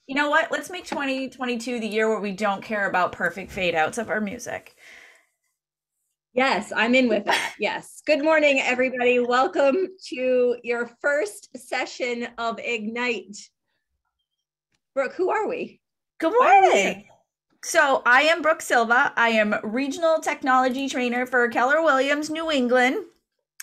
You know what? Let's make 2022 the year where we don't care about perfect fade outs of our music. Yes, I'm in with that. Yes. Good morning, everybody. Welcome to your first session of Ignite. Brooke, who are we? Good Why are we here? morning. So, I am Brooke Silva. I am regional technology trainer for Keller Williams, New England.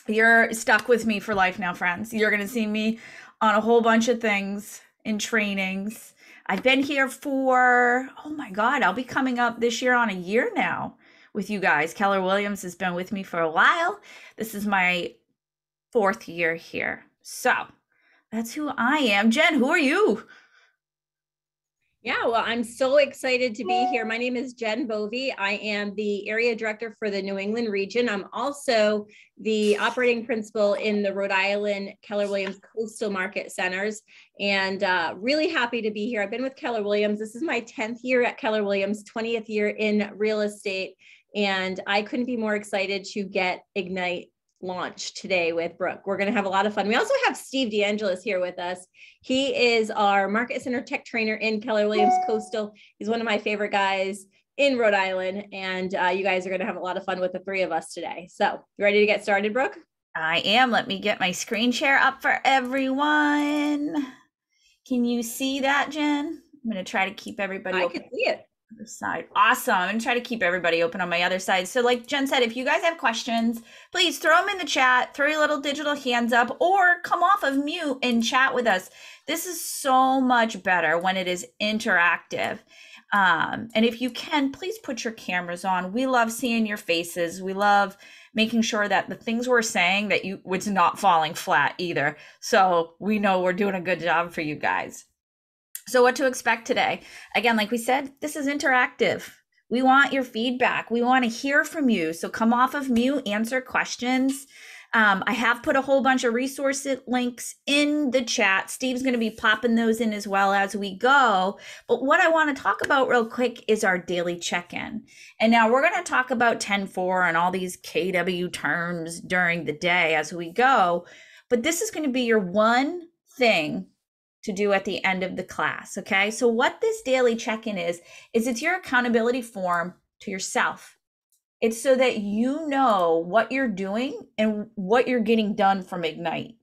You're stuck with me for life now, friends. You're going to see me on a whole bunch of things in trainings. I've been here for, oh my God, I'll be coming up this year on a year now with you guys. Keller Williams has been with me for a while. This is my fourth year here. So that's who I am. Jen, who are you? Yeah, well, I'm so excited to be here. My name is Jen Bovey. I am the area director for the New England region. I'm also the operating principal in the Rhode Island Keller Williams Coastal Market Centers, and really happy to be here. I've been with Keller Williams. This is my 10th year at Keller Williams, 20th year in real estate, and I couldn't be more excited to get Ignite launch today with Brooke. We're going to have a lot of fun. We also have Steve DeAngelis here with us. He is our market center tech trainer in Keller Williams Coastal. He's one of my favorite guys in Rhode Island, and you guys are going to have a lot of fun with the three of us today. So you ready to get started, Brooke? I am. Let me get my screen share up for everyone. Can you see that, Jen? I'm going to try to keep everybody I open. can see it. Other side. Awesome. I'm going to try to keep everybody open on my other side. So like Jen said, if you guys have questions, please throw them in the chat, throw your little digital hands up, or come off of mute and chat with us. This is so much better when it is interactive. And if you can, please put your cameras on. We love seeing your faces. We love making sure that the things we're saying that it's not falling flat either. So we know we're doing a good job for you guys. So what to expect today? Again, like we said, this is interactive. We want your feedback. We want to hear from you. So come off of mute, answer questions. I have put a whole bunch of resource links in the chat. Steve's going to be popping those in as well as we go. But what I want to talk about real quick is our daily check-in. And now we're going to talk about 10-4 and all these KW terms during the day as we go. But this is going to be your one thing to do at the end of the class. Okay. So what this daily check-in is it's your accountability form to yourself. It's so that you know what you're doing and what you're getting done from Ignite.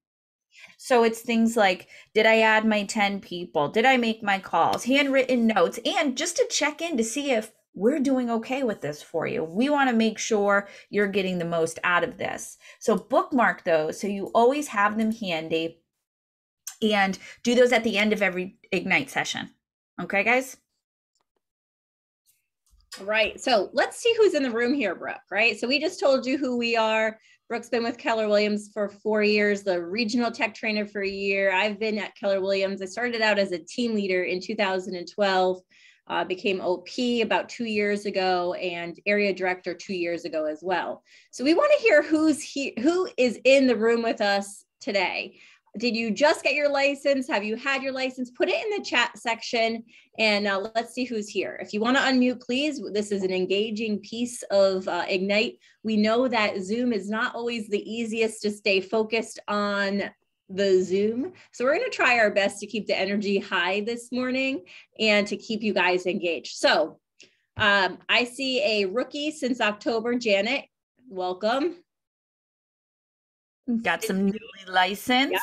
So it's things like, did I add my 10 people? Did I make my calls? Handwritten notes, and just to check in to see if we're doing okay with this for you. We want to make sure you're getting the most out of this. So bookmark those so you always have them handy, and do those at the end of every Ignite session. Okay, guys? Right. So let's see who's in the room here, Brooke, right? So we just told you who we are. Brooke's been with Keller Williams for 4 years, the regional tech trainer for a year. I've been at Keller Williams. I started out as a team leader in 2012, became OP about 2 years ago, and area director 2 years ago as well. So we want to hear who is in the room with us today. Did you just get your license? Have you had your license? Put it in the chat section, and let's see who's here. If you want to unmute, please. This is an engaging piece of Ignite. We know that Zoom is not always the easiest to stay focused on the Zoom. So we're going to try our best to keep the energy high this morning and to keep you guys engaged. So I see a rookie since October. Janet, welcome. Got some newly licensed. Yeah.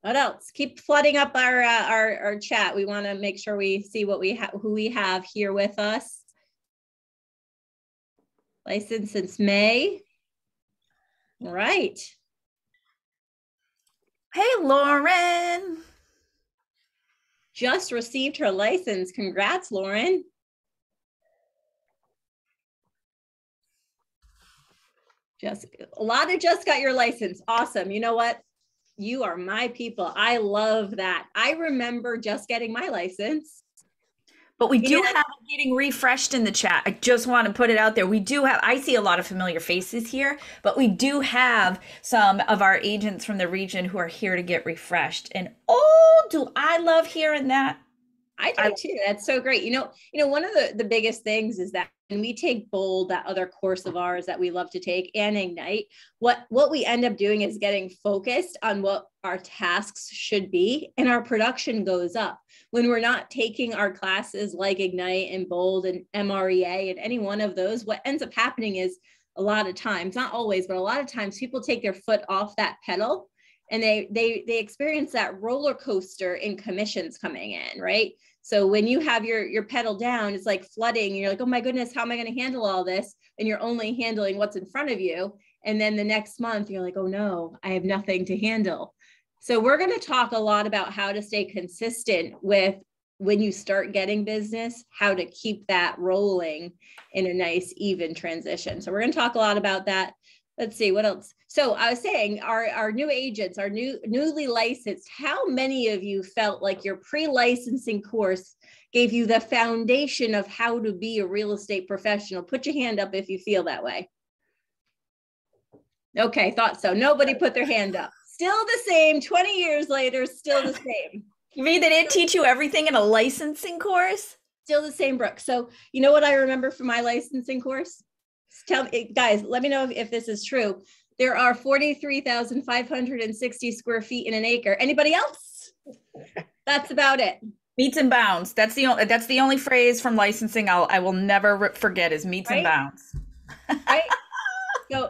What else? Keep flooding up our chat. We want to make sure we see what who we have here with us. Licensed since May. All right. Hey, Lauren. Just received her license. Congrats, Lauren. A lot of just got your license. Awesome. You know what? You are my people. I love that. I remember just getting my license. But we do have it getting refreshed in the chat. I just want to put it out there. I see a lot of familiar faces here, but we do have some of our agents from the region who are here to get refreshed. And oh, do I love hearing that. I do too. That's so great. One of the biggest things is that when we take Bold, that other course of ours that we love to take, and Ignite, what we end up doing is getting focused on what our tasks should be, and our production goes up. When we're not taking our classes like Ignite and Bold and MREA and any one of those, what ends up happening is a lot of times, not always, but a lot of times people take their foot off that pedal and they experience that roller coaster in commissions coming in, right? So when you have your pedal down, it's like flooding. You're like, oh my goodness, how am I going to handle all this? And you're only handling what's in front of you. And then the next month, you're like, oh no, I have nothing to handle. So we're going to talk a lot about how to stay consistent with when you start getting business, how to keep that rolling in a nice, even transition. So we're going to talk a lot about that. Let's see what else. So I was saying our new agents, our newly licensed, how many of you felt like your pre-licensing course gave you the foundation of how to be a real estate professional? Put your hand up if you feel that way. Okay, thought so. Nobody put their hand up. Still the same, 20 years later, still the same. You mean they didn't teach you everything in a licensing course? Still the same, Brooke. So you know what I remember from my licensing course? Tell me, guys, let me know if this is true. There are 43,560 square feet in an acre. Anybody else? That's about it. Meets and bounds. That's the only phrase from licensing I will never forget is meets and bounds. Right.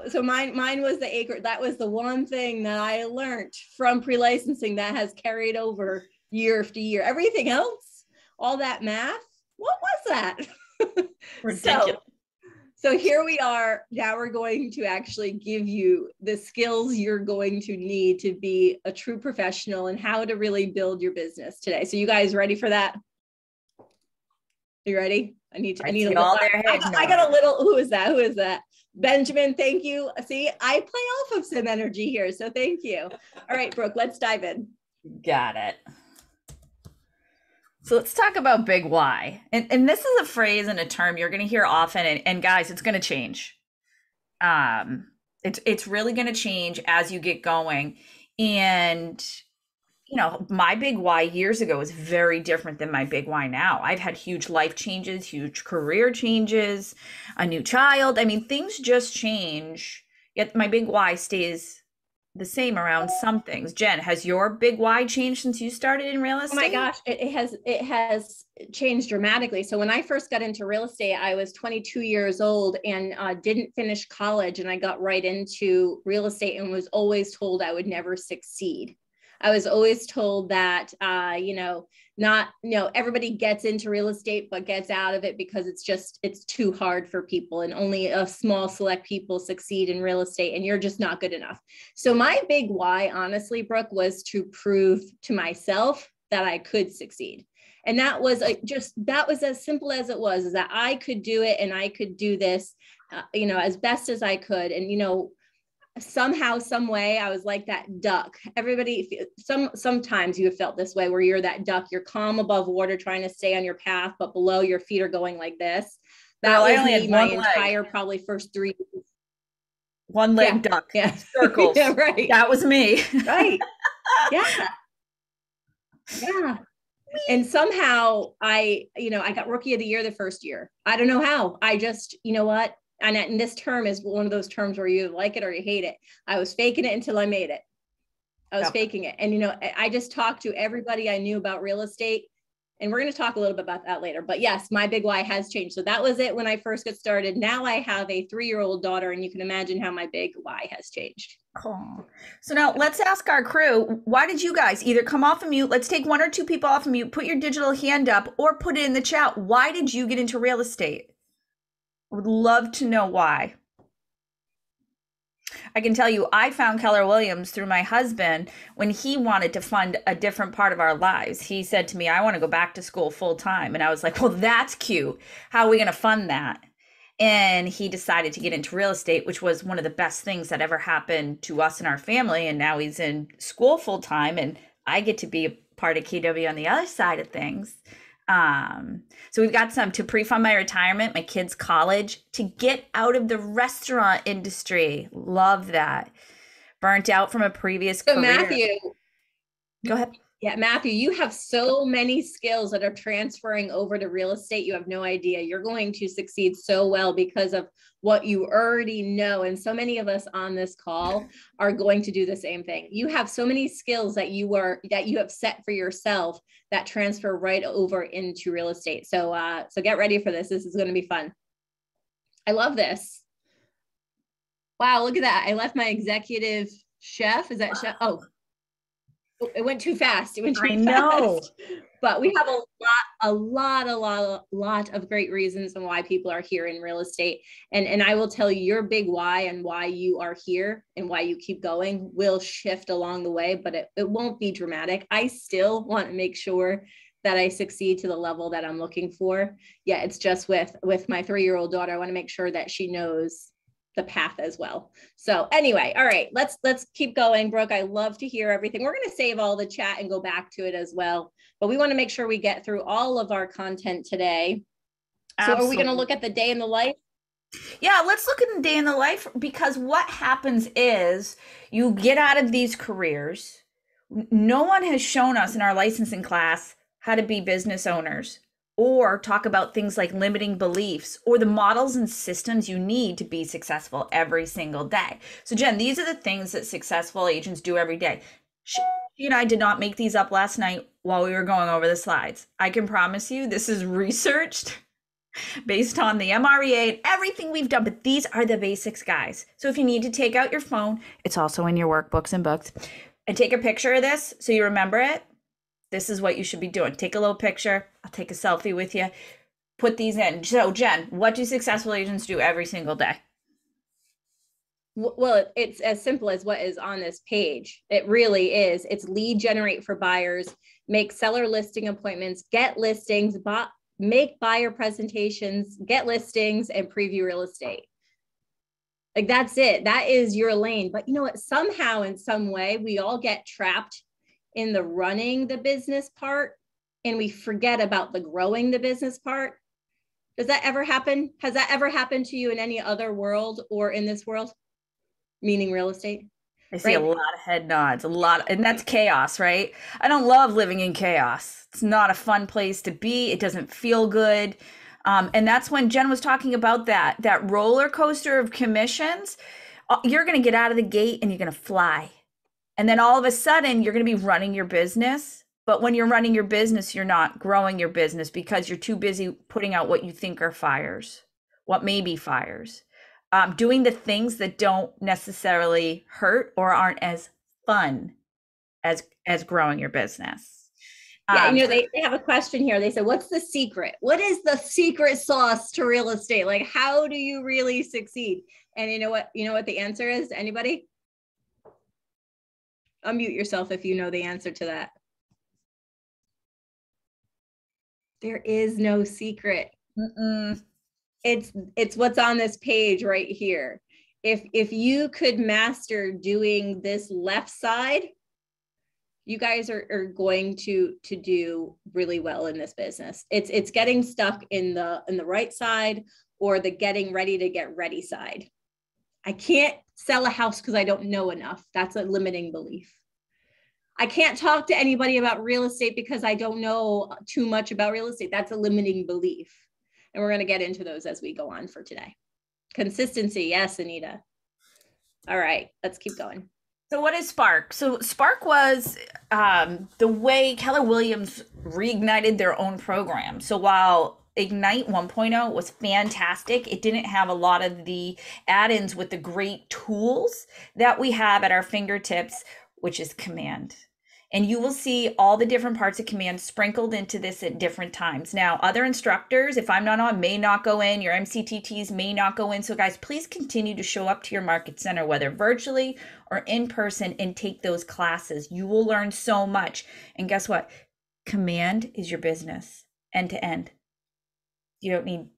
So mine was the acre. That was the one thing that I learned from pre-licensing that has carried over year after year. Everything else, all that math, what was that? Ridiculous. So here we are. Now we're going to actually give you the skills you're going to need to be a true professional and how to really build your business today. So you guys ready for that? You ready? I need a little. I got a little. Who is that? Benjamin, thank you. See, I play off of some energy here. So thank you. All right, Brooke, let's dive in. Got it. So let's talk about big why. And this is a phrase and a term you're going to hear often. And guys, it's going to change. It's really going to change as you get going. And, my big why years ago was very different than my big why now. I've had huge life changes, huge career changes, a new child. I mean, things just change, yet my big why stays the same around some things. Jen, has your big why changed since you started in real estate? Oh my gosh, it has changed dramatically. So when I first got into real estate, I was 22 years old and didn't finish college, and I got right into real estate and was always told I would never succeed. I was always told that, everybody gets into real estate, but gets out of it because it's too hard for people and only a small select people succeed in real estate and you're just not good enough. So my big why, honestly, Brooke, was to prove to myself that I could succeed. And that was as simple as it was, is that I could do it and I could do this, as best as I could. And, somehow, some way, I was like that duck. Everybody, sometimes you have felt this way where you're that duck, you're calm above water, trying to stay on your path, but below your feet are going like this. That was me my entire probably first 3 years. One leg duck. Yeah. Circles. Yeah, right. That was me. Right. Yeah. Yeah. And somehow I got rookie of the year the first year. I don't know how. I just, you know what? And this term is one of those terms where you like it or you hate it. I was faking it until I made it. I was faking it. And, I just talked to everybody I knew about real estate. And we're going to talk a little bit about that later. But yes, my big why has changed. So that was it when I first got started. Now I have a 3-year-old daughter, and you can imagine how my big why has changed. Cool. So now let's ask our crew, why did you guys either come off of mute? Let's take 1 or 2 people off of mute, put your digital hand up, or put it in the chat. Why did you get into real estate? I would love to know why. I can tell you, I found Keller Williams through my husband when he wanted to fund a different part of our lives. He said to me, I want to go back to school full time. And I was like, well, that's cute. How are we going to fund that? And he decided to get into real estate, which was one of the best things that ever happened to us and our family. And now he's in school full time, and I get to be a part of KW on the other side of things. So we've got some to pre-fund my retirement, my kids' college, to get out of the restaurant industry. Love that. Burnt out from a previous career. Matthew, go ahead. Yeah, Matthew, you have so many skills that are transferring over to real estate. You have no idea. You're going to succeed so well because of what you already know. And so many of us on this call are going to do the same thing. You have so many skills that you have set for yourself that transfer right over into real estate. So get ready for this. This is going to be fun. I love this. Wow, look at that. I left my executive chef. Is that chef? Oh, it went too fast. It went too fast. I know. But we have a lot of great reasons on why people are here in real estate. And I will tell you your big why and why you are here and why you keep going will shift along the way, but it won't be dramatic. I still want to make sure that I succeed to the level that I'm looking for. Yeah, it's just with my 3-year-old daughter. I want to make sure that she knows the path as well. So anyway, all right, let's keep going. Brooke, I love to hear everything. We're going to save all the chat and go back to it as well, but we want to make sure we get through all of our content today. Absolutely. So are we going to look at the day in the life? Yeah, let's look at the day in the life, because what happens is you get out of these careers. No one has shown us in our licensing class how to be business owners, or talk about things like limiting beliefs or the models and systems you need to be successful every single day. So Jen, these are the things that successful agents do every day. She and I did not make these up last night while we were going over the slides. I can promise you this is researched based on the MREA and everything we've done, but these are the basics, guys. So if you need to take out your phone, it's also in your workbooks and books, and take a picture of this so you remember it. This is what you should be doing. Take a little picture. I'll take a selfie with you. Put these in. So Jen, what do successful agents do every single day? Well, it's as simple as what is on this page. It really is. It's lead generate for buyers, make seller listing appointments, get listings, make buyer presentations, get listings, and preview real estate. Like that's it. That is your lane. But you know what? Somehow, in some way, we all get trapped in the running the business part, and we forget about the growing the business part. Does that ever happen? Has that ever happened to you in any other world or in this world? Meaning real estate? I see a lot of head nods, and that's chaos, right? I don't love living in chaos. It's not a fun place to be. It doesn't feel good. And that's when Jen was talking about that roller coaster of commissions. You're going to get out of the gate and you're going to fly. And then all of a sudden, you're going to be running your business. But when you're running your business, you're not growing your business because you're too busy putting out what you think are fires, what may be fires, doing the things that don't necessarily hurt or aren't as fun as growing your business. Yeah, they have a question here. They said, what's the secret? What is the secret sauce to real estate? Like, how do you really succeed? And you know what the answer is? Anybody? Unmute yourself if you know the answer to that. There is no secret. It's what's on this page right here. If you could master doing this left side, you guys are going to do really well in this business. It's getting stuck in the right side or the getting ready to get ready side. I can't sell a house because I don't know enough. That's a limiting belief. I can't talk to anybody about real estate because I don't know too much about real estate. That's a limiting belief. And we're going to get into those as we go on for today. Consistency. Yes, Anita. All right, let's keep going. So what is Spark? So Spark was the way Keller Williams reignited their own program. So while Ignite 1.0 was fantastic, it didn't have a lot of the add-ins with the great tools that we have at our fingertips, which is Command. And you will see all the different parts of Command sprinkled into this at different times. Now, other instructors, if I'm not on, may not go in. Your MCTTs may not go in. So guys, please continue to show up to your market center, whether virtually or in person, and take those classes. You will learn so much. And guess what? Command is your business end to end. You don't need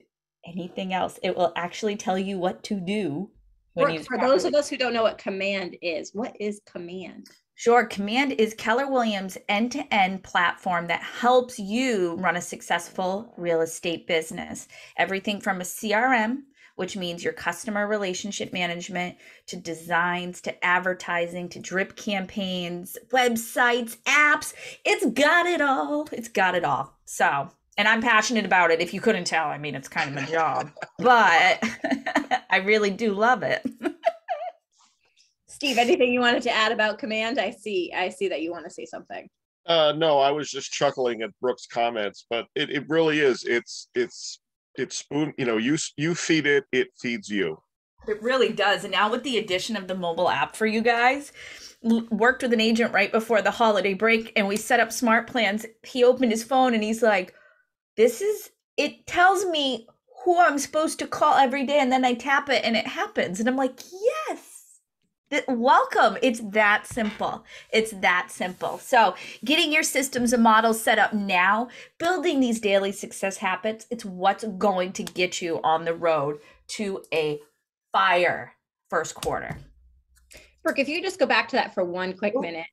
anything else. It will actually tell you what to do. For those of us who don't know what Command is, what is Command? Sure. Command is Keller Williams' end-to-end platform that helps you run a successful real estate business. Everything from a CRM, which means your customer relationship management to designs to advertising to drip campaigns, websites, apps. It's got it all. It's got it all. So, and I'm passionate about it. If you couldn't tell, I mean, it's kind of my job, but I really do love it. Steve, anything you wanted to add about Command? I see that you want to say something. No, I was just chuckling at Brooke's comments, but it really is. It's spoon, you feed it, it feeds you. It really does. And now with the addition of the mobile app for you guys, worked with an agent right before the holiday break and we set up smart plans. He opened his phone and he's like, it tells me who I'm supposed to call every day. And then I tap it and it happens. And I'm like, yes. Welcome. It's that simple. It's that simple. So getting your systems and models set up now, building these daily success habits, it's what's going to get you on the road to a fire first quarter. Brooke, if you just go back to that for one quick minute.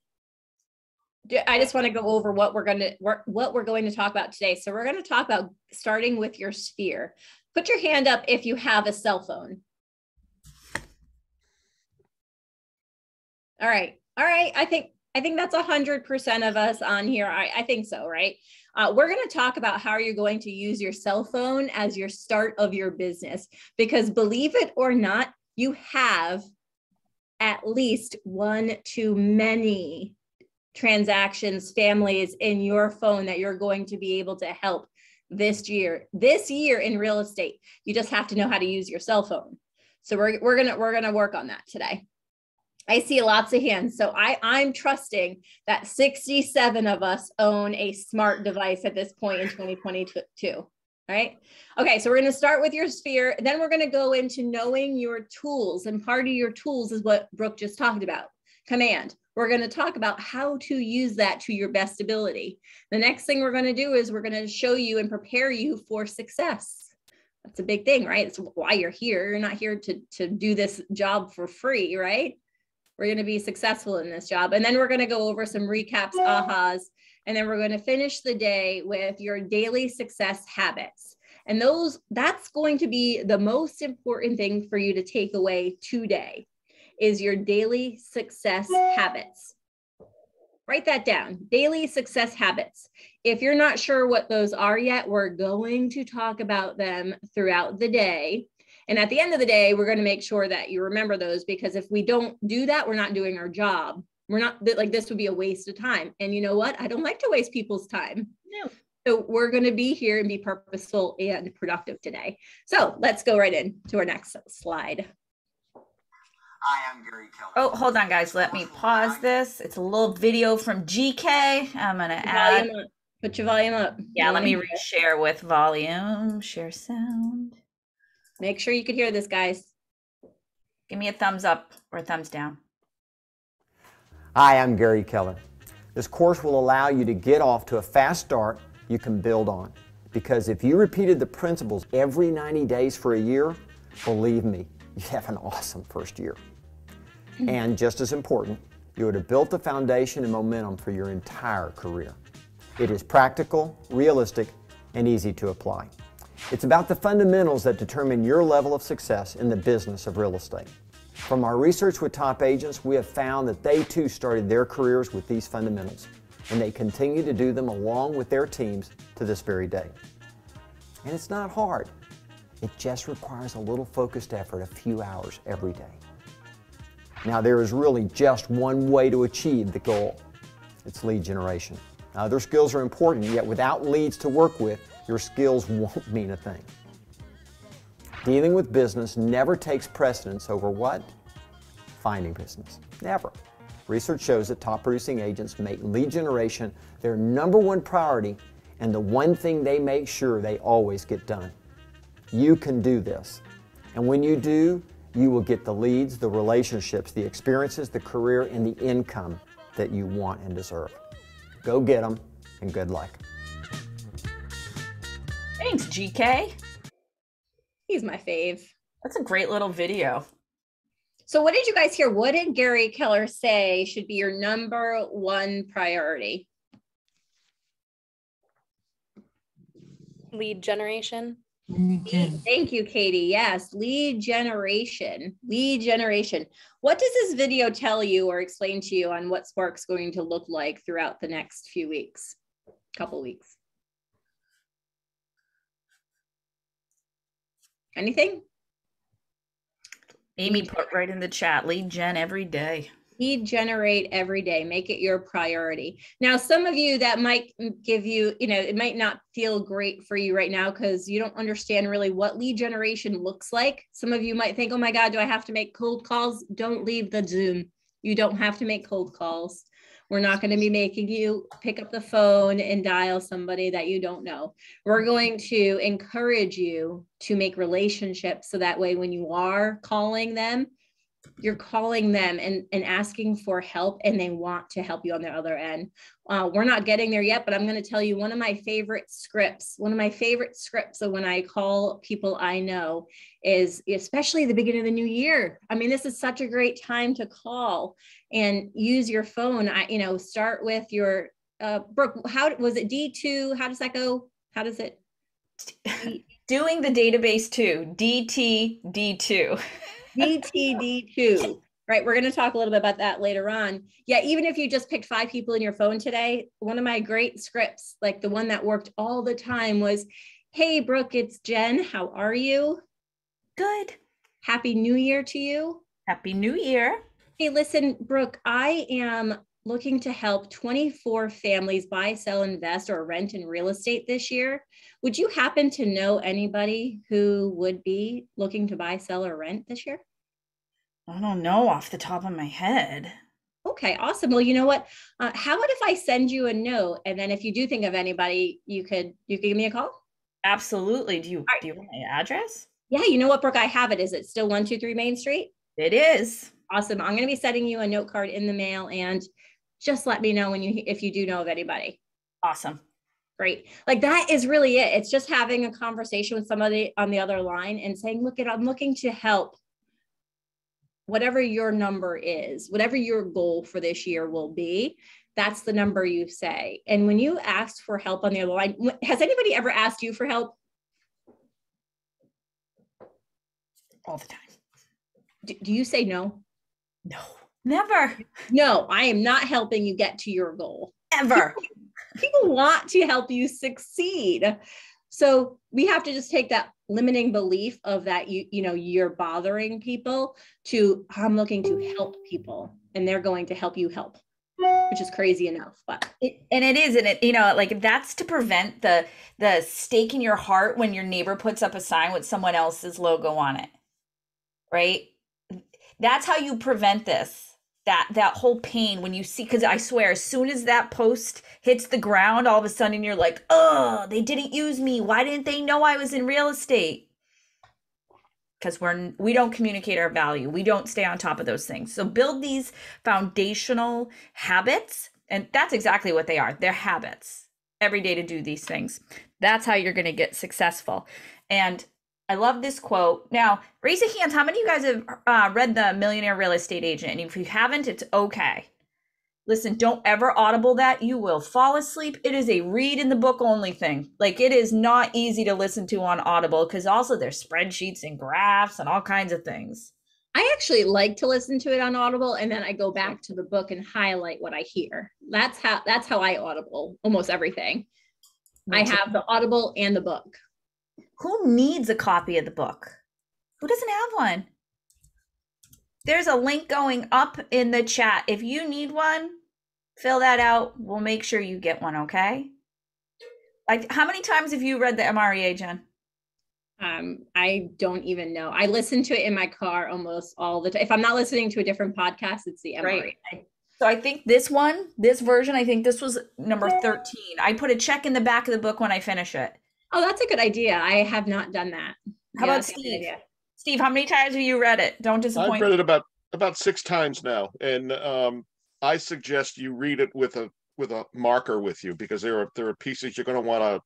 I just want to go over what we're going to talk about today. So we're going to talk about starting with your sphere. Put your hand up if you have a cell phone. All right. I think that's 100% of us on here. I think so, right? We're going to talk about how you're going to use your cell phone as your start of your business, because believe it or not, you have at least one too many transactions, families in your phone that you're going to be able to help this year in real estate. You just have to know how to use your cell phone. So we're going to work on that today. I see lots of hands. So I'm trusting that 67 of us own a smart device at this point in 2022, right? Okay, so we're going to start with your sphere. Then we're going to go into knowing your tools. And part of your tools is what Brooke just talked about, Command. We're going to talk about how to use that to your best ability. The next thing we're going to do is we're going to show you and prepare you for success. That's a big thing, right? It's why you're here. You're not here to do this job for free, right? We're going to be successful in this job. And then we're going to go over some recaps, ahas, and then we're going to finish the day with your daily success habits. And that's going to be the most important thing for you to take away today is your daily success habits. Write that down, daily success habits. If you're not sure what those are yet, we're going to talk about them throughout the day. And at the end of the day, we're going to make sure that you remember those, because if we don't do that, we're not doing our job. We're not like, this would be a waste of time. And you know what? I don't like to waste people's time. No. So we're going to be here and be purposeful and productive today. So let's go right into our next slide. I am Gary Keller. Oh, hold on, guys. Let me pause this. It's a little video from GK. I'm going to add. Put your volume up. Yeah, let me reshare with volume. Share sound. Make sure you can hear this, guys. Give me a thumbs up or a thumbs down. Hi, I'm Gary Keller. This course will allow you to get off to a fast start you can build on. Because if you repeated the principles every 90 days for a year, believe me, you have an awesome first year. And just as important, you would have built the foundation and momentum for your entire career. It is practical, realistic, and easy to apply. It's about the fundamentals that determine your level of success in the business of real estate. From our research with top agents, we have found that they too started their careers with these fundamentals, and they continue to do them along with their teams to this very day. And it's not hard. It just requires a little focused effort, a few hours every day. Now, there is really just one way to achieve the goal. It's lead generation. Other skills are important, yet without leads to work with, your skills won't mean a thing. Dealing with business never takes precedence over what? Finding business. Never. Research shows that top producing agents make lead generation their #1 priority and the one thing they make sure they always get done. You can do this. And when you do, you will get the leads, the relationships, the experiences, the career, and the income that you want and deserve. Go get them, and good luck. Thanks, GK. He's my fave. That's a great little video. So what did you guys hear? What did Gary Keller say should be your #1 priority? Lead generation. Thank you, Katie. Yes, lead generation. Lead generation. What does this video tell you or explain to you on what Spark's going to look like throughout the next few weeks, couple weeks? Anything? Amy put right in the chat, lead gen every day. Lead generate every day. Make it your priority. Now, some of you that might give you, it might not feel great for you right now because you don't understand really what lead generation looks like. Some of you might think, oh my God, do I have to make cold calls? Don't leave the Zoom. You don't have to make cold calls. We're not going to be making you pick up the phone and dial somebody that you don't know. We're going to encourage you to make relationships so that way when you are calling them, you're calling them and asking for help and they want to help you on the other end. We're not getting there yet, but I'm going to tell you one of my favorite scripts of when I call people I know is, especially the beginning of the new year. I mean, this is such a great time to call and use your phone. Start with your, Brooke, how was it D2? How does that go? How does it? Doing the database too, DTD2. DTD2, right? We're going to talk a little bit about that later on. Yeah, even if you just picked 5 people in your phone today, one of my great scripts, like the one that worked all the time was, hey, Brooke, it's Jen. How are you? Good. Happy New Year to you. Happy New Year. Hey, listen, Brooke, I am looking to help 24 families buy, sell, invest, or rent in real estate this year. Would you happen to know anybody who would be looking to buy, sell, or rent this year? I don't know off the top of my head. Okay, awesome. Well, you know what? How about if I send you a note, and then if you do think of anybody, you could give me a call? Absolutely. Do you want my address? Yeah, you know what, Brooke? I have it. Is it still 123 Main Street? It is. Awesome. I'm going to be sending you a note card in the mail, and just let me know if you do know of anybody. Awesome. Great. Like that is really it. It's just having a conversation with somebody on the other line and saying, look, I'm looking to help. Whatever your number is, whatever your goal for this year will be, that's the number you say. And when you ask for help on the other line, has anybody ever asked you for help? All the time. Do you say no? No, never. No, I am not helping you get to your goal. Ever. People want to help you succeed. So we have to just take that limiting belief of that you're bothering people to I'm looking to help people and they're going to help you help, which is crazy enough. But that's to prevent the stake in your heart when your neighbor puts up a sign with someone else's logo on it, right? That's how you prevent this. That whole pain when you see, because I swear, as soon as that post hits the ground, all of a sudden you're like, oh, they didn't use me. Why didn't they know I was in real estate? Because we don't communicate our value. We don't stay on top of those things. So build these foundational habits, and that's exactly what they are. They're habits every day to do these things. That's how you're going to get successful. And I love this quote. Now, raise your hands. How many of you guys have read The Millionaire Real Estate Agent? And if you haven't, it's okay. Listen, don't ever audible that. You will fall asleep. It is a read in the book only thing. Like, it is not easy to listen to on Audible because also there's spreadsheets and graphs and all kinds of things. I actually like to listen to it on Audible, and then I go back to the book and highlight what I hear. That's how I Audible almost everything. I have the Audible and the book. Who needs a copy of the book? Who doesn't have one? There's a link going up in the chat. If you need one, fill that out. We'll make sure you get one, okay? Like, how many times have you read the MREA, Jen? I don't even know. I listen to it in my car almost all the time. If I'm not listening to a different podcast, it's the MREA. Right. So I think this version, I think this was number 13. I put a check in the back of the book when I finish it. Oh, that's a good idea. I have not done that. How about Steve? Steve, how many times have you read it? Don't disappoint. I've read it about 6 times now, and I suggest you read it with a marker with you, because there are pieces you're going to want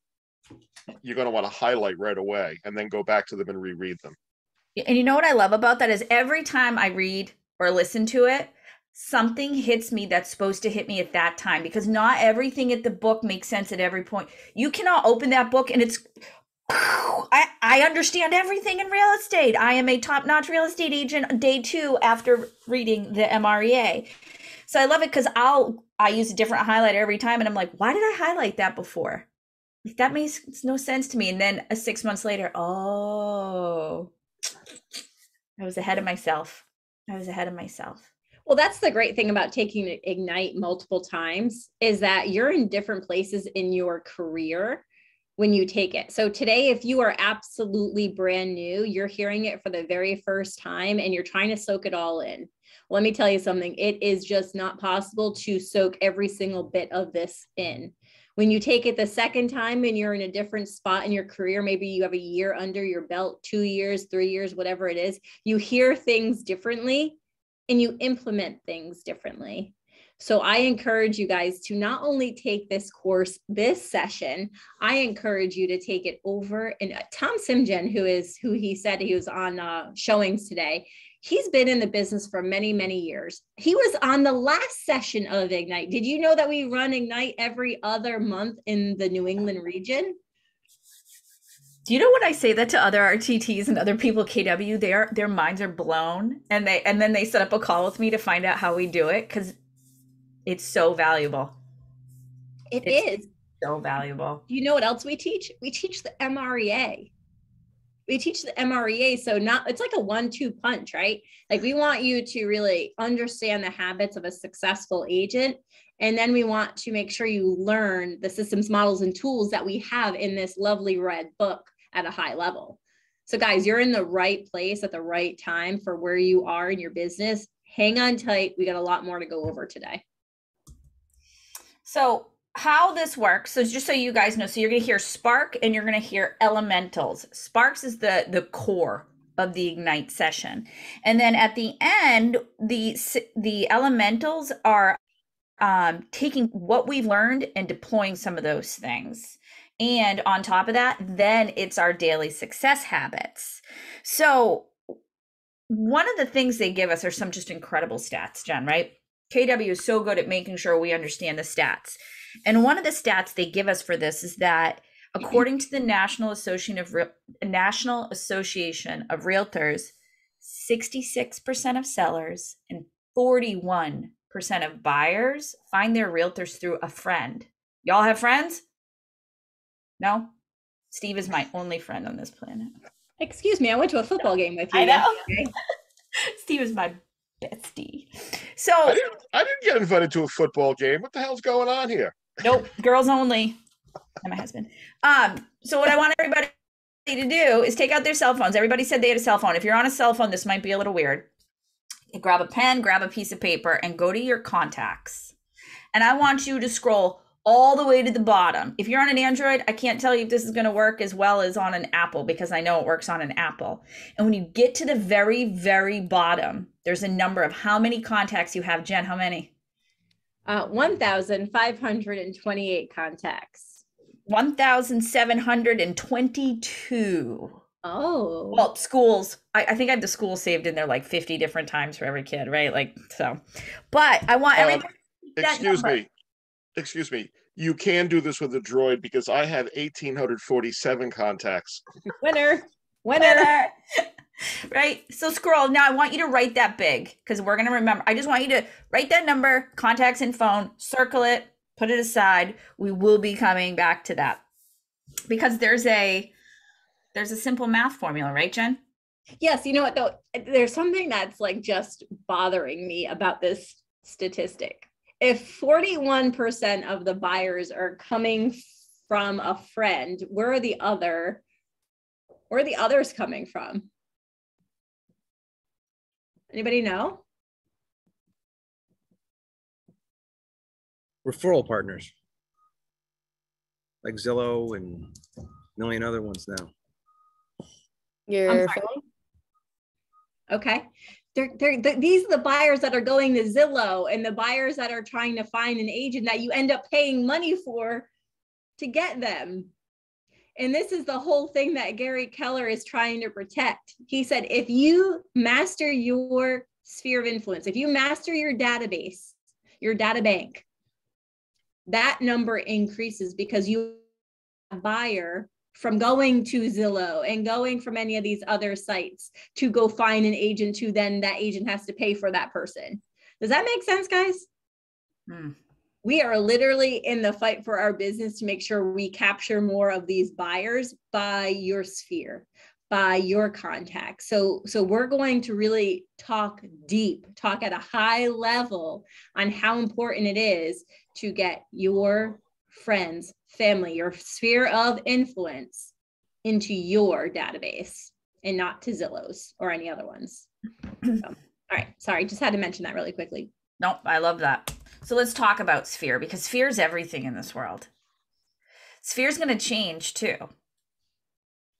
to highlight right away, and then go back to them and reread them. And you know what I love about that is every time I read or listen to it, something hits me that's supposed to hit me at that time, because not everything at the book makes sense at every point. You cannot open that book and it's I understand everything in real estate. I am a top-notch real estate agent day 2 after reading the MREA. So I love it because I use a different highlighter every time, and I'm like, why did I highlight that before? Like, that makes no sense to me. And then 6 months later, oh, I was ahead of myself. Well, that's the great thing about taking Ignite multiple times, is that you're in different places in your career when you take it. So today, if you are absolutely brand new, you're hearing it for the very first time and you're trying to soak it all in. Let me tell you something. It is just not possible to soak every single bit of this in. When you take it the second time and you're in a different spot in your career, maybe you have a year under your belt, 2 years, 3 years, whatever it is, you hear things differently and you implement things differently. So I encourage you guys to not only take this course, this session, I encourage you to take it over. And Tom Simgen, who he said he was on showings today, he's been in the business for many, many years. He was on the last session of Ignite. Did you know that we run Ignite every other month in the New England region? Do you know when I say that to other RTTs and other people at KW, their minds are blown, and then they set up a call with me to find out how we do it, because it's so valuable. It is so valuable. You know what else we teach? We teach the MREA. So it's like a 1-2 punch, right? Like, we want you to really understand the habits of a successful agent. And then we want to make sure you learn the systems, models, and tools that we have in this lovely red book at a high level. So guys, you're in the right place at the right time for where you are in your business. Hang on tight. We got a lot more to go over today. So how this works, so just so you guys know, so you're going to hear Spark and you're going to hear Elementals. Sparks is the core of the Ignite session. And then at the end, the Elementals are taking what we've learned and deploying some of those things. And on top of that, then it's our daily success habits. So one of the things they give us are some just incredible stats, Jen, right? KW is so good at making sure we understand the stats. And one of the stats they give us for this is that according to the National Association of Realtors, 66% of sellers and 41% of buyers find their realtors through a friend. Y'all have friends? No? Steve is my only friend on this planet. Excuse me, I went to a football game with you. I know. Steve is my bestie. So I didn't get invited to a football game. What the hell's going on here? Nope, girls only. And my husband. So what I want everybody to do is take out their cell phones. Everybody said they had a cell phone. If you're on a cell phone, this might be a little weird. Grab a pen, grab a piece of paper, and go to your contacts. And I want you to scroll all the way to the bottom. If you're on an Android, I can't tell you if this is going to work as well as on an Apple, because I know it works on an Apple. And when you get to the very, very bottom, there's a number of how many contacts you have. Jen, how many? 1,528 contacts. 1,722. Oh. Well, schools. I think I have the school saved in there like 50 different times for every kid, right? Like, so. But I want everybody. Excuse me. You can do this with a Droid, because I have 1,847 contacts. Winner. Right? So scroll. Now I want you to write that big, because we're going to remember. I just want you to write that number, contacts and phone, circle it, put it aside. We will be coming back to that, because there's a simple math formula, right, Jen? Yes. You know what, though? There's something that's like just bothering me about this statistic. If 41% of the buyers are coming from a friend, where are the others coming from? Anybody know? Referral partners, like Zillow and a million other ones now. Your phone? Okay. These are the buyers that are going to Zillow, and the buyers that are trying to find an agent that you end up paying money for to get them. And this is the whole thing that Gary Keller is trying to protect. He said, if you master your sphere of influence, if you master your database, your data bank, that number increases, because you have a buyer from going to Zillow and going from any of these other sites to go find an agent to then that agent has to pay for that person. Does that make sense, guys? We are literally in the fight for our business to make sure we capture more of these buyers by your sphere, by your contacts. So we're going to really talk deep, talk at a high level on how important it is to get your friends, family, your sphere of influence into your database and not to Zillow's or any other ones. So, all right, sorry, just had to mention that really quickly. Nope, I love that. So let's talk about sphere, because sphere is everything in this world. Sphere is going to change too.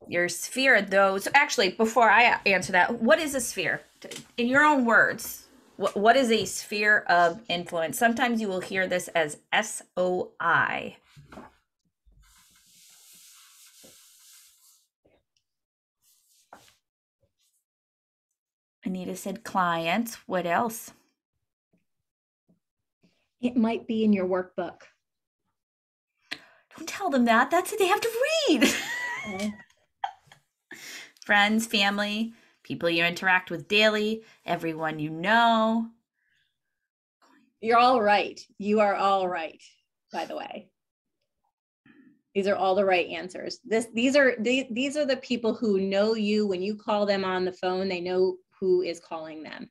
Your sphere, though. So actually, before I answer that, what is a sphere? In your own words, what is a sphere of influence? Sometimes you will hear this as SOI. Anita said clients. What else? It might be in your workbook. Don't tell them that. That's what they have to read. Okay. Friends, family, people you interact with daily, everyone you know. You're all right. You are all right, by the way. These are all the right answers. These are the people who know you. When you call them on the phone, they know who is calling them.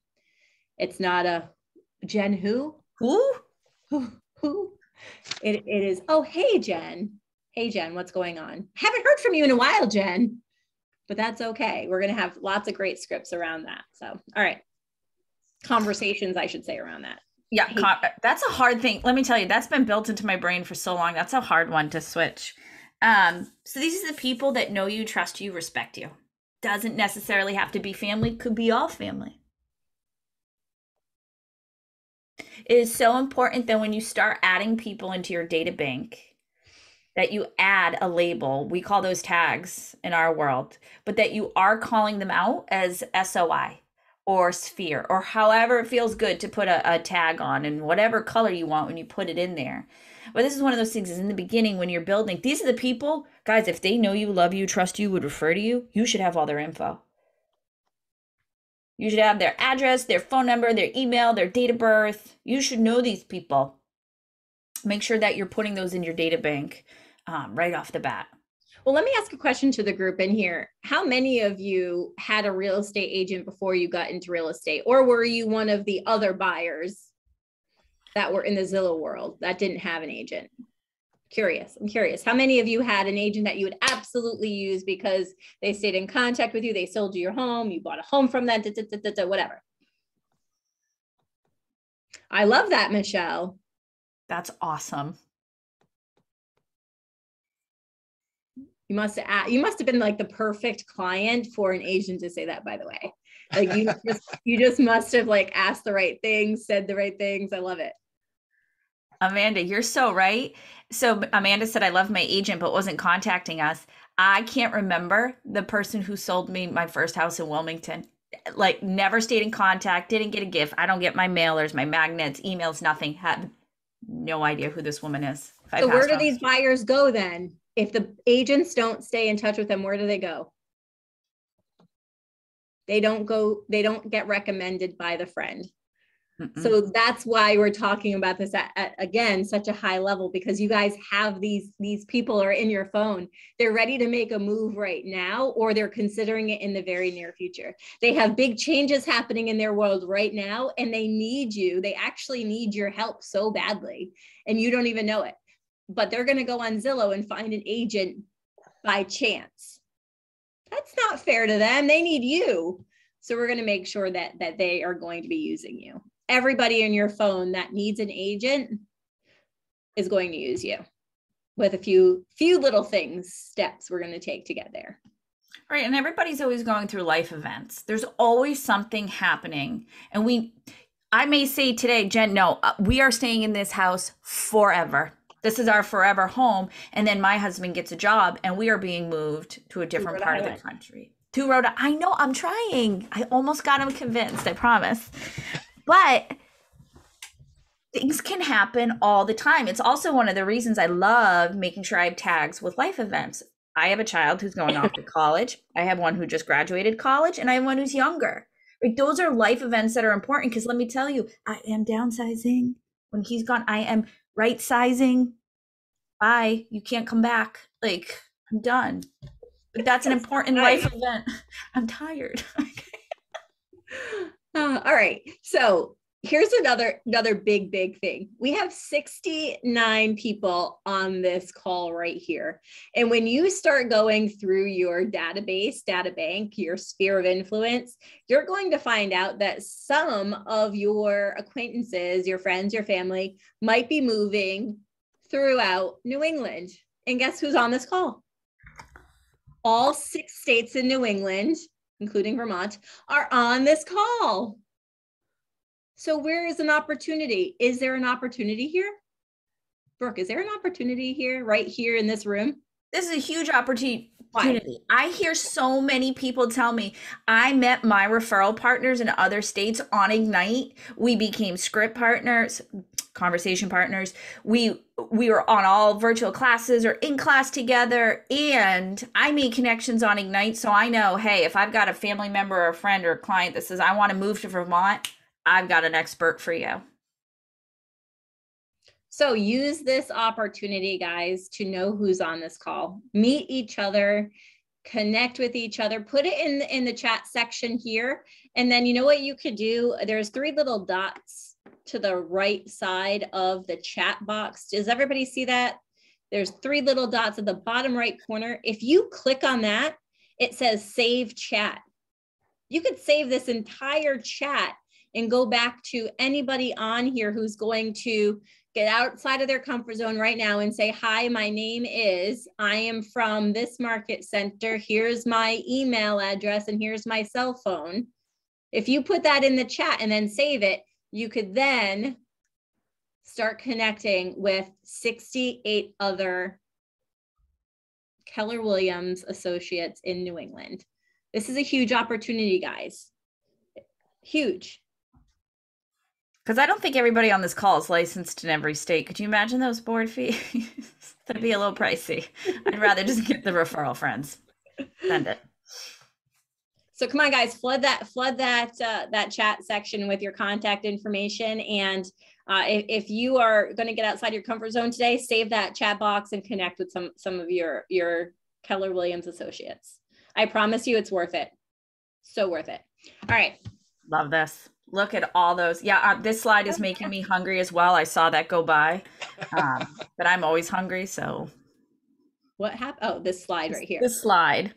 It's not a Jen who? Who? It is, oh, hey, Jen. Hey, Jen, what's going on? Haven't heard from you in a while, Jen. But that's okay. We're going to have lots of great scripts around that. So, all right. Conversations, I should say, around that. Yeah, that's a hard thing. Let me tell you, that's been built into my brain for so long. That's a hard one to switch. So these are the people that know you, trust you, respect you. Doesn't necessarily have to be family, could be all family. It is so important that when you start adding people into your data bank, that you add a label. We call those tags in our world, but that you are calling them out as SOI or sphere or however it feels good to put a tag on and whatever color you want when you put it in there. But this is one of those things is in the beginning when you're building, these are the people, guys, if they know you, love you, trust you, would refer to you, you should have all their info. You should have their address, their phone number, their email, their date of birth. You should know these people. Make sure that you're putting those in your data bank right off the bat. Well, let me ask a question to the group in here. How many of you had a real estate agent before you got into real estate? Or were you one of the other buyers that were in the Zillow world that didn't have an agent? I'm curious. How many of you had an agent that you would absolutely use because they stayed in contact with you, they sold you your home, you bought a home from them, whatever. I love that, Michelle. That's awesome. You must have been like the perfect client for an agent to say that, by the way. Like you just must have like asked the right things, said the right things. I love it. Amanda, you're so right. So Amanda said, I love my agent, but wasn't contacting us. I can't remember the person who sold me my first house in Wilmington. Like never stayed in contact, didn't get a gift. I don't get my mailers, my magnets, emails, nothing. Had no idea who this woman is. So where do these buyers go then? If the agents don't stay in touch with them, where do they go? They don't get recommended by the friend. Mm-mm. So that's why we're talking about this at again, such a high level, because you guys have these people are in your phone. They're ready to make a move right now, or they're considering it in the very near future. They have big changes happening in their world right now, and they need you. They actually need your help so badly, and you don't even know it. But they're going to go on Zillow and find an agent by chance. That's not fair to them. They need you. So we're going to make sure that they are going to be using you. Everybody in your phone that needs an agent is going to use you with a few little steps we're going to take to get there. Right. And everybody's always going through life events. There's always something happening. And I may say today, Jen, no, we are staying in this house forever. This is our forever home. And then my husband gets a job and we are being moved to a different part of the country. To Rhode Island. I know, I'm trying. I almost got him convinced, I promise. But things can happen all the time. It's also one of the reasons I love making sure I have tags with life events. I have a child who's going off to college. I have one who just graduated college, and I have one who's younger. Like, those are life events that are important, because let me tell you, I am downsizing. When he's gone, I am right sizing. Bye. You can't come back. Like, I'm done. But that's an important life event. I'm tired. All right. So here's another big thing. We have 69 people on this call right here. And when you start going through your database, data bank, your sphere of influence, you're going to find out that some of your acquaintances, your friends, your family might be moving throughout New England. And guess who's on this call? All 6 states in New England, including Vermont, are on this call. So where is an opportunity? Is there an opportunity here? Brooke, is there an opportunity here, right here in this room? This is a huge opportunity. I hear so many people tell me, I met my referral partners in other states on Ignite. We became script partners, conversation partners. We were on all virtual classes or in class together, and I made connections on Ignite. So I know, hey, if I've got a family member or a friend or a client that says, I want to move to Vermont, I've got an expert for you. So use this opportunity, guys, to know who's on this call. Meet each other, connect with each other, put it in the chat section here. And then you know what you could do? There's 3 little dots to the right side of the chat box. Does everybody see that? There's 3 little dots at the bottom right corner. If you click on that, it says save chat. You could save this entire chat and go back to anybody on here who's going to get outside of their comfort zone right now and say, hi, my name is, I am from this market center. Here's my email address and here's my cell phone. If you put that in the chat and then save it, you could then start connecting with 68 other Keller Williams associates in New England. This is a huge opportunity, guys. Huge. Because I don't think everybody on this call is licensed in every state. Could you imagine those board fees? That'd be a little pricey. I'd rather just get the referral friends. Send it. So come on, guys, flood that chat section with your contact information. And if you are going to get outside your comfort zone today, save that chat box and connect with some of your Keller Williams associates. I promise you, it's worth it. So worth it. All right. Love this. Look at all those. Yeah, this slide is making me hungry as well. I saw that go by, but I'm always hungry. So what happened? Oh, this slide right here. This slide.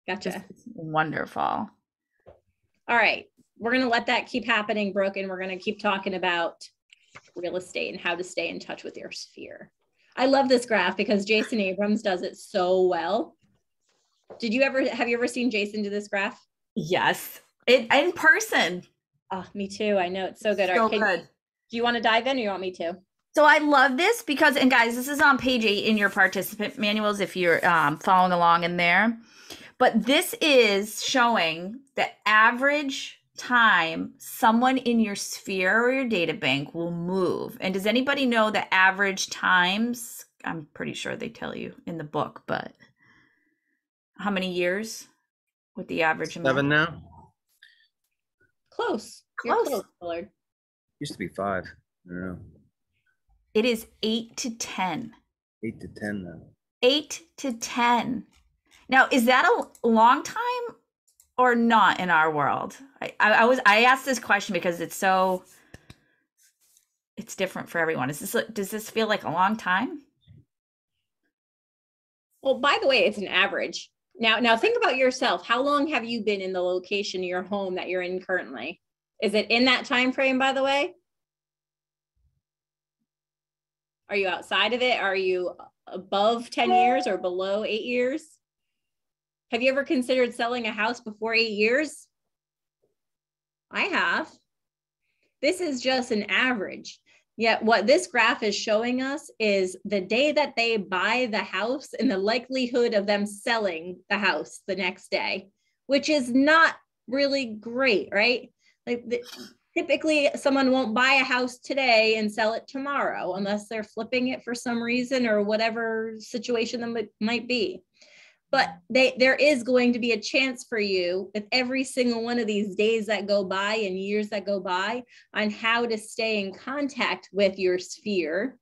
Gotcha. Wonderful. All right. We're going to let that keep happening, Brooke, and we're going to keep talking about real estate and how to stay in touch with your sphere. I love this graph because Jason Abrams does it so well. Have you ever seen Jason do this graph? Yes. In person. Oh, me too. I know, it's so good. So good. Do you want to dive in or you want me to? So I love this because, and guys, this is on page 8 in your participant manuals if you're following along in there. But this is showing the average time someone in your sphere or your data bank will move. And does anybody know the average times? I'm pretty sure they tell you in the book, but how many years with the average amount? 7 now. Close. You're close, Willard. Used to be 5. I don't know. It is 8 to 10. 8 to 10 now. 8 to 10. Now, is that a long time or not in our world? I asked this question because it's different for everyone. Does this feel like a long time? Well, by the way, it's an average. Now think about yourself. How long have you been in the location of your home that you're in currently? Is it in that time frame, by the way? Are you outside of it? Are you above 10 years or below 8 years? Have you ever considered selling a house before 8 years? I have. This is just an average. Yet what this graph is showing us is the day that they buy the house and the likelihood of them selling the house the next day, which is not really great, right? Typically someone won't buy a house today and sell it tomorrow unless they're flipping it for some reason or whatever situation that might be. But there is going to be a chance for you with every single one of these days that go by and years that go by on how to stay in contact with your sphere.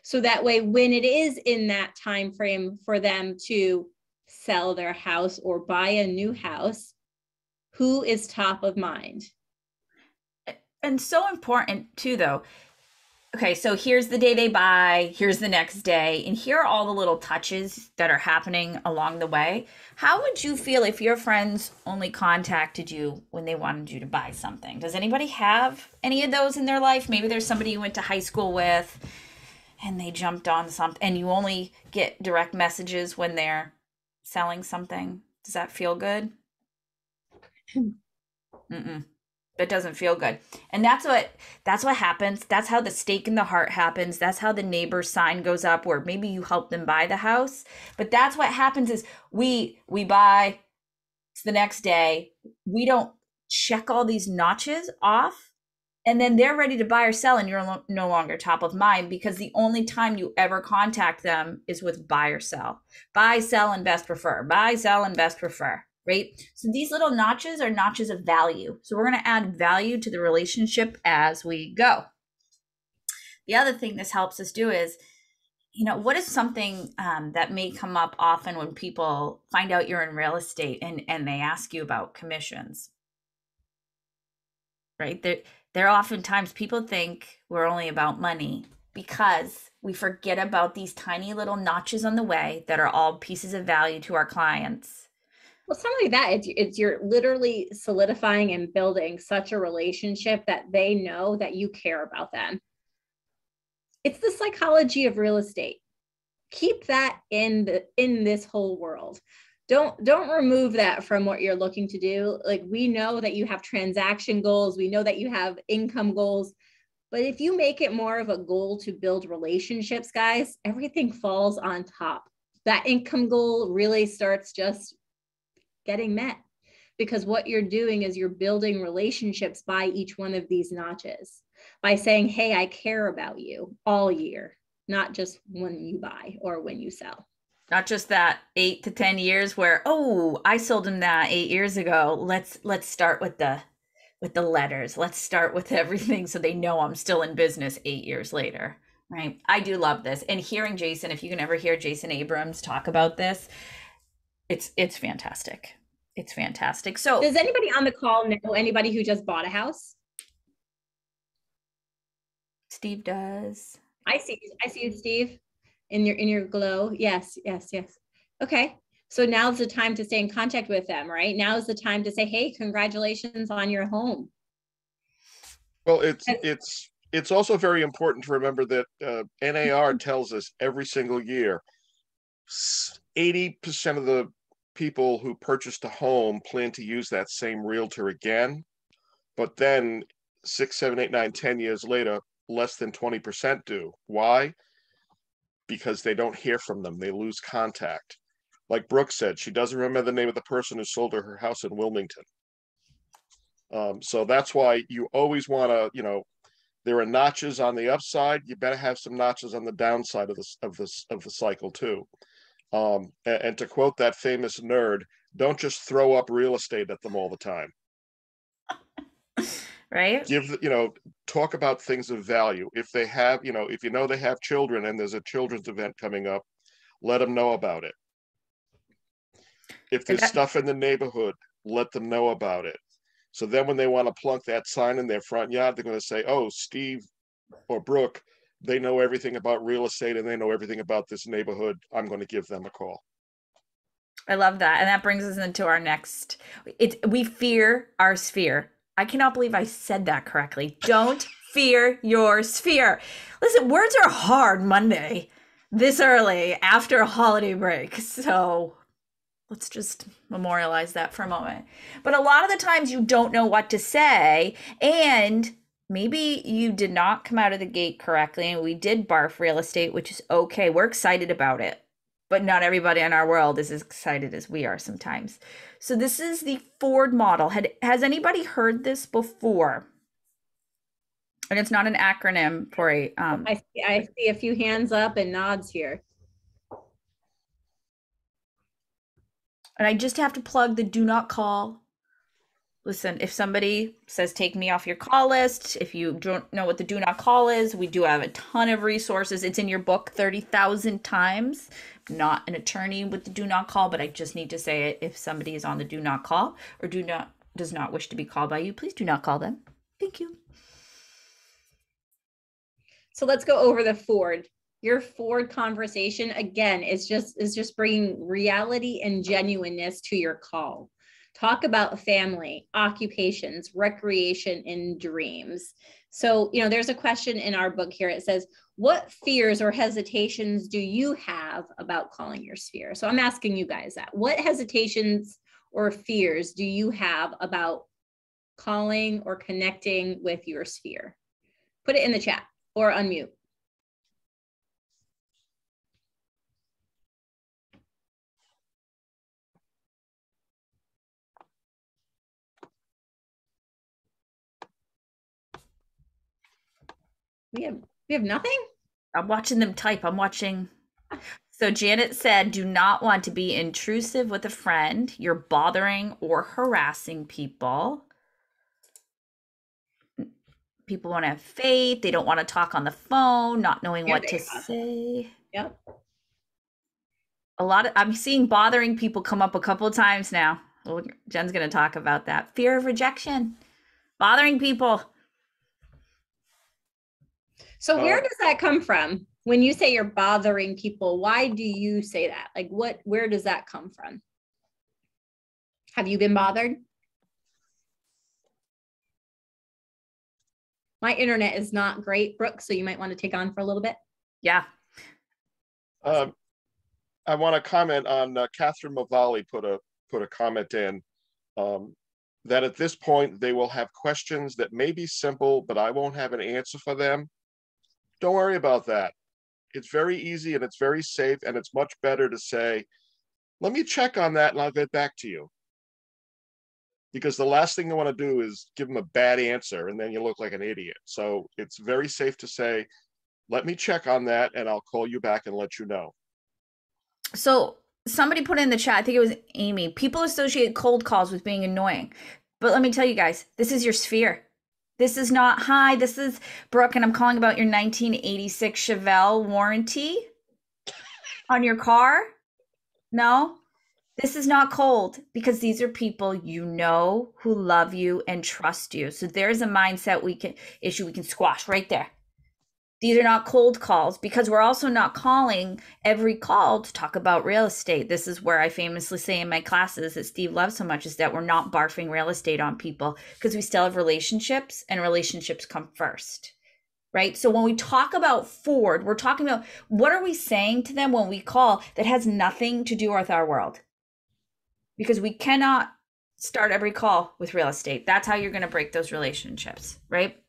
So that way, when it is in that time frame for them to sell their house or buy a new house, who is top of mind? And so important too, though. Okay, so here's the day they buy, here's the next day, and here are all the little touches that are happening along the way. How would you feel if your friends only contacted you when they wanted you to buy something? Does anybody have any of those in their life? Maybe there's somebody you went to high school with and they jumped on something, and you only get direct messages when they're selling something. Does that feel good? Mm-mm. It doesn't feel good. And that's what happens. That's how the stake in the heart happens. That's how the neighbor sign goes up, where maybe you help them buy the house. But that's what happens is we buy, it's the next day. We don't check all these notches off, and then they're ready to buy or sell, and you're no longer top of mind, because the only time you ever contact them is with buy or sell. Buy, sell, and best prefer. Buy, sell, and best prefer. Right? So these little notches are notches of value. So we're going to add value to the relationship as we go. The other thing this helps us do is, what is something that may come up often when people find out you're in real estate and they ask you about commissions, right? They're oftentimes, people think we're only about money because we forget about these tiny little notches on the way that are all pieces of value to our clients. Well, something like that, it's you're literally solidifying and building such a relationship that they know that you care about them. It's the psychology of real estate. Keep that in this whole world. Don't remove that from what you're looking to do. Like, we know that you have transaction goals. We know that you have income goals. But if you make it more of a goal to build relationships, guys, everything falls on top. That income goal really starts just getting met, because what you're doing is you're building relationships by each one of these notches, by saying, hey, I care about you all year, not just when you buy or when you sell. Not just that 8 to 10 years where, oh, I sold him that 8 years ago. Let's start with the letters. Let's start with everything so they know I'm still in business 8 years later. Right? I do love this. And hearing Jason, if you can ever hear Jason Abrams talk about this, it's fantastic. It's fantastic. So does anybody on the call know anybody who just bought a house? Steve does. I see you, Steve, in your glow. Yes. Okay. So now's the time to stay in contact with them, right? Now's the time to say, hey, congratulations on your home. Well, it's also very important to remember that NAR tells us every single year 80% of the people who purchased a home plan to use that same realtor again, but then 6, 7, 8, 9, 10 years later, less than 20% do. Why? Because they don't hear from them. They lose contact. Like Brooke said, she doesn't remember the name of the person who sold her house in Wilmington. So that's why you always want to, there are notches on the upside. You better have some notches on the downside of the cycle too. And to quote that famous nerd, don't just throw up real estate at them all the time. Right? Talk about things of value. If they have, if they have children and there's a children's event coming up, let them know about it. If there's stuff in the neighborhood, let them know about it. So then when they want to plunk that sign in their front yard, they're going to say, oh, Steve or Brooke, they know everything about real estate and they know everything about this neighborhood. I'm going to give them a call. I love that. And that brings us into our next, we fear our sphere. I cannot believe I said that correctly. Don't fear your sphere. Listen, words are hard Monday, this early after a holiday break. So let's just memorialize that for a moment. But a lot of the times you don't know what to say, and maybe you did not come out of the gate correctly, and we did barf real estate, which is okay. We're excited about it, but not everybody in our world is as excited as we are sometimes. So this is the Ford model. Has anybody heard this before? And it's not an acronym for a... I see a few hands up and nods here. And I just have to plug the do not call. Listen, if somebody says take me off your call list, if you don't know what the do not call is, we do have a ton of resources. It's in your book 30,000 times. I'm not an attorney with the do not call, but I just need to say it. If somebody is on the do not call or does not wish to be called by you, please do not call them. Thank you. So let's go over the Ford. Your Ford conversation again is just bringing reality and genuineness to your call. Talk about family, occupations, recreation, and dreams. So, there's a question in our book here. It says, what fears or hesitations do you have about calling your sphere? So I'm asking you guys that. What hesitations or fears do you have about calling or connecting with your sphere? Put it in the chat or unmute. We have nothing? I'm watching them type. So Janet said, do not want to be intrusive with a friend. You're bothering or harassing people. People want to have faith. They don't want to talk on the phone, not knowing what to say. Yep. I'm seeing bothering people come up a couple of times now. Well, Jen's going to talk about that. Fear of rejection, bothering people. So where does that come from? When you say you're bothering people, why do you say that? Like where does that come from? Have you been bothered? My internet is not great, Brooke, so you might want to take on for a little bit. Yeah. I want to comment on Catherine Mavali put a comment in that at this point they will have questions that may be simple, but I won't have an answer for them. Don't worry about that. It's very easy and it's very safe, and it's much better to say, let me check on that and I'll get back to you. Because the last thing you want to do is give them a bad answer and then you look like an idiot. So it's very safe to say, let me check on that and I'll call you back and let you know. So somebody put in the chat, I think it was Amy, people associate cold calls with being annoying. But let me tell you guys, this is your sphere. This is not, hi, this is Brooke, and I'm calling about your 1986 Chevelle warranty on your car. No, this is not cold, because these are people you know who love you and trust you. So there's a mindset we can squash right there. These are not cold calls, because we're also not calling every call to talk about real estate. This is where I famously say in my classes that Steve loves so much, is that we're not barfing real estate on people, because we still have relationships, and relationships come first, right? So when we talk about Ford, we're talking about what are we saying to them when we call that has nothing to do with our world? Because we cannot start every call with real estate. That's how you're going to break those relationships, right?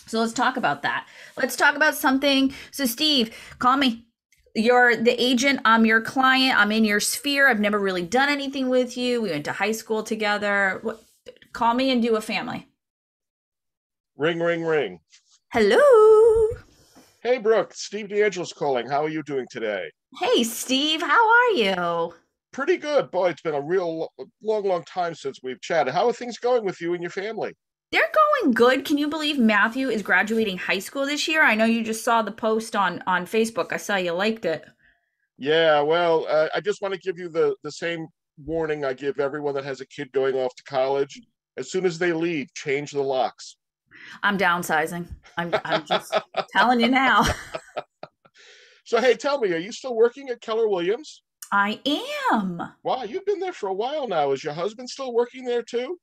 So let's talk about that. Let's talk about something. So Steve, call me. You're the agent. I'm your client. I'm in your sphere. I've never really done anything with you. We went to high school together. Call me and do a family. Ring, ring, ring. Hello. Hey, Brooke. Steve DeAngelo's calling. How are you doing today? Hey, Steve. How are you? Pretty good. Boy, it's been a real long time since we've chatted. How are things going with you and your family? They're going good. Can you believe Matthew is graduating high school this year? I know you just saw the post on Facebook. I saw you liked it. Yeah, well, I just want to give you the same warning I give everyone that has a kid going off to college. As soon as they leave, change the locks. I'm downsizing. I'm just telling you now. So, hey, tell me, are you still working at Keller Williams? I am. Wow, you've been there for a while now. Is your husband still working there too?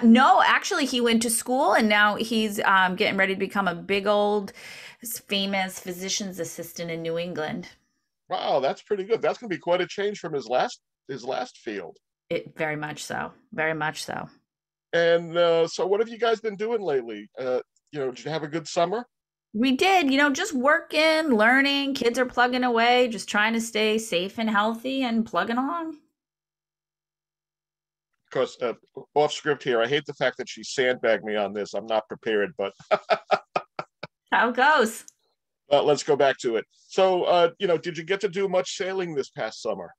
No, actually, he went to school and now he's getting ready to become a big old famous physician's assistant in New England. Wow, that's pretty good. That's going to be quite a change from his last field. It very much so. Very much so. And so what have you guys been doing lately? Did you have a good summer? We did, just working, learning. Kids are plugging away, just trying to stay safe and healthy and plugging along. Of course, off script here, I hate the fact that she sandbagged me on this. I'm not prepared, but how it goes. Let's go back to it. So, did you get to do much sailing this past summer?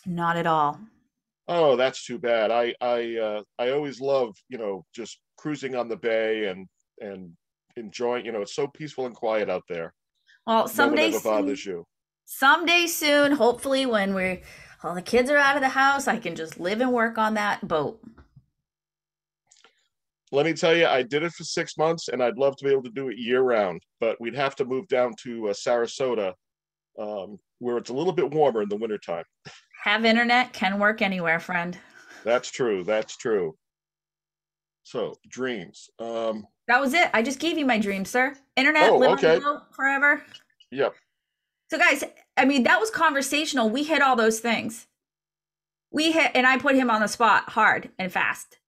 Not at all. Oh, that's too bad. I always love, just cruising on the bay and enjoying, it's so peaceful and quiet out there. Well, No one ever bothers you. someday soon, hopefully when all the kids are out of the house, I can just live and work on that boat. Let me tell you, I did it for 6 months and I'd love to be able to do it year round, but we'd have to move down to Sarasota, where it's a little bit warmer in the wintertime. Have internet, can work anywhere, friend. That's true. That's true. So dreams. That was it. I just gave you my dream, sir. Internet, Oh, live okay. on the boat forever. Yep. So guys, I mean, that was conversational. We hit all those things. And I put him on the spot hard and fast.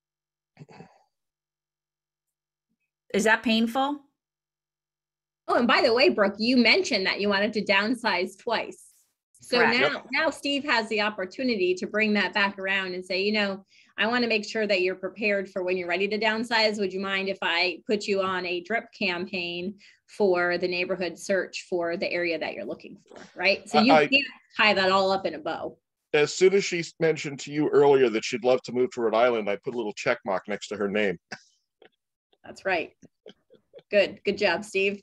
Is that painful? Oh, and by the way, Brooke, you mentioned that you wanted to downsize twice. So Correct. now Steve has the opportunity to bring that back around and say, I want to make sure that you're prepared for when you're ready to downsize. Would you mind if I put you on a drip campaign for the neighborhood search for the area that you're looking for, right? So you can't tie that all up in a bow. As soon as she mentioned to you earlier that she'd love to move to Rhode Island, I put a little check mark next to her name. That's right. Good job, Steve.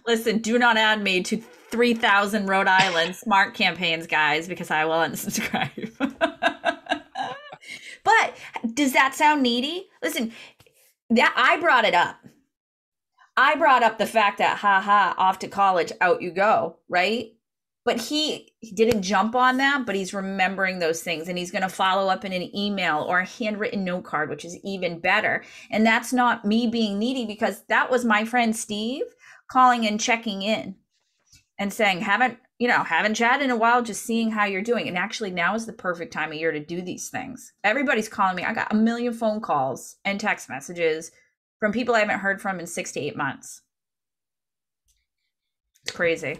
Listen, do not add me to 3,000 Rhode Island smart campaigns, guys, because I will unsubscribe. But does that sound needy? Listen, I brought it up. I brought up the fact that, off to college, out you go, right? But he didn't jump on that, but he's remembering those things, and he's going to follow up in an email or a handwritten note card, which is even better. And that's not me being needy, because that was my friend Steve calling and checking in and saying, haven't chatted in a while, just seeing how you're doing. And actually now is the perfect time of year to do these things. Everybody's calling me. I got 1 million phone calls and text messages from people I haven't heard from in 6 to 8 months. It's crazy.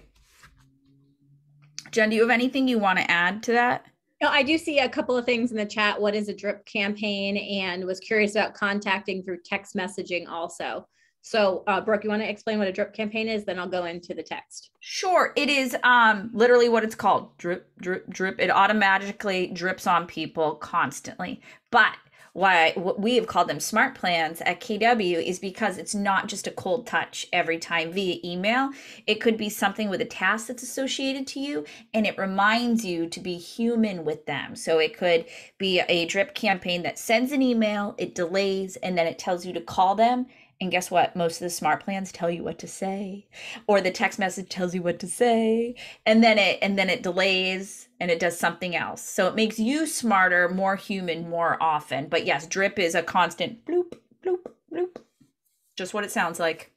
Jen, do you have anything you want to add to that? No, I do see a couple of things in the chat. What is a drip campaign? And was curious about contacting through text messaging also. So Brooke, you want to explain what a drip campaign is? Then I'll go into the text. Sure. It is literally what it's called. Drip, drip, drip. It automatically drips on people constantly. But what we have called them smart plans at KW is because it's not just a cold touch every time via email. It could be something with a task that's associated to you, and it reminds you to be human with them. So it could be a drip campaign that sends an email, it delays, and then it tells you to call them. And guess what? Most of the smart plans tell you what to say, or the text message tells you what to say, and then it delays and it does something else. So it makes you smarter, more human, more often. But yes, drip is a constant bloop, bloop, bloop. Just what it sounds like.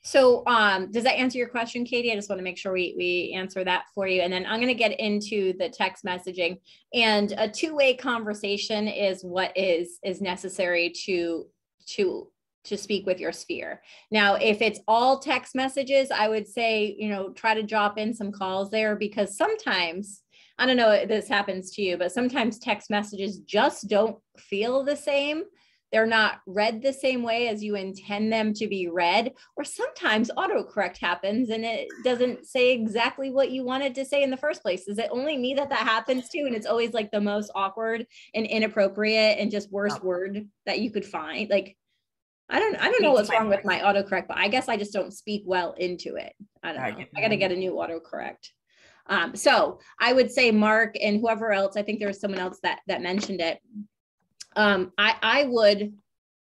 So does that answer your question, Katie? I just want to make sure we answer that for you. And then I'm going to get into the text messaging. And a two-way conversation is what is necessary to speak with your sphere. Now, if it's all text messages, I would say, try to drop in some calls there, because sometimes, I don't know if this happens to you, but sometimes text messages just don't feel the same. They're not read the same way as you intend them to be read, or sometimes autocorrect happens and it doesn't say exactly what you wanted to say in the first place. Is it only me that happens to? And it's always like the most awkward and inappropriate and just worst word that you could find. Like, I don't know what's wrong with my autocorrect, but I guess I just don't speak well into it. I don't know. I got to get a new autocorrect. So I would say Mark and whoever else, I think there was someone else that mentioned it. I would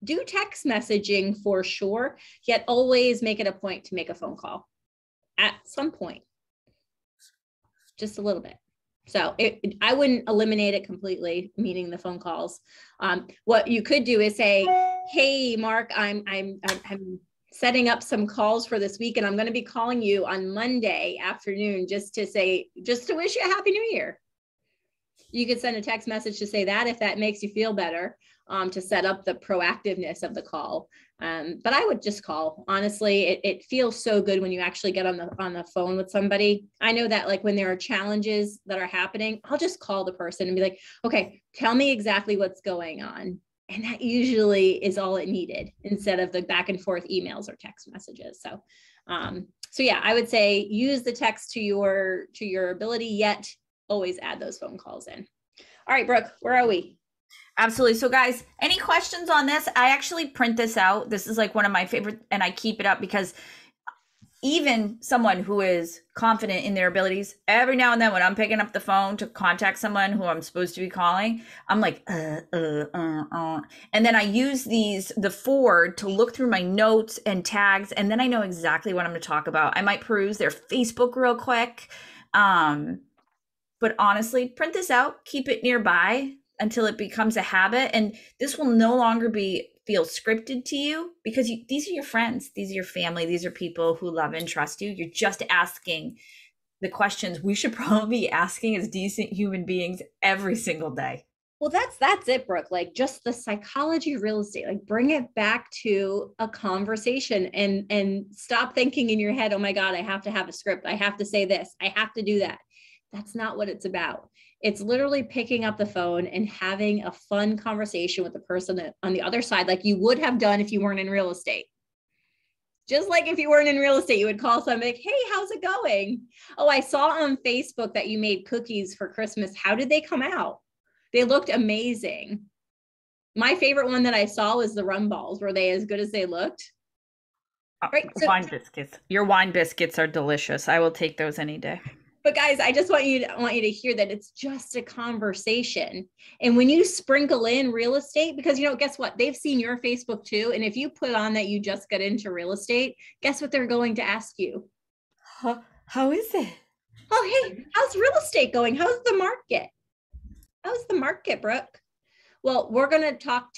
do text messaging for sure, yet always make it a point to make a phone call at some point, just a little bit. So I wouldn't eliminate it completely, meaning the phone calls. What you could do is say, hey, Mark, I'm setting up some calls for this week, and I'm going to be calling you on Monday afternoon just to wish you a happy new year. You could send a text message to say that if that makes you feel better, to set up the proactiveness of the call. But I would just call. Honestly, it feels so good when you actually get on the phone with somebody. I know that, like, when there are challenges that are happening, I'll just call the person and be like, okay, tell me exactly what's going on. And that usually is all it needed, instead of the back and forth emails or text messages. So yeah, I would say use the text to your ability, yet always add those phone calls in. All right, Brooke, where are we? Absolutely. So guys, any questions on this? I actually print this out. This is like one of my favorite, and I keep it up because even someone who is confident in their abilities, every now and then when I'm picking up the phone to contact someone who I'm supposed to be calling, I'm like, and then I use the Ford to look through my notes and tags, and then I know exactly what I'm going to talk about. I might peruse their Facebook real quick. But honestly, print this out, keep it nearby until it becomes a habit. And this will no longer feel scripted to you because these are your friends, these are your family, these are people who love and trust you. You're just asking the questions we should probably be asking as decent human beings every single day. Well, that's it, Brooke. Like just the psychology of real estate, like bring it back to a conversation and stop thinking in your head, oh my God, I have to have a script. I have to say this. I have to do that. That's not what it's about. It's literally picking up the phone and having a fun conversation with the person on the other side, like you would have done if you weren't in real estate. Just like if you weren't in real estate, you would call somebody like, hey, how's it going? Oh, I saw on Facebook that you made cookies for Christmas. How did they come out? They looked amazing. My favorite one that I saw was the rum balls. Were they as good as they looked? Right. So, wine biscuits. Your wine biscuits are delicious. I will take those any day. But guys, I just want you to hear that it's just a conversation. And when you sprinkle in real estate, because guess what? They've seen your Facebook too. And if you put on that you just got into real estate, guess what they're going to ask you? How is it? Oh, hey, how's real estate going? How's the market? How's the market, Brooke? Well, we're going to talk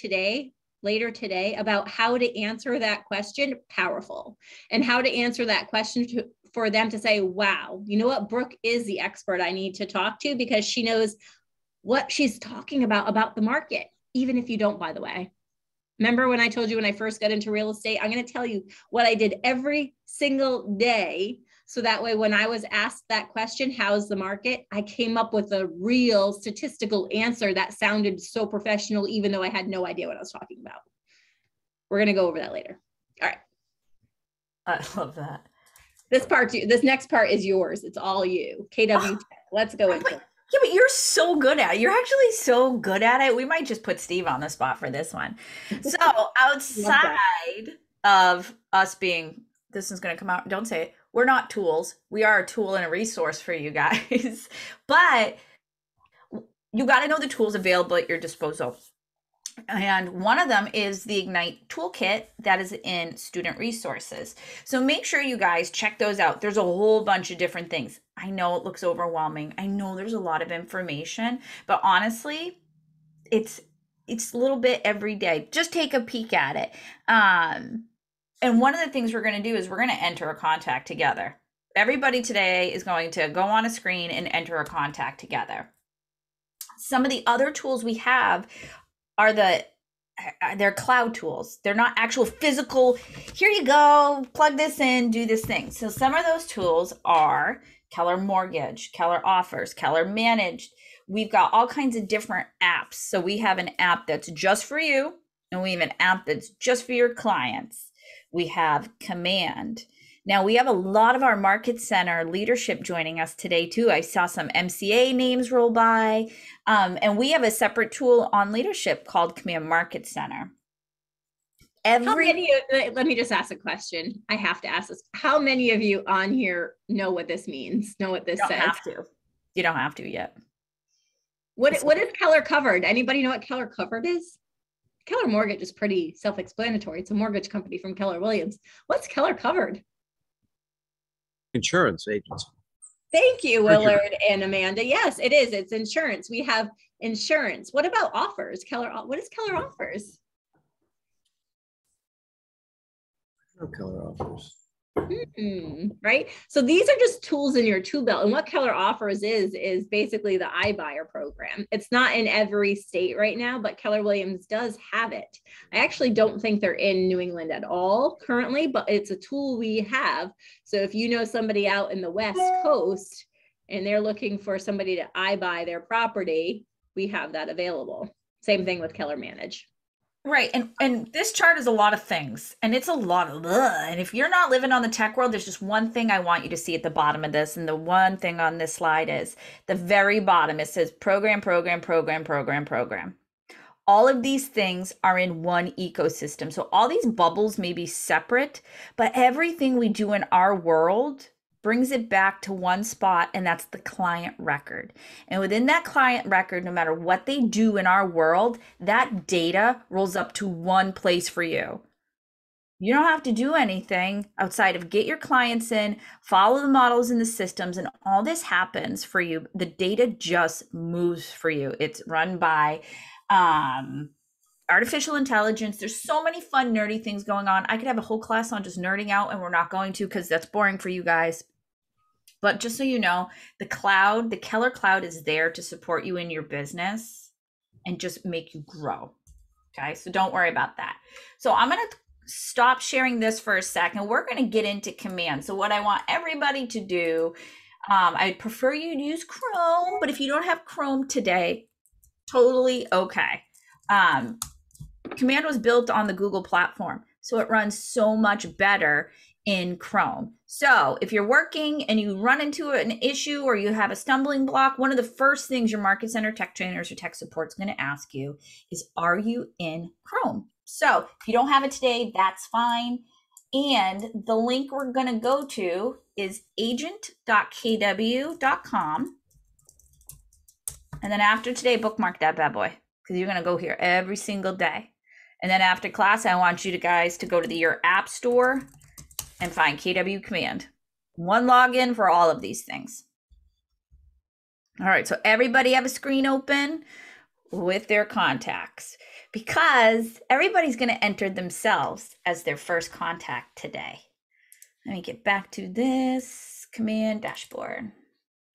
later today about how to answer that question powerful and how to answer that question for them to say, wow, you know what? Brooke is the expert I need to talk to because she knows what she's talking about the market, even if you don't, by the way. Remember when I told you when I first got into real estate, I'm going to tell you what I did every single day. So that way, when I was asked that question, how's the market? I came up with a real statistical answer that sounded so professional, even though I had no idea what I was talking about. We're going to go over that later. All right. I love that. This next part is yours. It's all you. KW, let's go into it. Yeah, but you're so good at it. You're actually so good at it. We might just put Steve on the spot for this one. So outside of us being, this is going to come out, don't say it. We're not tools. We are a tool and a resource for you guys. But you got to know the tools available at your disposal. And one of them is the Ignite Toolkit that is in Student Resources. So make sure you guys check those out. There's a whole bunch of different things. I know it looks overwhelming. I know there's a lot of information, but honestly, it's a little bit every day. Just take a peek at it. And one of the things we're going to do is we're going to enter a contact together. Everybody today is going to go on a screen and enter a contact together. Some of the other tools we have are they're cloud tools. They're not actual physical, here you go, plug this in, do this thing. So some of those tools are Keller Mortgage, Keller Offers, Keller Managed. We've got all kinds of different apps. So we have an app that's just for you, and we have an app that's just for your clients. We have Command. Now we have a lot of our Market Center leadership joining us today too. I saw some MCA names roll by. And we have a separate tool on leadership called Command Market Center. Let me just ask a question. I have to ask this. How many of you on here know what this means? Know what this says? You don't have to yet. What is Keller Covered? Anybody know what Keller Covered is? Keller Mortgage is pretty self-explanatory. It's a mortgage company from Keller Williams. What's Keller Covered? Insurance agents. Thank you, Willard and Amanda. Yes, it is. It's insurance. We have insurance. What about offers? What is Keller Offers? No Keller Offers. Right? So these are just tools in your tool belt. And what Keller Offers is basically the iBuyer program. It's not in every state right now, but Keller Williams does have it. I actually don't think they're in New England at all currently, but it's a tool we have. So if you know somebody out in the West Coast and they're looking for somebody to iBuy their property, we have that available. Same thing with Keller Manage. Right. And this chart is a lot of things, and it's a lot of and if you're not living on the tech world, there's just one thing I want you to see at the bottom of this. And the one thing on this slide is the very bottom. It says program, program, program, program, program. All of these things are in one ecosystem. So all these bubbles may be separate, but everything we do in our world brings it back to one spot, and that's the client record. And within that client record, no matter what they do in our world, that data rolls up to one place for you. You don't have to do anything outside of get your clients in, follow the models in the systems, and all this happens for you. The data just moves for you. It's run by artificial intelligence. There's so many fun, nerdy things going on. I could have a whole class on just nerding out, and we're not going to because that's boring for you guys. But just so you know, the cloud, the Keller cloud is there to support you in your business and just make you grow. Okay, so don't worry about that. So I'm going to stop sharing this for a second. We're going to get into command. So what I want everybody to do, I prefer you to use Chrome, but if you don't have Chrome today, totally okay. Command was built on the Google platform, so it runs so much better in Chrome. So if you're working and you run into an issue or you have a stumbling block, one of the first things your market center tech trainers or tech support is going to ask you is, are you in Chrome? So if you don't have it today, that's fine. And the link we're going to go to is agent.kw.com. And then after today, bookmark that bad boy, because you're going to go here every single day. And then after class, I want you guys to go to your app store and find KW Command. One login for all of these things. All right, so everybody have a screen open with their contacts, because everybody's going to enter themselves as their first contact today. Let me get back to this command dashboard.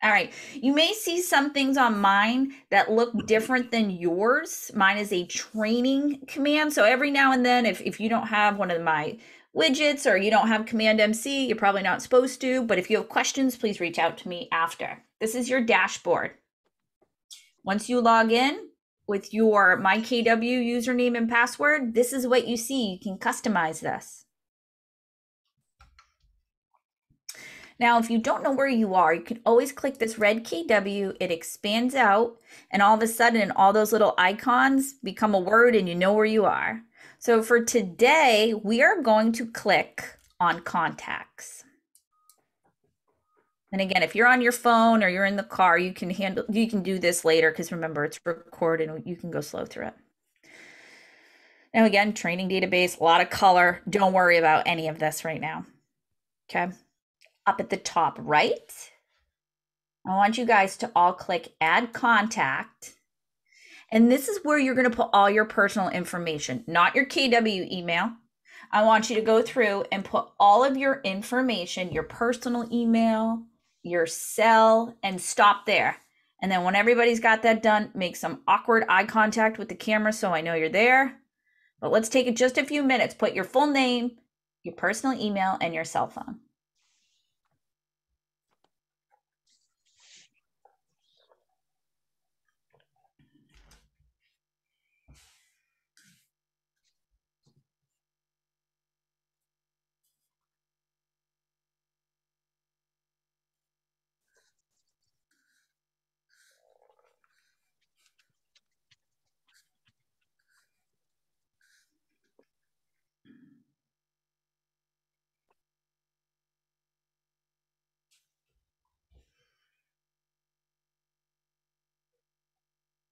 All right, you may see some things on mine that look different than yours. Mine is a training command. So every now and then, if you don't have one of my widgets or you don't have Command MC, you're probably not supposed to. But if you have questions, please reach out to me after. This is your dashboard. Once you log in with your MyKW username and password, this is what you see. You can customize this. Now, if you don't know where you are, you can always click this red KW. It expands out, and all of a sudden, all those little icons become a word, and you know where you are. So for today, we are going to click on contacts. And again, if you're on your phone or you're in the car, you can do this later, because remember, it's recorded and you can go slow through it. Now again, training database, a lot of color. Don't worry about any of this right now. Okay. Up at the top right, I want you guys to all click add contact. And this is where you're going to put all your personal information, not your KW email. I want you to go through and put all of your information, your personal email, your cell, and stop there. And then when everybody's got that done, make some awkward eye contact with the camera so I know you're there. But let's take it just a few minutes. Put your full name, your personal email, and your cell phone.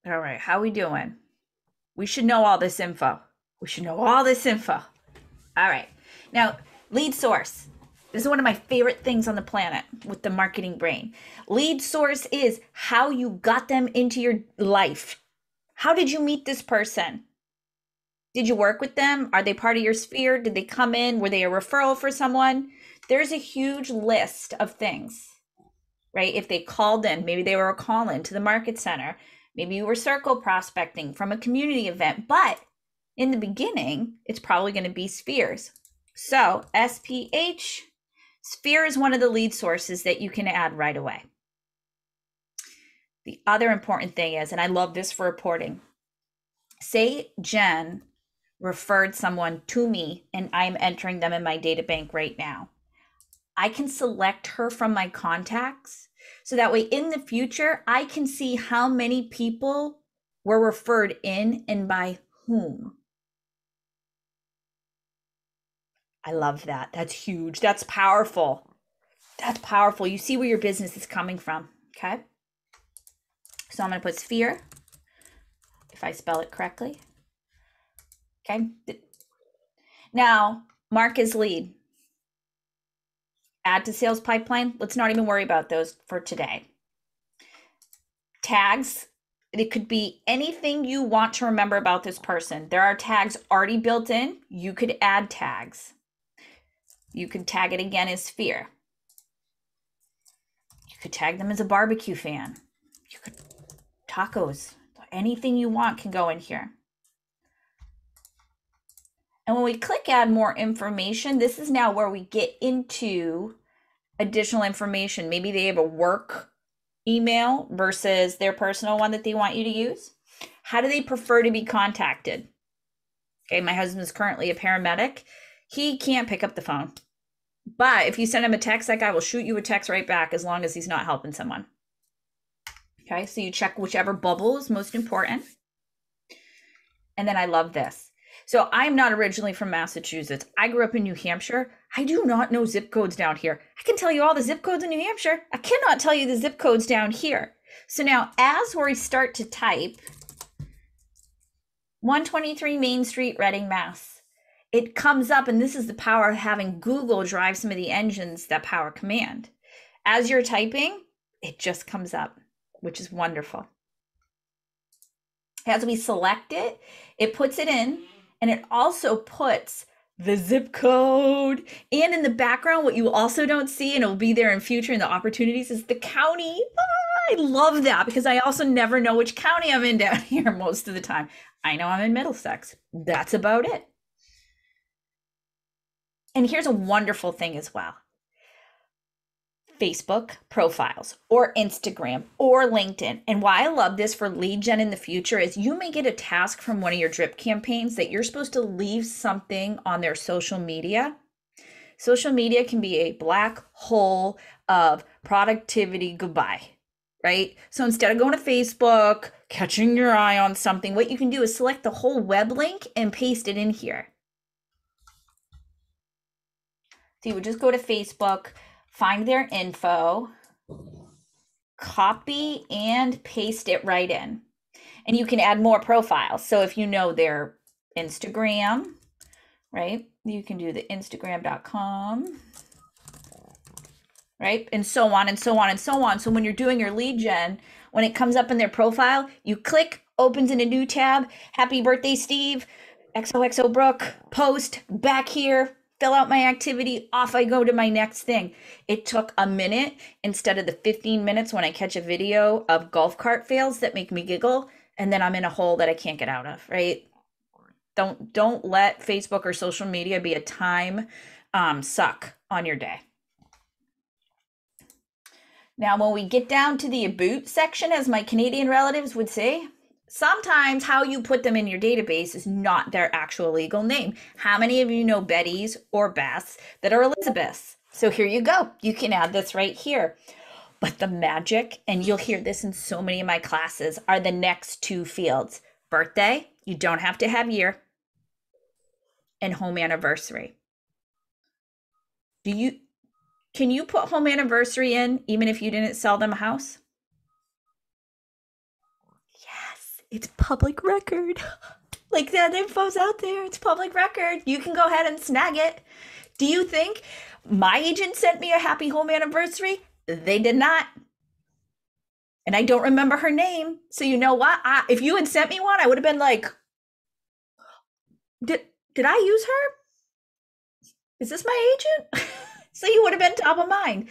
All right, how we doing? We should know all this info. We should know all this info. All right, now lead source. This is one of my favorite things on the planet with the marketing brain. Lead source is how you got them into your life. How did you meet this person? Did you work with them? Are they part of your sphere? Did they come in? Were they a referral for someone? There's a huge list of things, right? If they called in, maybe they were a call-in to the market center. Maybe you were circle prospecting from a community event, but in the beginning, it's probably going to be spheres. So SPH, sphere is one of the lead sources that you can add right away. The other important thing is, and I love this for reporting, say Jen referred someone to me and I'm entering them in my data bank right now, I can select her from my contacts. So that way in the future, I can see how many people were referred in and by whom. I love that. That's huge. That's powerful. That's powerful. You see where your business is coming from. Okay. So I'm going to put sphere, if I spell it correctly. Okay. Now, mark as lead. Add to sales pipeline. Let's not even worry about those for today. Tags. It could be anything you want to remember about this person. There are tags already built in. You could add tags. You could tag it again as sphere. You could tag them as a barbecue fan. You could tacos. Anything you want can go in here. And when we click add more information, this is now where we get into additional information. Maybe they have a work email versus their personal one that they want you to use. How do they prefer to be contacted? Okay, my husband is currently a paramedic. He can't pick up the phone. But if you send him a text, that guy will shoot you a text right back as long as he's not helping someone. Okay, so you check whichever bubble is most important. And then I love this. So I'm not originally from Massachusetts. I grew up in New Hampshire. I do not know zip codes down here. I can tell you all the zip codes in New Hampshire. I cannot tell you the zip codes down here. So now as we start to type 123 Main Street, Reading, Mass, it comes up, and this is the power of having Google drive some of the engines that power command. As you're typing, it just comes up, which is wonderful. As we select it, it puts it in, and it also puts the zip code. And in the background, what you also don't see, and it will be there in future in the opportunities, is the county. I love that because I also never know which county I'm in down here most of the time. I know I'm in Middlesex. That's about it. And here's a wonderful thing as well. Facebook profiles or Instagram or LinkedIn. And why I love this for lead gen in the future is you may get a task from one of your drip campaigns that you're supposed to leave something on their social media. Social media can be a black hole of productivity goodbye, right? So instead of going to Facebook, catching your eye on something, what you can do is select the whole web link and paste it in here. So you would just go to Facebook, find their info, copy and paste it right in. And you can add more profiles. So if you know their Instagram, right? You can do the Instagram.com, right? And so on and so on and so on. So when you're doing your lead gen, when it comes up in their profile, you click, opens in a new tab. Happy birthday, Steve. XOXO Brooke, post, back here. Fill out my activity, off I go to my next thing. It took a minute instead of the 15 minutes when I catch a video of golf cart fails that make me giggle, and then I'm in a hole that I can't get out of, right? Don't let Facebook or social media be a time suck on your day. Now, when we get down to the about section, as my Canadian relatives would say, sometimes how you put them in your database is not their actual legal name. How many of you know Bettys or Beths that are Elizabeths? So here you go. You can add this right here. But the magic, and you'll hear this in so many of my classes, are the next two fields. Birthday, you don't have to have year, and home anniversary. Can you put home anniversary in even if you didn't sell them a house? It's public record. Like that info's out there. It's public record. You can go ahead and snag it. Do you think my agent sent me a happy home anniversary? They did not. And I don't remember her name. So you know what? If you had sent me one, I would have been like, did I use her? Is this my agent? So you would have been top of mind.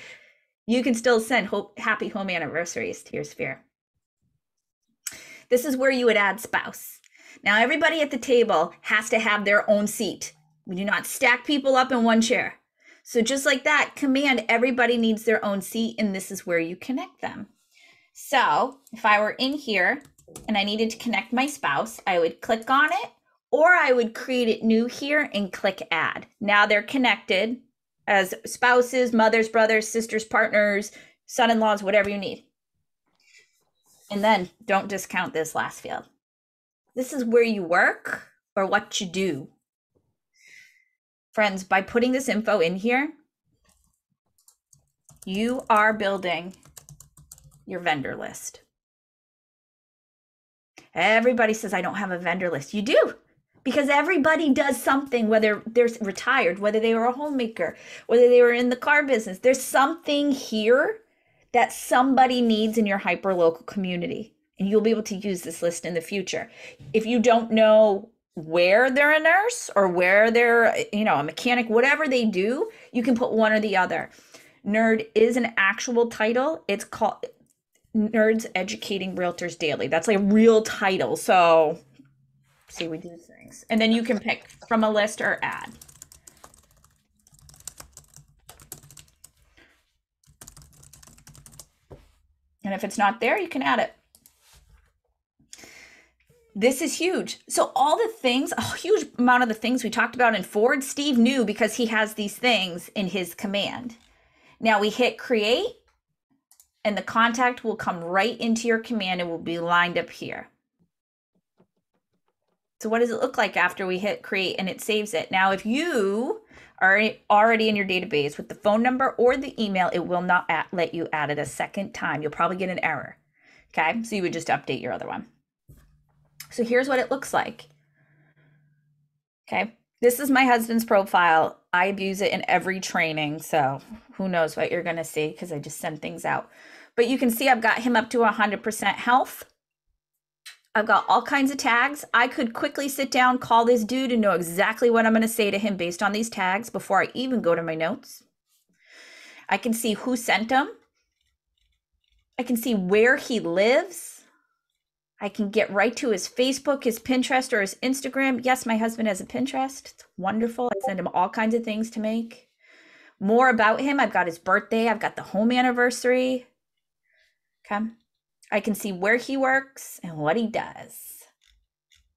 You can still send happy home anniversaries to your sphere. This is where you would add spouse. Now, everybody at the table has to have their own seat. We do not stack people up in one chair. So just like that, command, everybody needs their own seat, and this is where you connect them. So if I were in here and I needed to connect my spouse, I would click on it, or I would create it new here and click add. Now they're connected as spouses, mothers, brothers, sisters, partners, son-in-laws, whatever you need. And then don't discount this last field. This is where you work or what you do. Friends, by putting this info in here, you are building your vendor list. Everybody says, I don't have a vendor list. You do, because everybody does something, whether they're retired, whether they were a homemaker, whether they were in the car business. There's something here that somebody needs in your hyper-local community, and you'll be able to use this list in the future. If you don't know where they're a nurse or where they're, a mechanic, whatever they do, you can put one or the other. Nerd is an actual title. It's called Nerds Educating Realtors Daily. That's like a real title. So see, we do things. And then you can pick from a list or add. And if it's not there, you can add it. This is huge. So all the things, a huge amount of the things we talked about in Ford, Steve knew because he has these things in his command. Now we hit create, and the contact will come right into your command and will be lined up here. So what does it look like after we hit create and it saves it? Now, if you are already in your database with the phone number or the email, it will not let you add it a second time. You'll probably get an error. Okay, so you would just update your other one. So here's what it looks like. Okay, this is my husband's profile. I abuse it in every training, so who knows what you're going to see because I just send things out. But you can see I've got him up to 100% health. I've got all kinds of tags. I could quickly sit down, call this dude, and know exactly what I'm going to say to him based on these tags before I even go to my notes. I can see who sent them. I can see where he lives. I can get right to his Facebook, his Pinterest, or his Instagram. Yes, my husband has a Pinterest. It's wonderful. I send him all kinds of things to make. More about him. I've got his birthday. I've got the home anniversary. Okay. I can see where he works and what he does.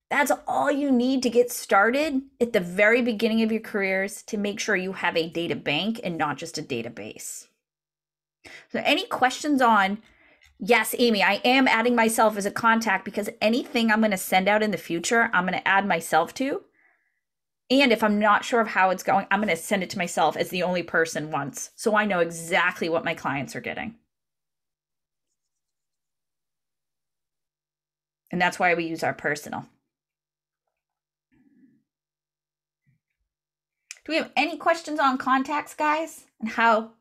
That's all you need to get started at the very beginning of your careers to make sure you have a data bank and not just a database. So any questions on, yes, Amy, I am adding myself as a contact because anything I'm going to send out in the future, I'm going to add myself to. And if I'm not sure of how it's going, I'm going to send it to myself as the only person once. So I know exactly what my clients are getting. And that's why we use our personal. Do we have any questions on contacts, guys? And how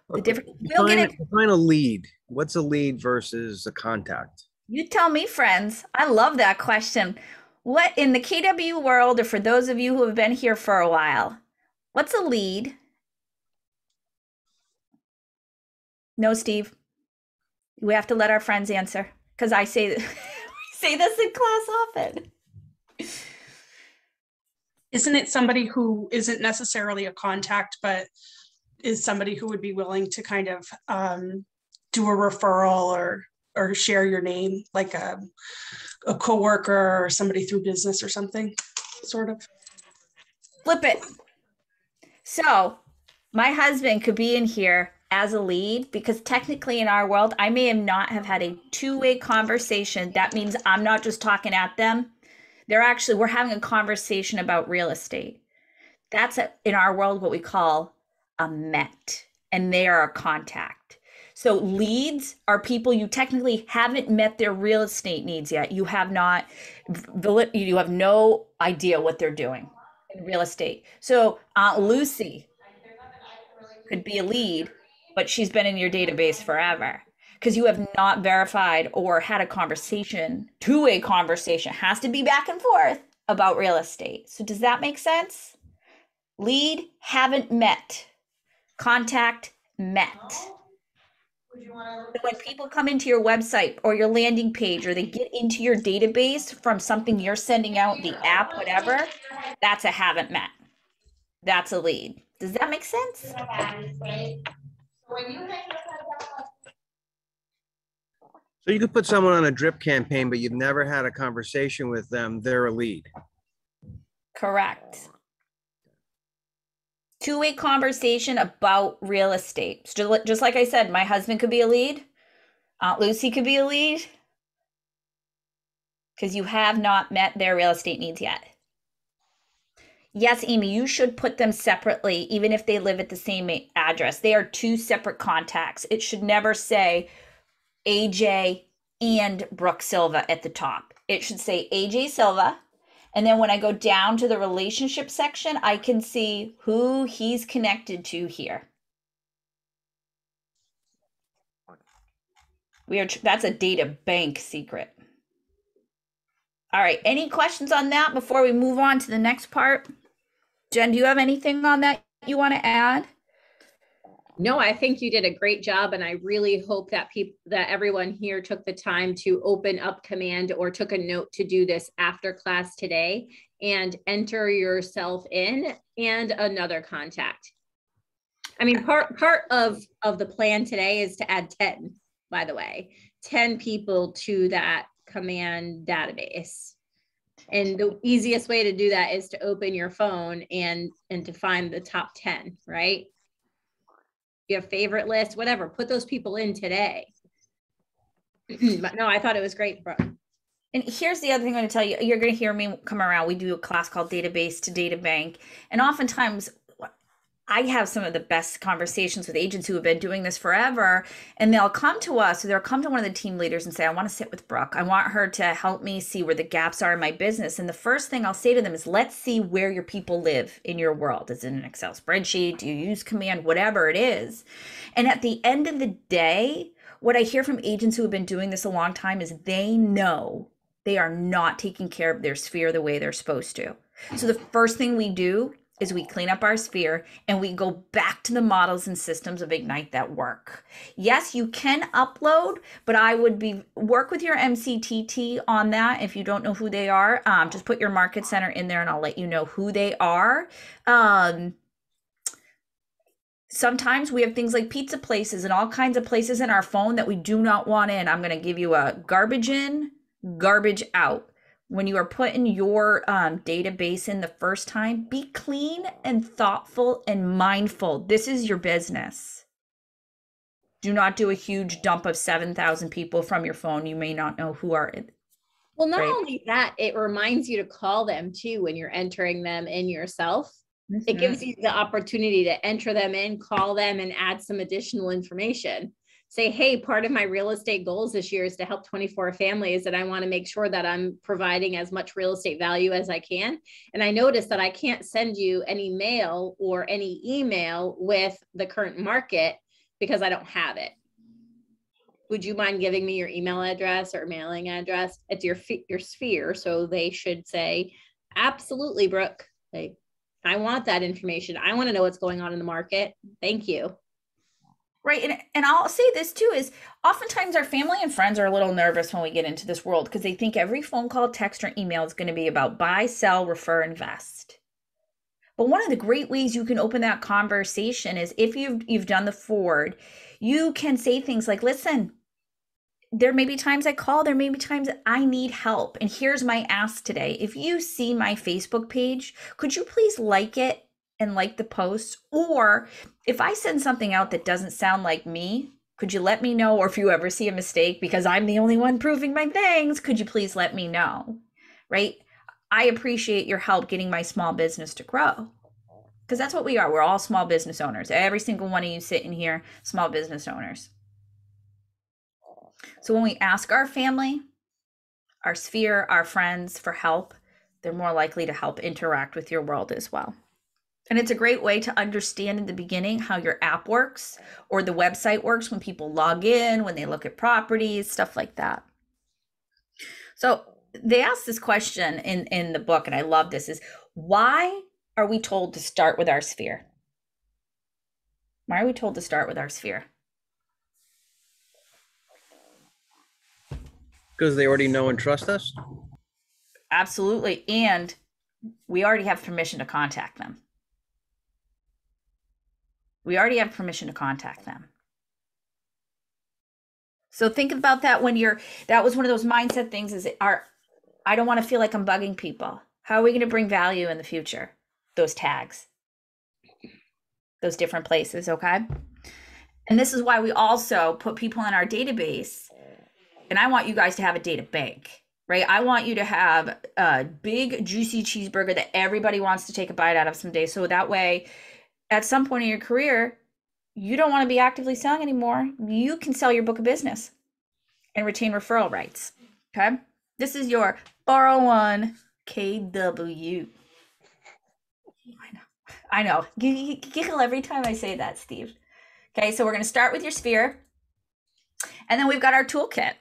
the different define a lead. What's a lead versus a contact? You tell me, friends. I love that question. What in the KW world, or for those of you who have been here for a while, what's a lead? No, Steve. We have to let our friends answer because I say we say this in class often. Isn't it somebody who isn't necessarily a contact, but is somebody who would be willing to kind of do a referral or share your name, like a coworker or somebody through business or something, sort of? Flip it. So my husband could be in here as a lead because technically in our world, I may not have had a two-way conversation. That means I'm not just talking at them. We're having a conversation about real estate. That's in our world what we call a met, and they are a contact. So leads are people you technically haven't met their real estate needs yet. You have no idea what they're doing in real estate. So Aunt Lucy could be a lead, but she's been in your database forever because you have not verified or had a conversation, two-way conversation. It has to be back and forth about real estate. So does that make sense? Lead, haven't met. Contact, met. So when people come into your website or your landing page or they get into your database from something you're sending out, the app, whatever, that's a haven't met. That's a lead. Does that make sense? So you could put someone on a drip campaign, but you've never had a conversation with them. They're a lead. Correct. Two-way conversation about real estate. Just like I said, my husband could be a lead. Aunt Lucy could be a lead. Because you have not met their real estate needs yet. Yes, Amy, you should put them separately, even if they live at the same address. They are two separate contacts. It should never say AJ and Brooke Silva at the top. It should say AJ Silva. And then when I go down to the relationship section, I can see who he's connected to here. That's a data bank secret. All right, any questions on that before we move on to the next part? Jen, do you have anything on that you want to add? No, I think you did a great job, and I really hope that everyone here took the time to open up Command or took a note to do this after class today and enter yourself in and another contact. I mean, part of the plan today is to add 10, by the way, 10 people to that Command database. And the easiest way to do that is to open your phone and to find the top 10, right? You have favorite list, whatever, put those people in today. But no, I thought it was great, Brooke. And here's the other thing I'm going to tell you. You're going to hear me come around. We do a class called Database to Data Bank. And oftentimes I have some of the best conversations with agents who have been doing this forever, and they'll come to us, or they'll come to one of the team leaders and say, I want to sit with Brooke. I want her to help me see where the gaps are in my business. And the first thing I'll say to them is, let's see where your people live in your world. Is it an Excel spreadsheet? Do you use Command? Whatever it is. And at the end of the day, what I hear from agents who have been doing this a long time is they know they are not taking care of their sphere the way they're supposed to. So the first thing we do is we clean up our sphere and we go back to the models and systems of Ignite that work. Yes, you can upload, but I would work with your MCTT on that. If you don't know who they are, just put your market center in there and I'll let you know who they are. Sometimes we have things like pizza places and all kinds of places in our phone that we do not want in. I'm going to give you a garbage in, garbage out. When you are putting your database in the first time, be clean and thoughtful and mindful. This is your business. Do not do a huge dump of 7,000 people from your phone. You may not know who are in. Well, not only that, it reminds you to call them too when you're entering them in yourself. Mm-hmm. It gives you the opportunity to enter them in, call them, and add some additional information. Say, hey, part of my real estate goals this year is to help 24 families, and I want to make sure that I'm providing as much real estate value as I can. And I noticed that I can't send you any mail or any email with the current market because I don't have it. Would you mind giving me your email address or mailing address? It's your sphere. So they should say, absolutely, Brooke. Like, I want that information. I want to know what's going on in the market. Thank you. Right. And I'll say this too, is oftentimes our family and friends are a little nervous when we get into this world because they think every phone call, text, or email is going to be about buy, sell, refer, invest. But one of the great ways you can open that conversation is if you've done the forward, you can say things like, listen, there may be times I call, there may be times I need help. And here's my ask today. If you see my Facebook page, could you please like it and like the post? Or if I send something out that doesn't sound like me, could you let me know? Or if you ever see a mistake, because I'm the only one proving my things, could you please let me know? Right? I appreciate your help getting my small business to grow. Because that's what we are. We're all small business owners. Every single one of you sitting here, small business owners. So when we ask our family, our sphere, our friends for help, they're more likely to help interact with your world as well. And it's a great way to understand in the beginning how your app works or the website works when people log in, when they look at properties, stuff like that. So they asked this question in the book, and I love this, is why are we told to start with our sphere? Why are we told to start with our sphere? Because they already know and trust us? Absolutely. And we already have permission to contact them. We already have permission to contact them. So think about that when that was one of those mindset things I don't want to feel like I'm bugging people. How are we going to bring value in the future? Those tags, those different places, okay? And this is why we also put people in our database. And I want you guys to have a data bank, right? I want you to have a big, juicy cheeseburger that everybody wants to take a bite out of someday. So that way, at some point in your career, you don't want to be actively selling anymore. You can sell your book of business and retain referral rights. Okay. This is your 401 KW. I know. You giggle every time I say that, Steve. Okay. So we're going to start with your sphere. And then we've got our toolkit.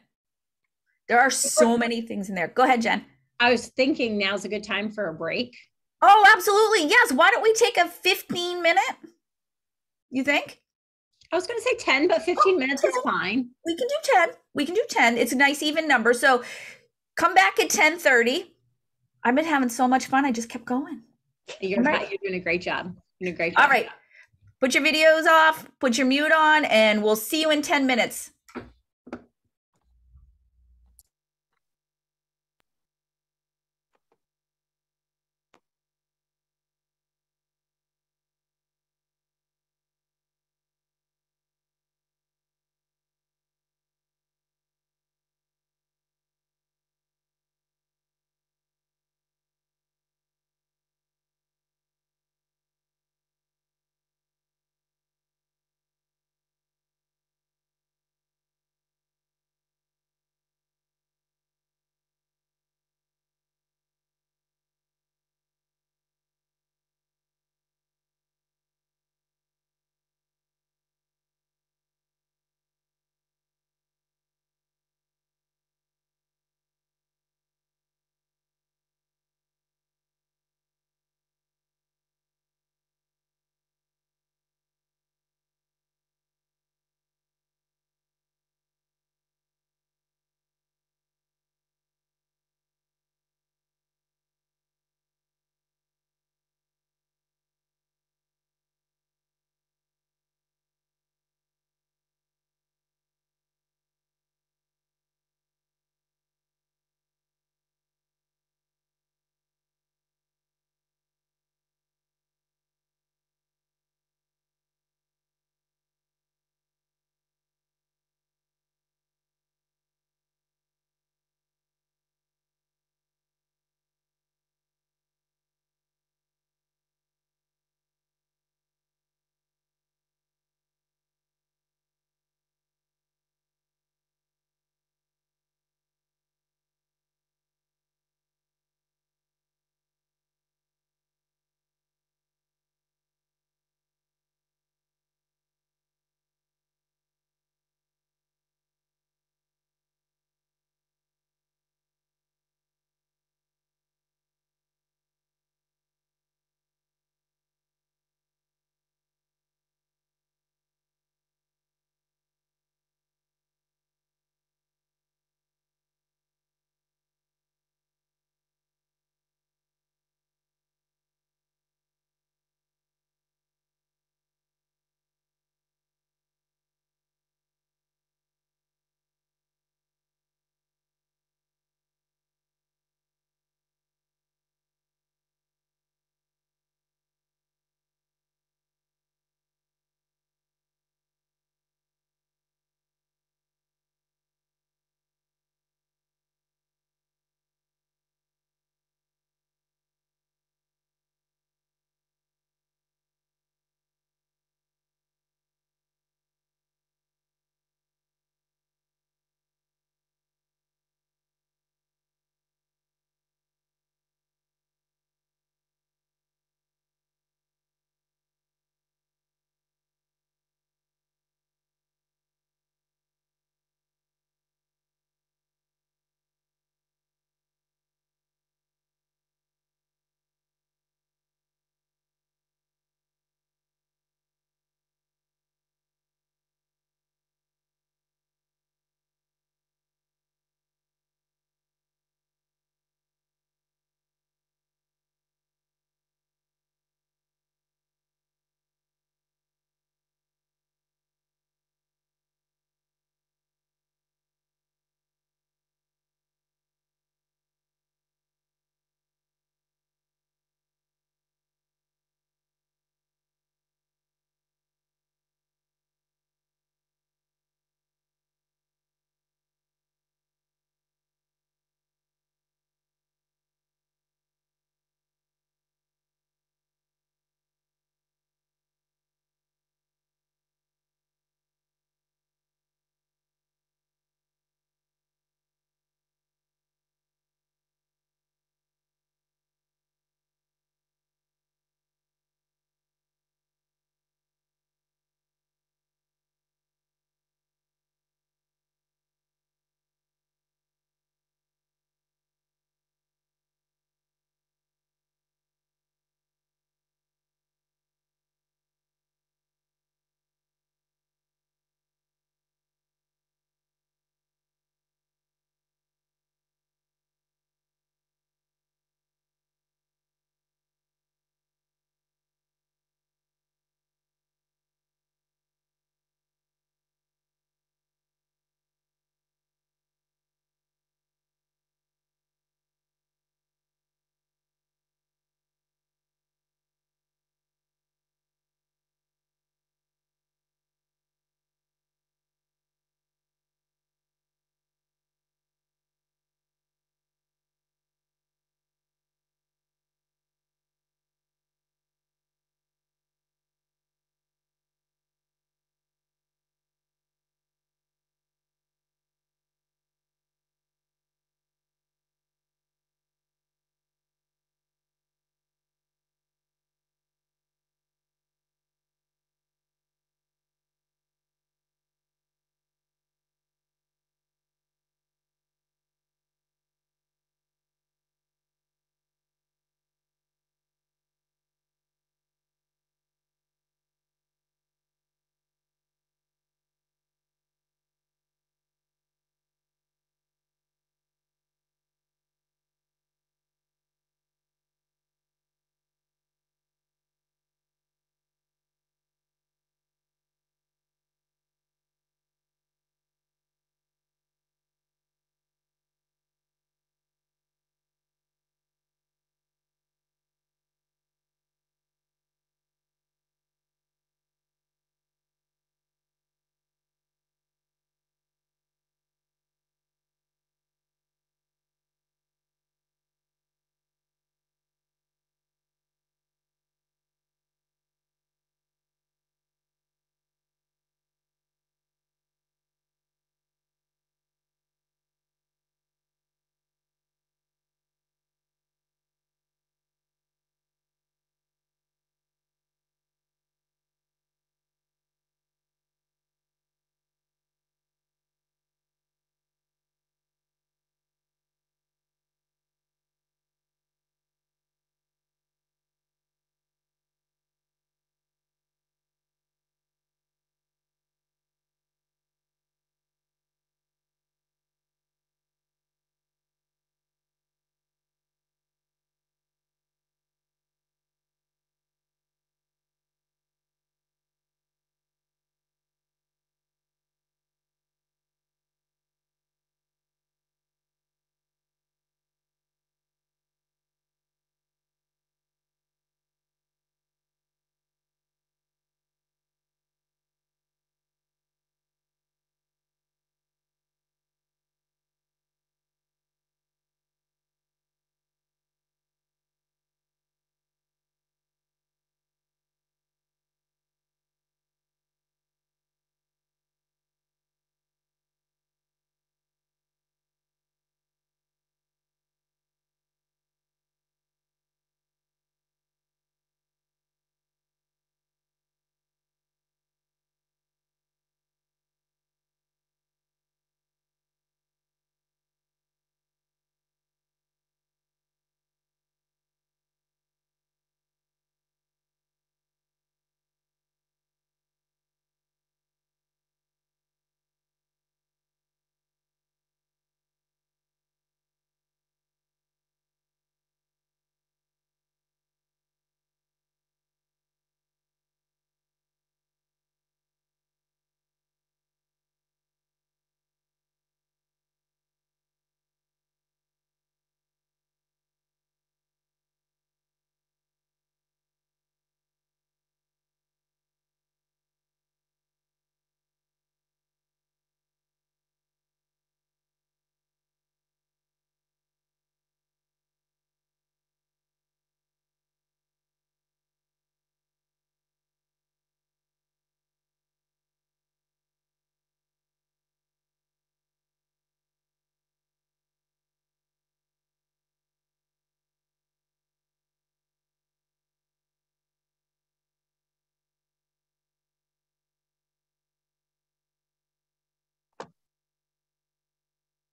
There are so many things in there. Go ahead, Jen. I was thinking now's a good time for a break. Oh, absolutely. Yes. Why don't we take a 15-minute? You think? I was going to say 10, but 15 minutes is fine. We can do 10. We can do 10. It's a nice even number. So come back at 10:30. I've been having so much fun. I just kept going. You're doing a great job. You're doing a great job. All right. Put your videos off, put your mute on, and we'll see you in 10 minutes.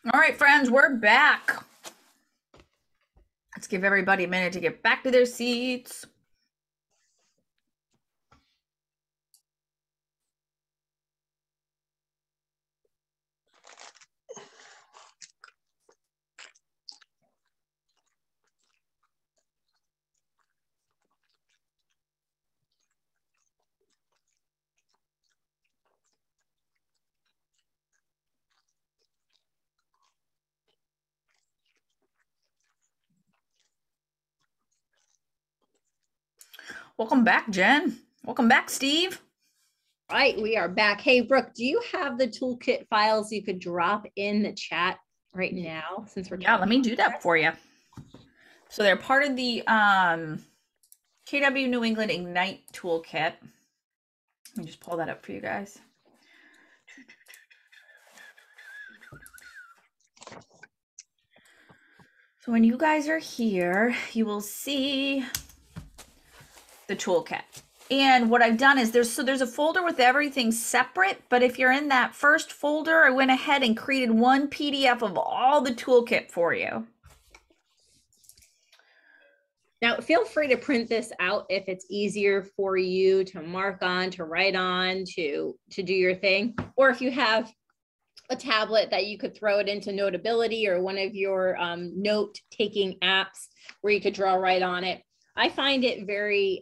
All right, friends, we're back. Let's give everybody a minute to get back to their seats. Welcome back, Jen. Welcome back, Steve. All right, we are back. Hey, Brooke, do you have the toolkit files you could drop in the chat right now since we're Yeah, let me do that for you. So they're part of the KW New England Ignite Toolkit. Let me just pull that up for you guys. So when you guys are here, you will see the toolkit. And what I've done is there's a folder with everything separate, but if you're in that first folder, I went ahead and created one PDF of all the toolkit for you. Now, feel free to print this out if it's easier for you to mark on, to write on, to do your thing. Or if you have a tablet that you could throw it into Notability or one of your note-taking apps where you could draw right on it. I find it very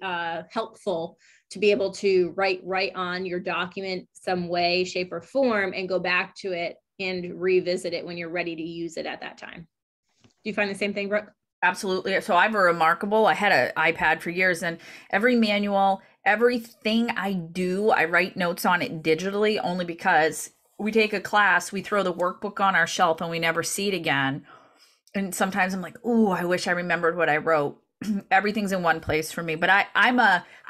helpful to be able to write right on your document some way, shape, or form and go back to it and revisit it when you're ready to use it at that time. Do you find the same thing, Brooke? Absolutely. So I have a remarkable, I had an iPad for years, and every manual, everything I do, I write notes on it digitally, only because we take a class, we throw the workbook on our shelf and we never see it again. And sometimes I'm like, ooh, I wish I remembered what I wrote. Everything's in one place for me, but I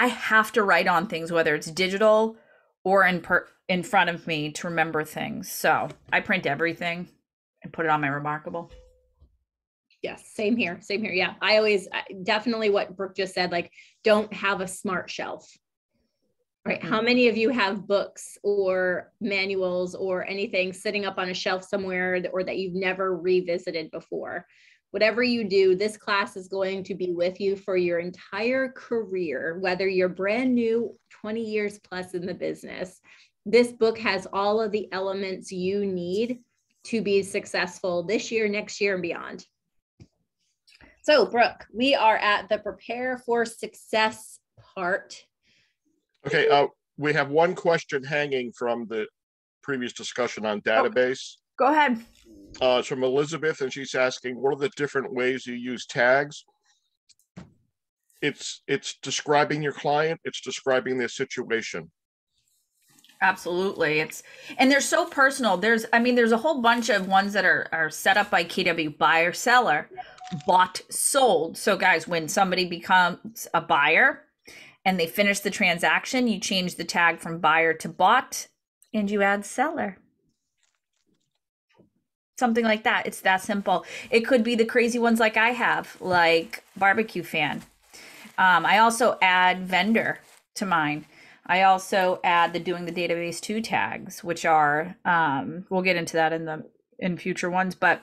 have to write on things, whether it's digital or in front of me, to remember things. So I print everything and put it on my remarkable. Yes, same here. Same here. Yeah. Definitely what Brooke just said, like, don't have a smart shelf, right? How many of you have books or manuals or anything sitting up on a shelf somewhere or that you've never revisited before? Whatever you do, this class is going to be with you for your entire career, whether you're brand new, 20 years plus in the business. This book has all of the elements you need to be successful this year, next year, and beyond. So, Brooke, we are at the prepare for success part. Okay, we have one question hanging from the previous discussion on database. Go ahead. It's from Elizabeth, and she's asking, what are the different ways you use tags? It's describing your client, it's describing their situation. Absolutely. And they're so personal. There's a whole bunch of ones that are set up by KW, buyer, seller, bought, sold. So guys, when somebody becomes a buyer and they finish the transaction, you change the tag from buyer to bought and you add seller. Something like that. It's that simple. It could be the crazy ones like I have, like barbecue fan. I also add vendor to mine. I also add the doing the database to tags, which are, we'll get into that in future ones, but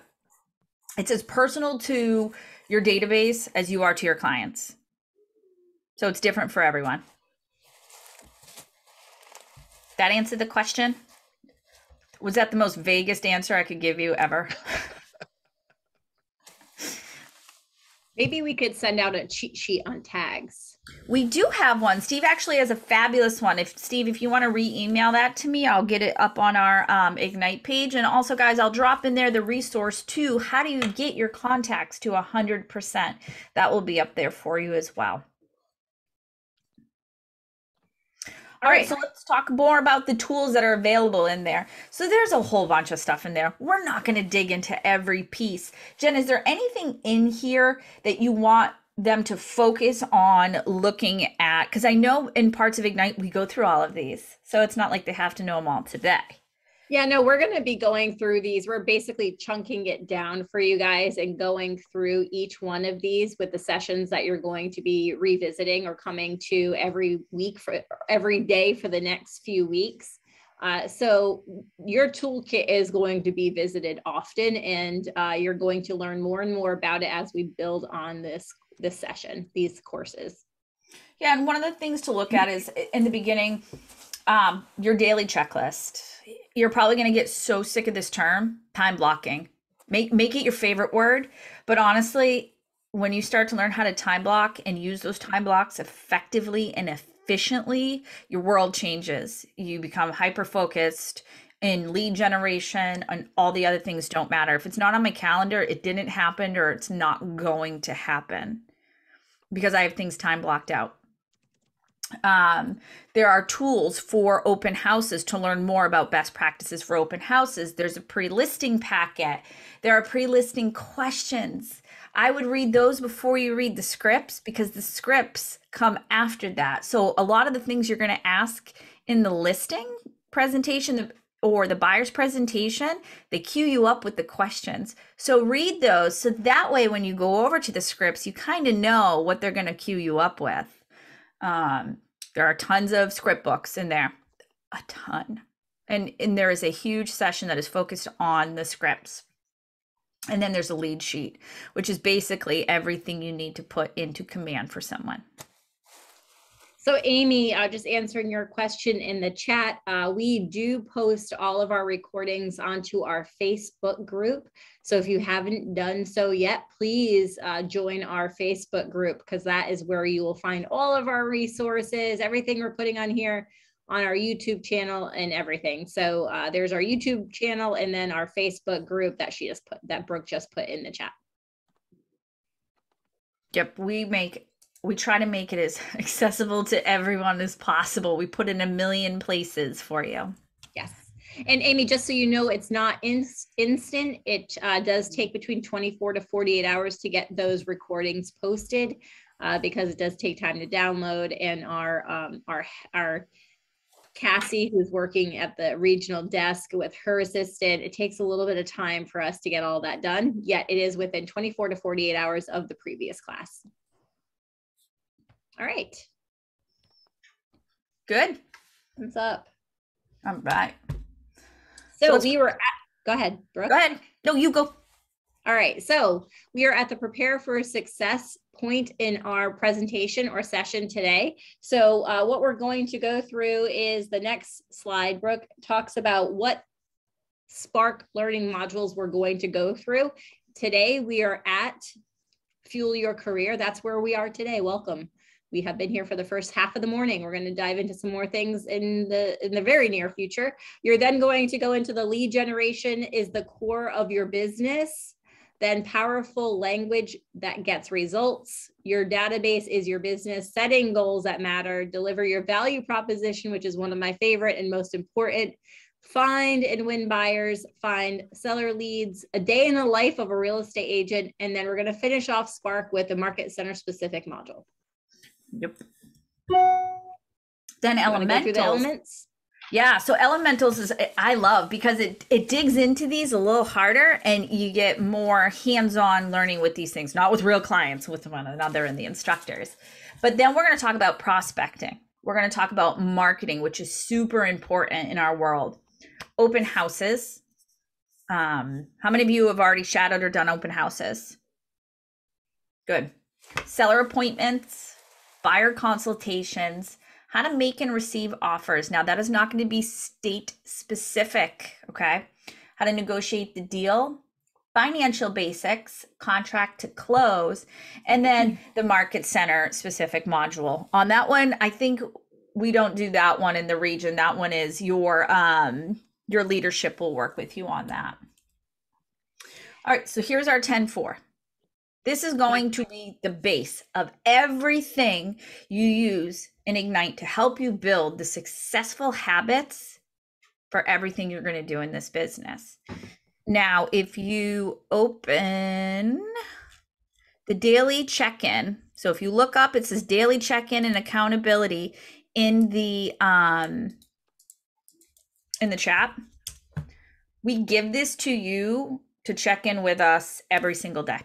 it's as personal to your database as you are to your clients. So it's different for everyone. That answered the question? Was that the most vaguest answer I could give you ever? Maybe we could send out a cheat sheet on tags. We do have one. Steve actually has a fabulous one. Steve, if you want to re-email that to me, I'll get it up on our Ignite page. And also, guys, I'll drop in there the resource too. How do you get your contacts to 100%? That will be up there for you as well. All right, so let's talk more about the tools that are available in there. So there's a whole bunch of stuff in there. We're not going to dig into every piece. Jen, is there anything in here that you want them to focus on looking at? Because I know in parts of Ignite, we go through all of these. So it's not like they have to know them all today. Yeah, no, we're going to be going through these. We're basically chunking it down for you guys and going through each one of these with the sessions that you're going to be revisiting or coming to every week for every day for the next few weeks. So your toolkit is going to be visited often, and you're going to learn more and more about it as we build on this session, these courses. Yeah, and one of the things to look at is in the beginning, your daily checklist. You're probably going to get so sick of this term, time blocking. Make it your favorite word, but honestly, when you start to learn how to time block and use those time blocks effectively and efficiently, your world changes. You become hyper focused in lead generation, and all the other things don't matter. If it's not on my calendar, it didn't happen, or it's not going to happen because I have things time blocked out. There are tools for open houses to learn more about best practices for open houses. There's a pre-listing packet. There are pre-listing questions. I would read those before you read the scripts, because the scripts come after that. So a lot of the things you're going to ask in the listing presentation or the buyer's presentation, they cue you up with the questions. So read those, so that way when you go over to the scripts, you kind of know what they're going to cue you up with. There are tons of script books in there, a ton. And there is a huge session that is focused on the scripts. And then there's a lead sheet, which is basically everything you need to put into command for someone. So Amy, just answering your question in the chat, we do post all of our recordings onto our Facebook group. So if you haven't done so yet, please join our Facebook group, because that is where you will find all of our resources, everything we're putting on here, on our YouTube channel and everything. So there's our YouTube channel, and then our Facebook group that Brooke just put in the chat. Yep, we try to make it as accessible to everyone as possible. We put in a million places for you. Yes. And Amy, just so you know, it's not instant. It does take between 24 to 48 hours to get those recordings posted, because it does take time to download. And our Cassie, who's working at the regional desk with her assistant, it takes a little bit of time for us to get all that done. Yet it is within 24 to 48 hours of the previous class. All right. Good. Thumbs up. All right. So we were at, go ahead, Brooke. Go ahead. No, you go. All right. So we are at the prepare for success point in our presentation or session today. So what we're going to go through is the next slide. Brooke talks about what Spark learning modules we're going to go through. Today we are at Fuel Your Career. That's where we are today. Welcome. We have been here for the first half of the morning. We're going to dive into some more things in the very near future. You're then going to go into the lead generation is the core of your business. Then powerful language that gets results. Your database is your business. Setting goals that matter. Deliver your value proposition, which is one of my favorite and most important. Find and win buyers, find seller leads, a day in the life of a real estate agent. And then we're going to finish off Spark with a market center specific module. Yep. Then elementals. Yeah, so elementals is I love, because it digs into these a little harder, and you get more hands-on learning with these things, not with real clients, with one another and the instructors. But then we're going to talk about prospecting. We're going to talk about marketing, which is super important in our world. Open houses. How many of you have already shadowed or done open houses? Good. Seller appointments, buyer consultations, how to make and receive offers. Now that is not going to be state specific, okay? How to negotiate the deal, financial basics, contract to close, and then the market center specific module. On that one, I think we don't do that one in the region. That one is your leadership will work with you on that. All right, so here's our 10-4. This is going to be the base of everything you use in Ignite to help you build the successful habits for everything you're going to do in this business. Now, if you open the daily check-in, so if you look up, it says daily check-in and accountability in the chat. We give this to you to check in with us every single day.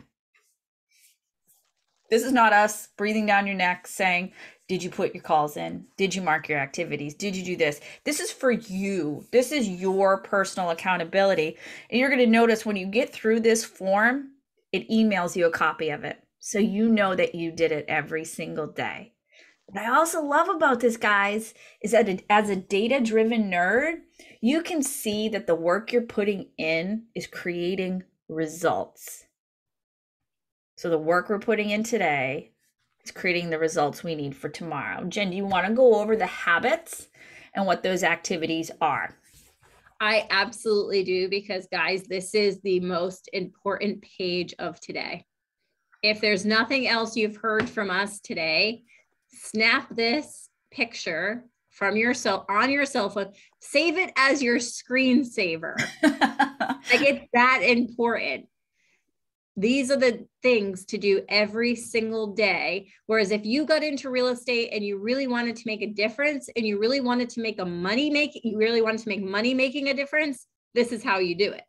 This is not us breathing down your neck saying, Did you put your calls in? Did you mark your activities? Did you do this? This is for you. This is your personal accountability. And you're going to notice when you get through this form, it emails you a copy of it. So you know that you did it every single day. What I also love about this, guys, is that as a data-driven nerd, you can see that the work you're putting in is creating results. So the work we're putting in today is creating the results we need for tomorrow. Jen, do you want to go over the habits and what those activities are? I absolutely do, because guys, this is the most important page of today. If there's nothing else you've heard from us today, snap this picture from yourself on your cell phone, save it as your screensaver. Like, it's that important. These are the things to do every single day. Whereas if you got into real estate and you really wanted to make a difference, and you really wanted to make money making a difference, this is how you do it.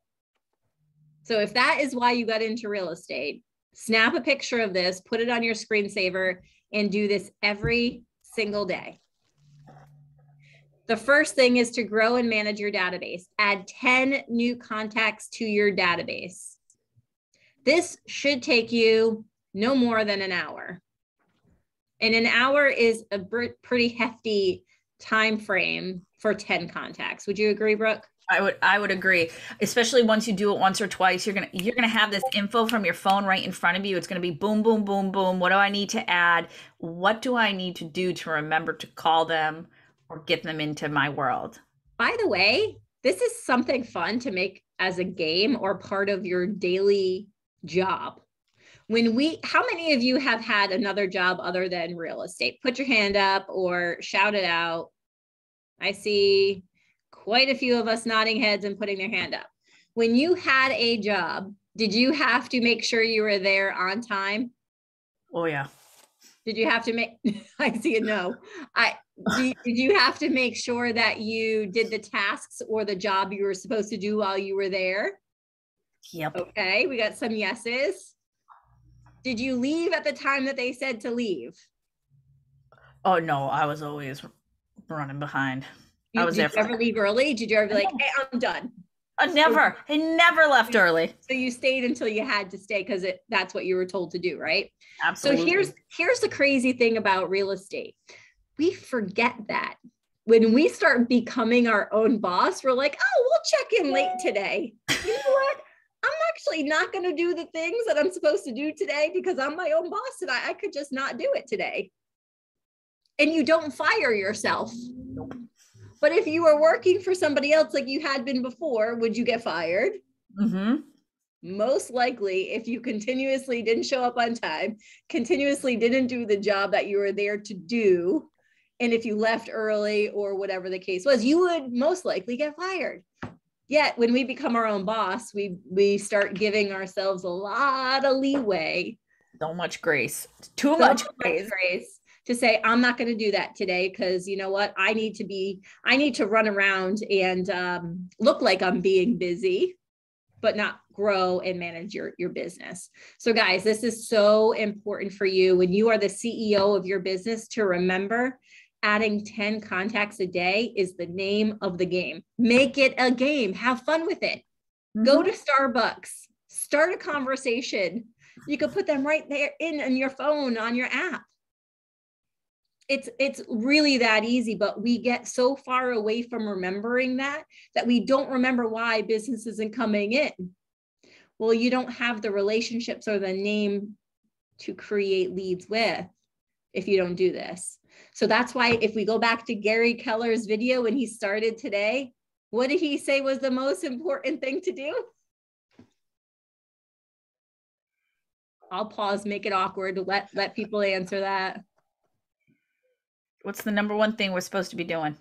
So if that is why you got into real estate, snap a picture of this, put it on your screensaver, and do this every single day. The first thing is to grow and manage your database. Add 10 new contacts to your database. This should take you no more than an hour. And an hour is a pretty hefty time frame for 10 contacts. Would you agree, Brooke? I would agree, especially once you do it once or twice. You're gonna have this info from your phone right in front of you. It's gonna be boom, boom, boom, boom. What do I need to add? What do I need to do to remember to call them or get them into my world? By the way, this is something fun to make as a game or part of your daily job. How many of you have had another job other than real estate? Put your hand up or shout it out. I see quite a few of us nodding heads and putting their hand up. When you had a job, did you have to make sure you were there on time? Oh yeah. Did you have to make, I see a no. Did you have to make sure that you did the tasks or the job you were supposed to do while you were there? Yep. Okay, we got some yeses. Did you leave at the time that they said to leave? Oh no, I was always running behind. Did you ever leave early? Did you ever be like, hey, I'm done? I never left early. So you stayed until you had to stay because that's what you were told to do, right? Absolutely. So here's the crazy thing about real estate. We forget that. When we start becoming our own boss, we're like, oh, we'll check in late today. You know what? I'm actually not going to do the things that I'm supposed to do today because I'm my own boss and I could just not do it today. And you don't fire yourself. Nope. But if you were working for somebody else like you had been before, would you get fired? Mm-hmm. Most likely, if you continuously didn't show up on time, continuously didn't do the job that you were there to do, and if you left early or whatever the case was, you would most likely get fired. Yet when we become our own boss, we start giving ourselves a lot of leeway. So much grace. Too much grace to say, I'm not going to do that today because you know what? I need to run around and look like I'm being busy, but not grow and manage your business. So guys, this is so important for you when you are the CEO of your business to remember adding 10 contacts a day is the name of the game. Make it a game. Have fun with it. Mm-hmm. Go to Starbucks. Start a conversation. You could put them right there in your phone, on your app. It's really that easy, but we get so far away from remembering that we don't remember why business isn't coming in. Well, you don't have the relationships or the name to create leads with if you don't do this. So that's why if we go back to Gary Keller's video when he started today, what did he say was the most important thing to do? I'll pause, make it awkward, let people answer that. What's the number one thing we're supposed to be doing?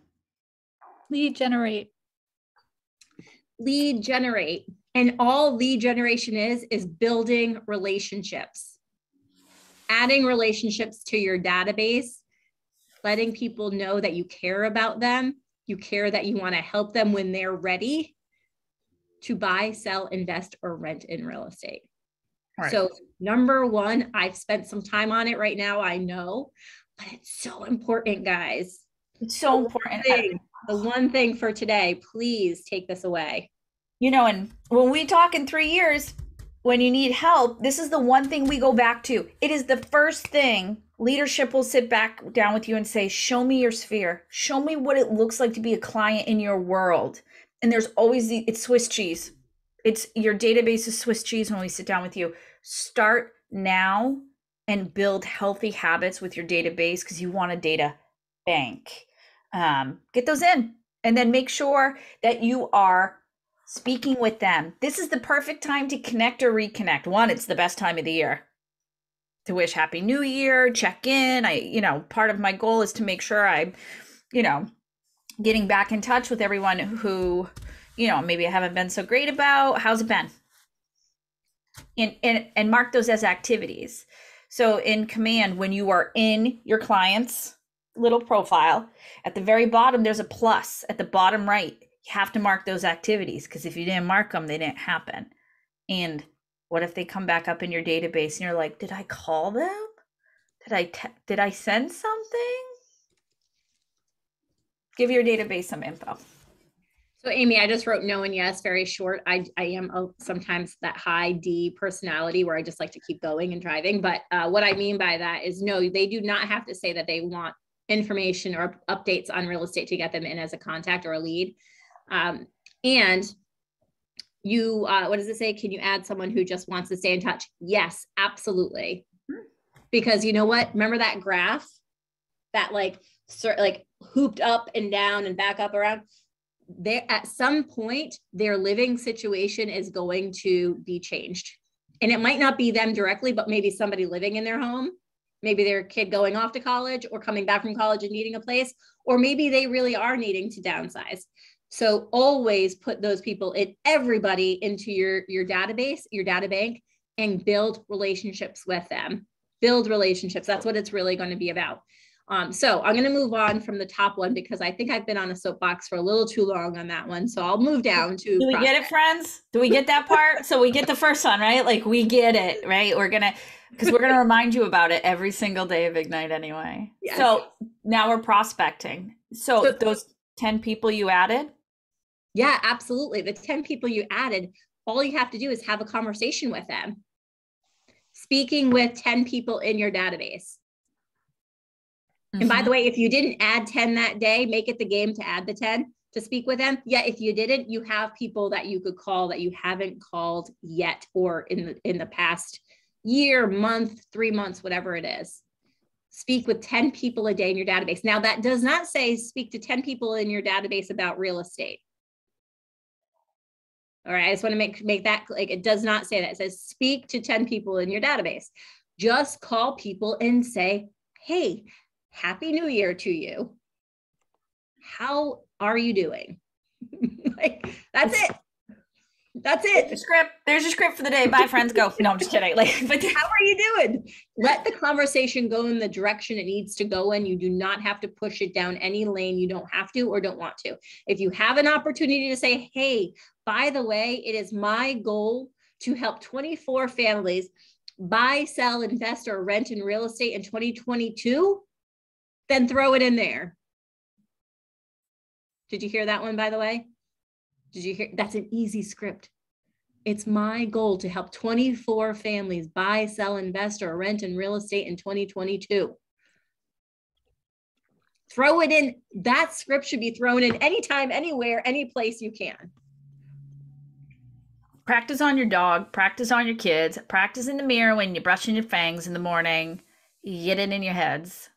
Lead generate. Lead generate. And all lead generation is building relationships. Adding relationships to your database, letting people know that you care about them, you care that you want to help them when they're ready to buy, sell, invest, or rent in real estate. Right. So number one, I've spent some time on it right now, I know, but it's so important, guys. It's so important. The one thing for today, please take this away. You know, and when we talk in 3 years, when you need help, this is the one thing we go back to. It is the first thing leadership will sit back down with you and say, show me your sphere. Show me what it looks like to be a client in your world. And there's always it's Swiss cheese. It's your database is Swiss cheese when we sit down with you. Start now and build healthy habits with your database because you want a data bank. Get those in and then make sure that you are speaking with them. This is the perfect time to connect or reconnect. One, it's the best time of the year to wish Happy New Year, check in. Part of my goal is to make sure I'm, getting back in touch with everyone who, maybe I haven't been so great about. How's it been? And mark those as activities. So in Command, when you are in your client's little profile, at the very bottom, there's a plus at the bottom right. You have to mark those activities because if you didn't mark them, they didn't happen. And what if they come back up in your database and you're like, did I call them? Did I send something? Give your database some info. So Amy, I just wrote no and yes, very short. I am sometimes that high D personality where I just like to keep going and driving. But what I mean by that is no, they do not have to say that they want information or updates on real estate to get them in as a contact or a lead. And you, what does it say? Can you add someone who just wants to stay in touch? Yes, absolutely. Because you know what? Remember that graph that like hooped up and down and back up around? There at some point, their living situation is going to be changed. And it might not be them directly, but maybe somebody living in their home, maybe their kid going off to college or coming back from college and needing a place, or maybe they really are needing to downsize. So always put those people everybody into your database, your data bank, and build relationships with them. Build relationships. That's what it's really going to be about. So I'm going to move on from the top one because I think I've been on a soapbox for a little too long on that one. So I'll move down to. Do we get it, friends? Do we get that part? So we get the first one, right? Like we get it, right? We're going to remind you about it every single day of Ignite anyway. Yes. So now we're prospecting. So those 10 people you added? Yeah, absolutely. The 10 people you added, all you have to do is have a conversation with them. Speaking with 10 people in your database. And by the way, if you didn't add 10 that day, make it the game to add the 10 to speak with them. Yeah, if you didn't, you have people that you could call that you haven't called yet or in the past year, month, 3 months, whatever it is. Speak with 10 people a day in your database. Now, that does not say speak to 10 people in your database about real estate. All right, I just want to make that, like, it does not say that. It says speak to 10 people in your database. Just call people and say, hey, Happy New Year to you. How are you doing? Like, that's it. That's it. There's your script for the day. Bye, friends. Go. No, I'm just kidding. But how are you doing? Let the conversation go in the direction it needs to go in. You do not have to push it down any lane you don't have to or don't want to. If you have an opportunity to say, hey, by the way, it is my goal to help 24 families buy, sell, invest, or rent in real estate in 2022, then throw it in there. Did you hear that one, by the way? Did you hear? That's an easy script. It's my goal to help 24 families buy, sell, invest, or rent in real estate in 2022. Throw it in. That script should be thrown in anytime, anywhere, any place you can. Practice on your dog, practice on your kids, practice in the mirror when you're brushing your fangs in the morning. You get it in your heads.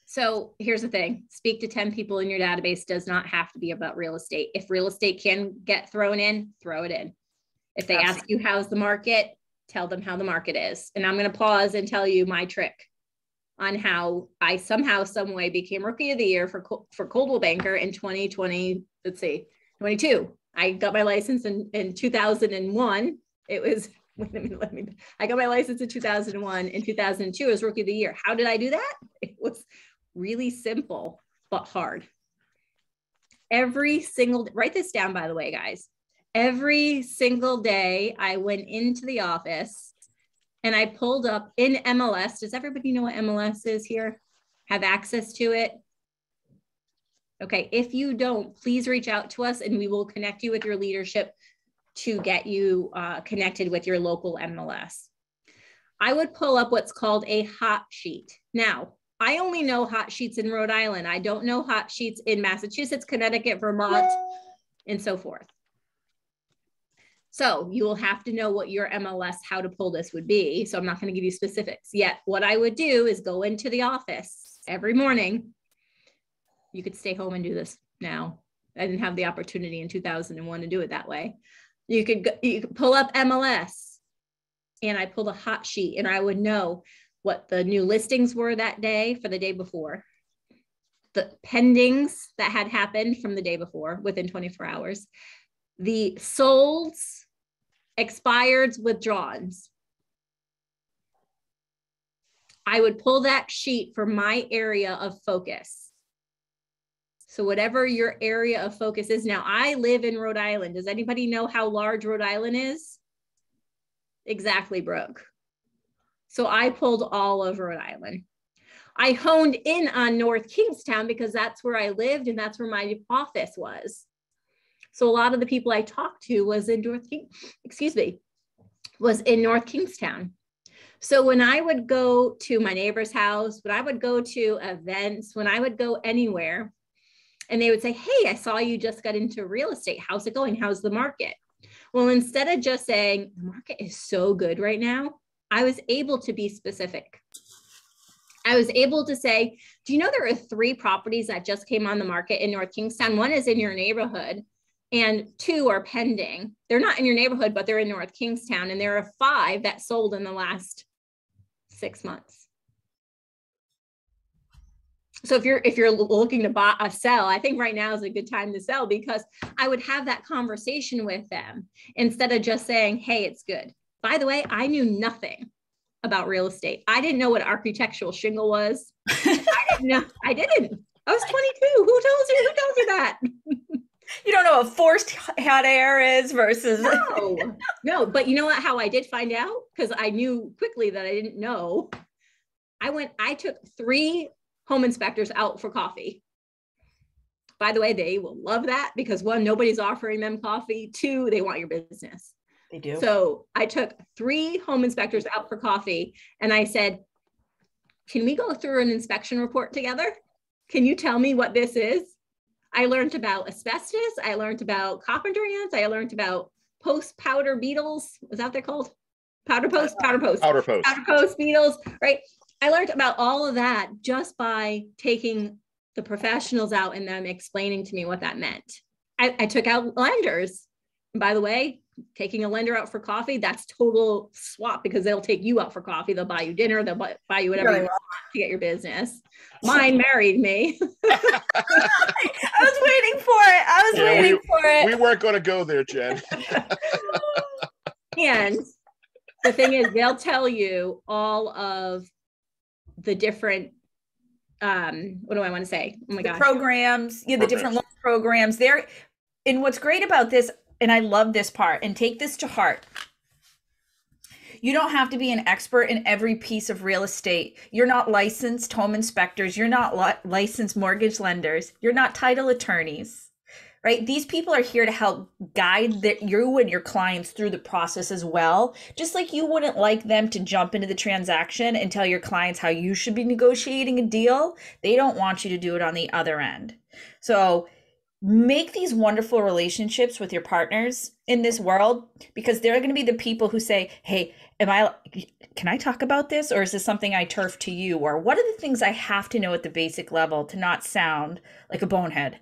So here's the thing. Speak to 10 people in your database does not have to be about real estate. If real estate can get thrown in, throw it in. If they ask you, how's the market? Tell them how the market is. And I'm going to pause and tell you my trick on how I somehow, some way became Rookie of the Year for Coldwell Banker in 2020. Let's see, 22. I got my license in 2001. It was, I got my license in 2001. In 2002, I was Rookie of the Year. How did I do that? It was really simple, but hard. Every single, write this down, by the way, guys. Every single day I went into the office and I pulled up in MLS. Does everybody know what MLS is here? have access to it? Okay, if you don't, please reach out to us and we will connect you with your leadership to get you connected with your local MLS. I would pull up what's called a hot sheet. Now, I only know hot sheets in Rhode Island. I don't know hot sheets in Massachusetts, Connecticut, Vermont, and so forth. So you will have to know what your MLS, how to pull this would be. So I'm not going to give you specifics yet. What I would do is go into the office every morning. You could stay home and do this now. I didn't have the opportunity in 2001 to do it that way. You could pull up MLS, and I pulled a hot sheet, and I would know what the new listings were that day for the day before, the pendings that had happened from the day before within 24 hours, the solds, expireds, withdrawns. I would pull that sheet for my area of focus. So whatever your area of focus is. Now, I live in Rhode Island. Does anybody know how large Rhode Island is? Exactly, Brooke. So I pulled all of Rhode Island. I honed in on North Kingstown because that's where I lived and that's where my office was. So a lot of the people I talked to was in North Kingstown. So when I would go to my neighbor's house, when I would go to events, when I would go anywhere, and they would say, hey, I saw you just got into real estate. How's it going? How's the market? Well, instead of just saying the market is so good right now, I was able to be specific. I was able to say, do you know there are 3 properties that just came on the market in North Kingstown? 1 is in your neighborhood and 2 are pending. They're not in your neighborhood, but they're in North Kingstown. And there are 5 that sold in the last 6 months. So if you're looking to buy a sell, I think right now is a good time to sell, because I would have that conversation with them instead of just saying, hey, it's good. By the way, I knew nothing about real estate. I didn't know what architectural shingle was. I didn't. I was 22. Who tells you that? You don't know what forced hot air is versus. No, but you know what, how I did find out? Because I knew quickly that I didn't know. I took 3 home inspectors out for coffee. By the way, they will love that because 1, nobody's offering them coffee. 2, they want your business. They do. So I took 3 home inspectors out for coffee and I said, can we go through an inspection report together? Can you tell me what this is? I learned about asbestos. I learned about carpenter ants. I learned about post powder beetles. Is that what they're called? Powder post beetles, right? I learned about all of that just by taking the professionals out and them explaining to me what that meant. I took out lenders. And by the way, taking a lender out for coffee, that's total swap because they'll take you out for coffee. They'll buy you dinner. They'll buy you whatever you want to get your business. Mine married me. I was waiting for it. We weren't going to go there, Jen. And the thing is, they'll tell you all of the different, what do I want to say? Oh my gosh. Programs, the different loan programs there. And what's great about this, and I love this part, and take this to heart. You don't have to be an expert in every piece of real estate. You're not licensed home inspectors. You're not licensed mortgage lenders. You're not title attorneys, right? These people are here to help guide you and your clients through the process as well. Just like you wouldn't like them to jump into the transaction and tell your clients how you should be negotiating a deal. They don't want you to do it on the other end. So make these wonderful relationships with your partners in this world, because they're going to be the people who say, hey, can I talk about this? Or is this something I turf to you? Or what are the things I have to know at the basic level to not sound like a bonehead,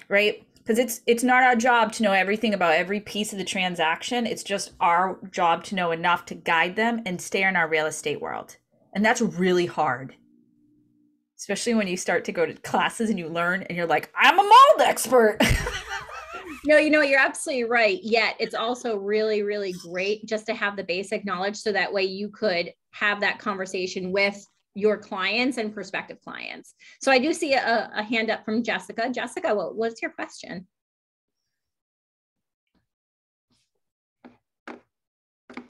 right? Because it's not our job to know everything about every piece of the transaction. It's just our job to know enough to guide them and stay in our real estate world. And that's really hard. Especially when you start to go to classes and you learn and you're like, I'm a mold expert. No, you're absolutely right. Yet it's also really, really great just to have the basic knowledge so that way you could have that conversation with your clients and prospective clients. So I do see a hand up from Jessica. Jessica, what's your question? Do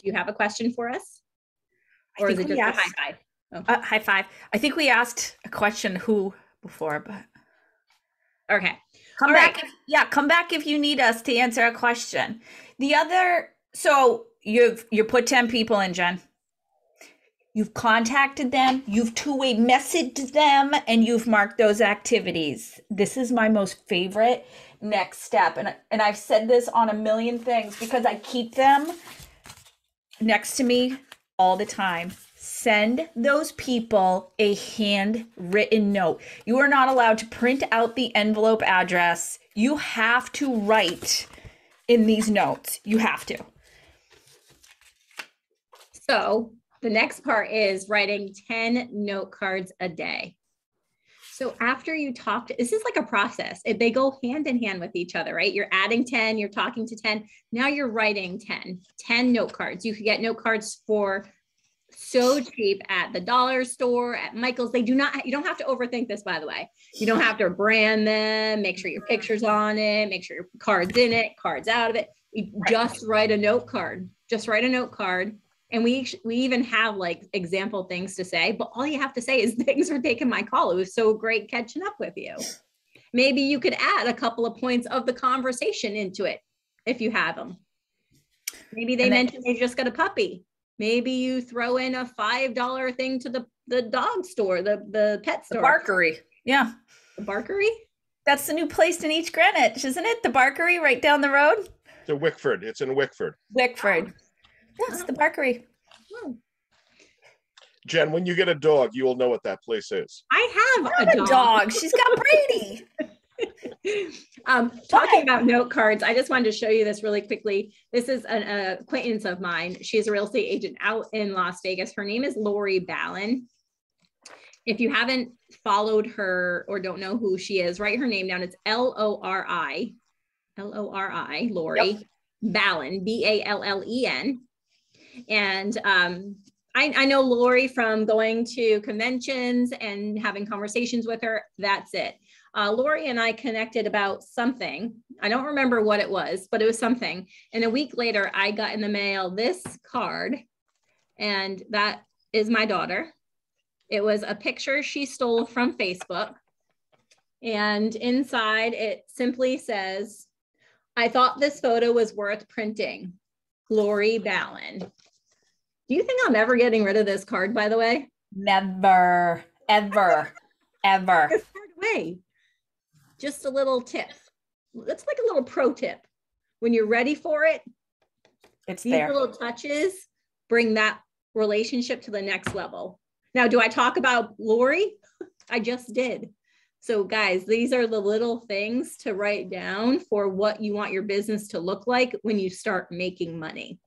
you have a question for us? Or is it just a high five? High five. I think we asked a question who before, but Okay. come All back. right. Come back if you need us to answer a question. The other, so you put 10 people in, Jen. You've contacted them, you've two-way messaged them, and you've marked those activities. This is my most favorite next step. And I've said this on a million things because I keep them next to me all the time. Send those people a handwritten note. You are not allowed to print out the envelope address. You have to write in these notes. You have to. So the next part is writing 10 note cards a day. So after you talk, this is like a process. They go hand in hand with each other, right? You're adding 10, you're talking to 10. Now you're writing 10 note cards. You could get note cards for so cheap at the dollar store, at Michael's. You don't have to overthink this, by the way. You don't have to brand them, make sure your picture's on it, make sure your card's in it, card's out of it. You just write a note card. Just write a note card. And we even have like example things to say, but all you have to say is thanks for taking my call. It was so great catching up with you. Maybe you could add a couple of points of the conversation into it if you have them. Maybe they mentioned they just got a puppy. Maybe you throw in a $5 thing to the dog store, the pet store. The Barkery. Yeah. The Barkery? That's the new place in East Greenwich, isn't it? The Barkery right down the road? To Wickford. It's in Wickford. Wickford. Yes, the Barkery. Jen, when you get a dog, you will know what that place is. I have a dog. She's got Brady. Talking about note cards, I just wanted to show you this really quickly. This is an acquaintance of mine. She's a real estate agent out in Las Vegas. Her name is Lori Ballin. If you haven't followed her or don't know who she is, write her name down. It's Lori, Lori Yep. Ballin, Ballen. And I know Lori from going to conventions and having conversations with her. That's it. Lori and I connected about something. I don't remember what it was, but it was something. And a week later, I got in the mail this card, and that is my daughter. It was a picture she stole from Facebook. And inside it simply says, "I thought this photo was worth printing. Lori Ballin." Do you think I'm ever getting rid of this card, by the way? Never, ever, ever. This card away. Just a little tip. It's like a little pro tip. When you're ready for it, It's these there. little touches bring that relationship to the next level. Now, do I talk about Lori? I just did. So guys, these are the little things to write down for what you want your business to look like when you start making money.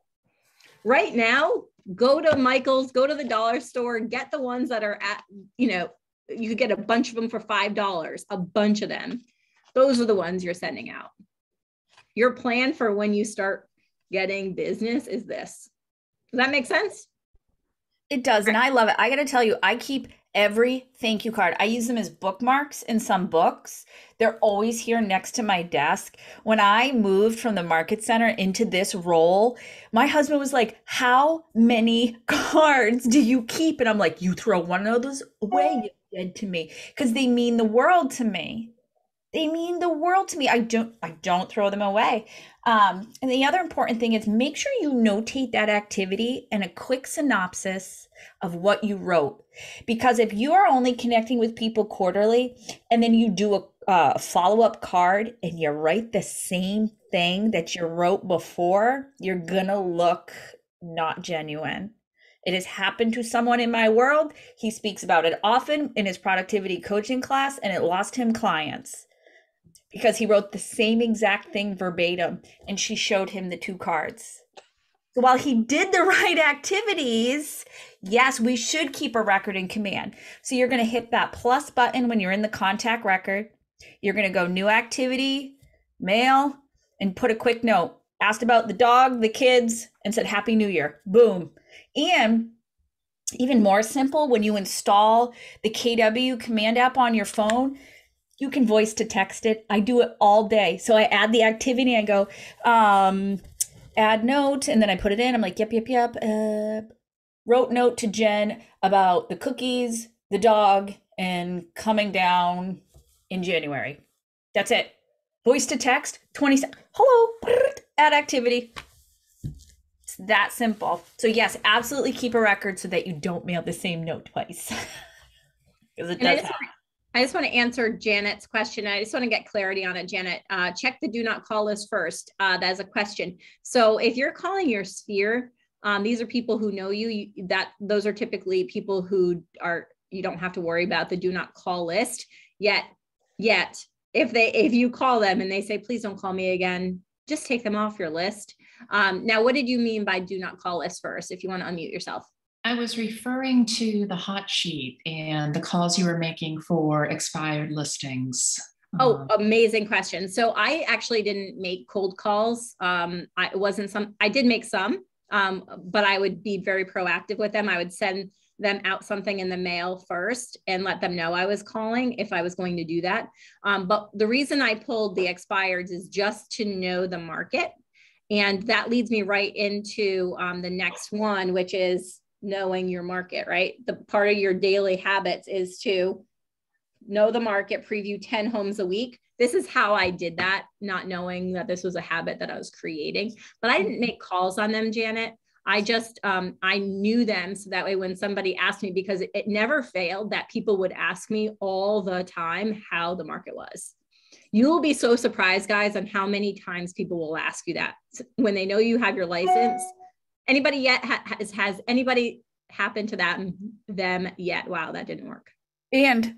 Right now, go to Michael's, go to the dollar store, get the ones that are at, you could get a bunch of them for $5, a bunch of them. Those are the ones you're sending out. Your plan for when you start getting business is this. Does that make sense? It does, and I love it. I got to tell you, I keep every thank you card. I use them as bookmarks in some books. They're always here next to my desk. When I moved from the market center into this role, my husband was like, "How many cards do you keep?" And I'm like, "You throw one of those away, you dead to me," because they mean the world to me. They mean the world to me. I don't throw them away. And the other important thing is make sure you notate that activity and a quick synopsis of what you wrote. Because if you are only connecting with people quarterly and then you do a follow-up card and you write the same thing that you wrote before, you're gonna look not genuine. It has happened to someone in my world. He speaks about it often in his productivity coaching class, and it lost him clients because he wrote the same exact thing verbatim, and she showed him the two cards. So while he did the right activities, yes, we should keep a record in command. So you're going to hit that plus button when you're in the contact record. You're going to go new activity, mail, and put a quick note. Asked about the dog, the kids, and said Happy New Year. Boom. And even more simple, when you install the KW command app on your phone, you can voice to text it. I do it all day. So I add the activity and go, add note, and then I put it in. I'm like, yep. wrote note to Jen about the cookies, the dog, and coming down in January. That's it. Voice to text, 20 seconds. Hello, add activity. It's that simple. So yes, absolutely keep a record so that you don't mail the same note twice. Because it does happen. I just want to answer Janet's question. I just want to get clarity on it, Janet. Check the do not call list first. That is a question. So if you're calling your sphere, these are people who know you. Those are typically people who are, you don't have to worry about the do not call list yet. If you call them and they say, please don't call me again, just take them off your list. Now, what did you mean by do not call list first? If you want to unmute yourself. I was referring to the hot sheet and the calls you were making for expired listings. Oh, amazing question. So I actually didn't make cold calls. I did make some, but I would be very proactive with them. I would send them out something in the mail first and let them know I was calling if I was going to do that. But the reason I pulled the expireds is just to know the market. And that leads me right into the next one, which is knowing your market, right? The part of your daily habits is to know the market, preview 10 homes a week. This is how I did that, not knowing that this was a habit that I was creating, but I didn't make calls on them, Janet. I just, I knew them. So that way, when somebody asked me, because it never failed that people would ask me all the time how the market was. You will be so surprised, guys, on how many times people will ask you that when they know you have your license. Anybody yet has anybody happened to them yet? Wow, that didn't work. And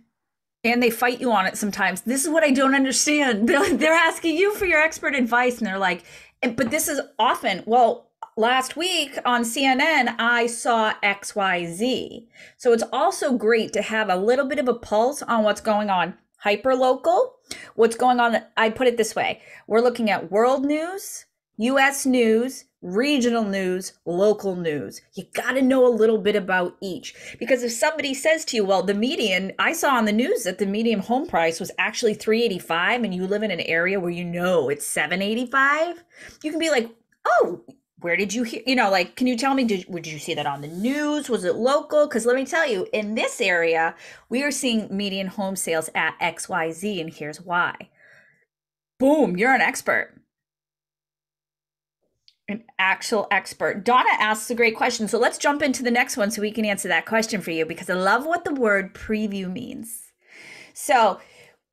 they fight you on it sometimes. This is what I don't understand. They're asking you for your expert advice, and they're like, but this is often, well, last week on CNN, I saw XYZ. So it's also great to have a little bit of a pulse on what's going on. Hyperlocal, what's going on. I put it this way. We're looking at world news, US news, regional news, local news. You got to know a little bit about each, because if somebody says to you, well, the median, I saw on the news that the median home price was actually 385 and you live in an area where you know it's 785, you can be like, oh, where did you hear, like, can you tell me, did you see that on the news? Was it local? Because let me tell you, in this area, we are seeing median home sales at XYZ, and here's why. Boom, you're an expert. An actual expert. Donna asks a great question. So let's jump into the next one so we can answer that question for you, because I love what the word preview means. So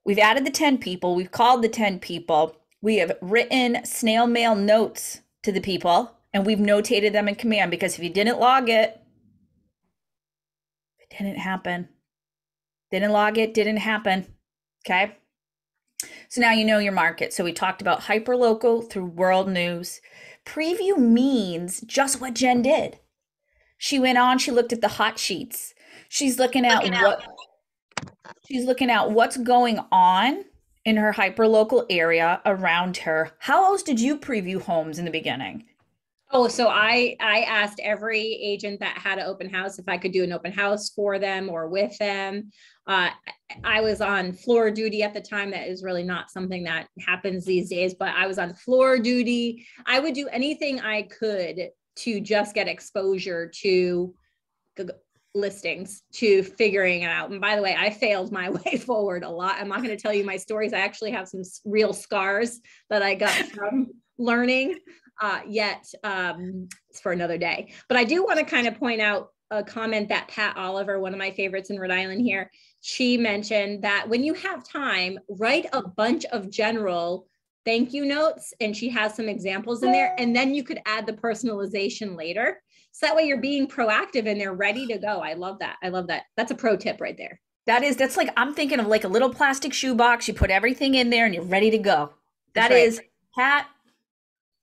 we've added the 10 people. We've called the 10 people. We have written snail mail notes to the people, and we've notated them in command, because if you didn't log it, it didn't happen. Didn't log it, didn't happen. Okay. So now you know your market. So we talked about hyperlocal through world news. Preview means just what Jen did. She went on, she looked at the hot sheets. She's looking at what's going on in her hyperlocal area around her. How else did you preview homes in the beginning? Oh, so I asked every agent that had an open house if I could do an open house for them or with them. I was on floor duty at the time. That is really not something that happens these days, but I was on floor duty. I would do anything I could to just get exposure to the listings, to figuring it out. And by the way, I failed my way forward a lot. I'm not going to tell you my stories. I actually have some real scars that I got from learning. It's for another day. But I do want to kind of point out a comment that Pat Oliver, one of my favorites in Rhode Island here, she mentioned that when you have time, write a bunch of general thank you notes, and she has some examples in there, and then you could add the personalization later. So that way you're being proactive and they're ready to go. I love that. I love that. That's a pro tip right there. That's like, I'm thinking of like a little plastic shoebox. You put everything in there and you're ready to go. That is, Pat,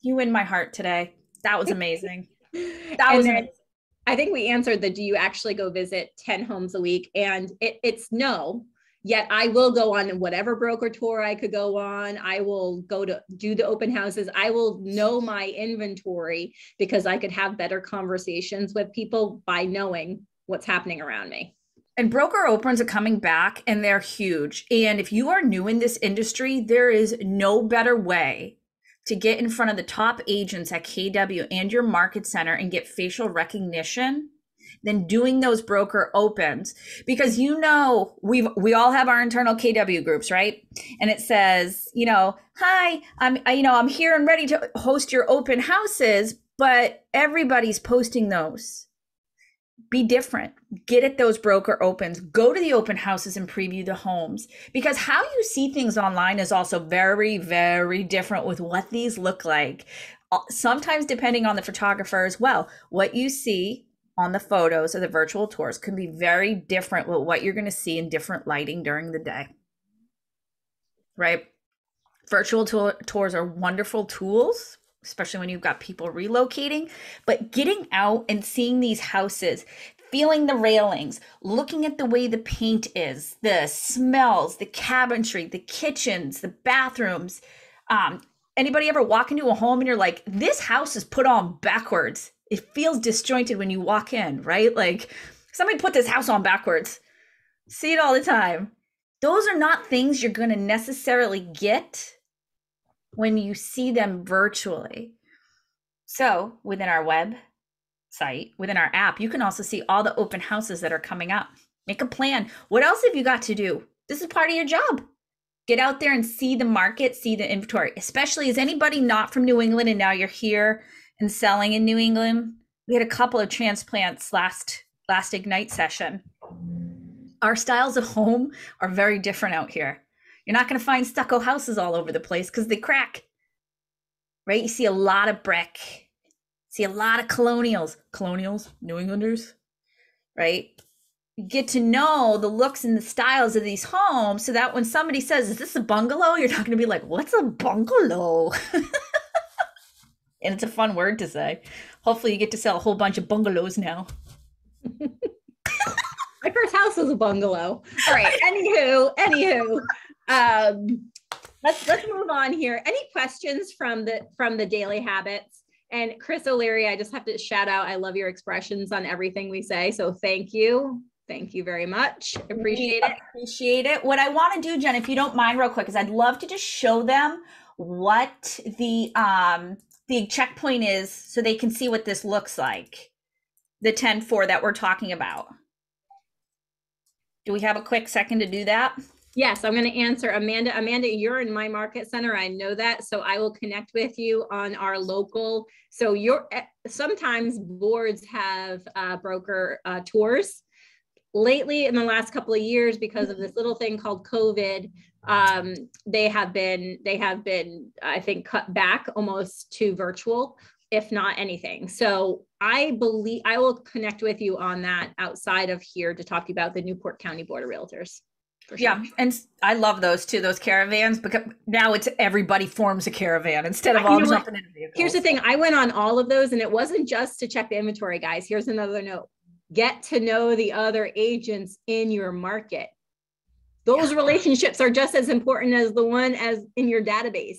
you win my heart today. That was amazing. That was amazing. I think we answered the, do you actually go visit 10 homes a week? And it's no, yet I will go on whatever broker tour I could go on. I will go to do the open houses. I will know my inventory because I could have better conversations with people by knowing what's happening around me. And broker opens are coming back and they're huge. And if you are new in this industry, there is no better way to get in front of the top agents at KW and your market center and get facial recognition than doing those broker opens, because we all have our internal KW groups, right? And it says, hi, I'm here and ready to host your open houses, but everybody's posting those. Be different. Get at those broker opens. Go to the open houses and preview the homes, because how you see things online is also very, very different with what these look like. Sometimes depending on the photographer as well, what you see on the photos or the virtual tours can be very different with what you're going to see in different lighting during the day, right? Virtual tours are wonderful tools, especially when you've got people relocating, but getting out and seeing these houses, feeling the railings, looking at the way the paint is, the smells, the cabinetry, the kitchens, the bathrooms. Anybody ever walk into a home and you're like, this house is put on backwards? It feels disjointed when you walk in, right? Like, somebody put this house on backwards. See it all the time. Those are not things you're going to necessarily get when you see them virtually. So within our website, within our app, you can also see all the open houses that are coming up. Make a plan. What else have you got to do? This is part of your job. Get out there and see the market, see the inventory, especially as anybody not from New England and now you're here and selling in New England. We had a couple of transplants last Ignite session. Our styles of home are very different out here. You're not going to find stucco houses all over the place because they crack, right? You see a lot of brick, see a lot of colonials, New Englanders, right? You get to know the looks and the styles of these homes so that when somebody says, is this a bungalow? You're not going to be like, what's a bungalow? And it's a fun word to say. Hopefully you get to sell a whole bunch of bungalows now. My first house was a bungalow. All right. Anywho. Let's move on here. Any questions from the daily habits? And Chris O'Leary, I just have to shout out, I love your expressions on everything we say. So thank you. Thank you very much. Appreciate it. What I want to do, Jen, if you don't mind real quick, is I'd love to just show them what the checkpoint is so they can see what this looks like. The 10-4 that we're talking about. Do we have a quick second to do that? Yes, I'm going to answer Amanda. Amanda, you're in my market center. I know that. So I will connect with you on our local. So sometimes boards have broker tours. Lately, in the last couple of years, because of this little thing called COVID, they have been, I think, cut back almost to virtual, if not anything. So I believe I will connect with you on that outside of here to talk to you about the Newport County Board of Realtors. Sure. Yeah, and I love those too, those caravans, because now it's everybody forms a caravan instead of all jumping into vehicles. Here's the thing, I went on all of those and it wasn't just to check the inventory, guys. Here's another note. Get to know the other agents in your market. Those relationships are just as important as the one as in your database.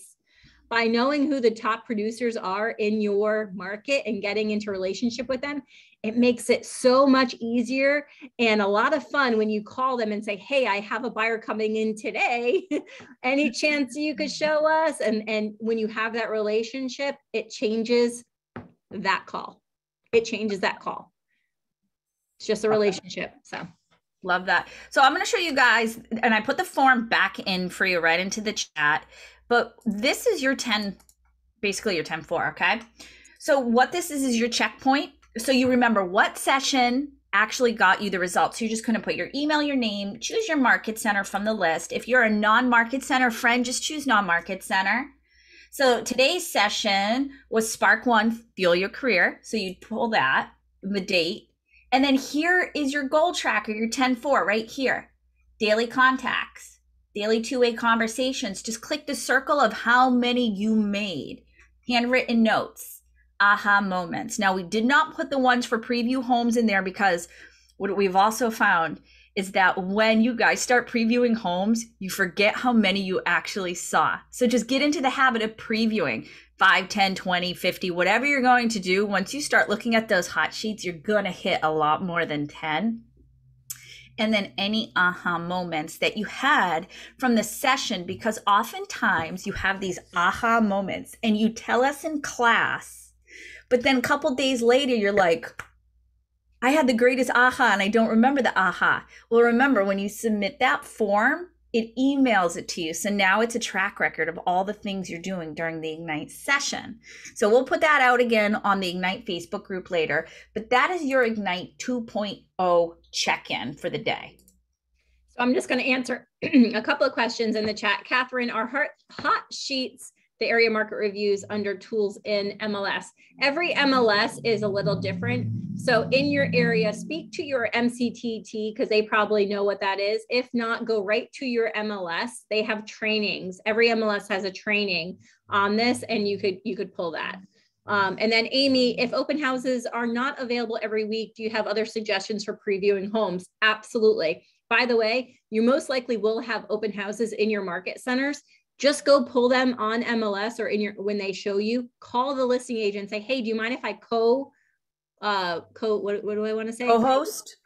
By knowing who the top producers are in your market and getting into relationship with them, it makes it so much easier and a lot of fun when you call them and say, hey, I have a buyer coming in today. Any chance you could show us? And when you have that relationship, it changes that call. It changes that call. It's just a relationship. So love that. So I'm going to show you guys, and I put the form back in for you right into the chat, but this is your 10, basically your 10-4, okay? So what this is your checkpoint. So you remember what session actually got you the results. So you're just going to put your email, your name, choose your market center from the list. If you're a non-market center friend, just choose non-market center. So today's session was Spark 1, Fuel Your Career. So you'd pull that, the date. And then here is your goal tracker, your 10-4 right here. Daily contacts, daily two-way conversations. Just click the circle of how many you made. Handwritten notes, aha moments. Now, we did not put the ones for preview homes in there because what we've also found is that when you guys start previewing homes, you forget how many you actually saw. So just get into the habit of previewing 5, 10, 20, 50, whatever you're going to do. Once you start looking at those hot sheets, you're going to hit a lot more than 10. And then any aha moments that you had from the session, because oftentimes you have these aha moments and you tell us in class, but then a couple days later, you're like, I had the greatest aha and I don't remember the aha. Well, remember when you submit that form, it emails it to you. So now it's a track record of all the things you're doing during the Ignite session. So we'll put that out again on the Ignite Facebook group later, but that is your Ignite 2.0 check-in for the day. So I'm just going to answer a couple of questions in the chat. Catherine, are hot sheets the area market reviews under tools in MLS? Every MLS is a little different. So in your area, speak to your MCTT because they probably know what that is. If not, go right to your MLS. They have trainings. Every MLS has a training on this, and you could pull that. And then Amy, if open houses are not available every week, do you have other suggestions for previewing homes? Absolutely. By the way, you most likely will have open houses in your market centers. Just go pull them on MLS or when they show you, call the listing agent and say, hey, do you mind if I what do I want to say? Co-host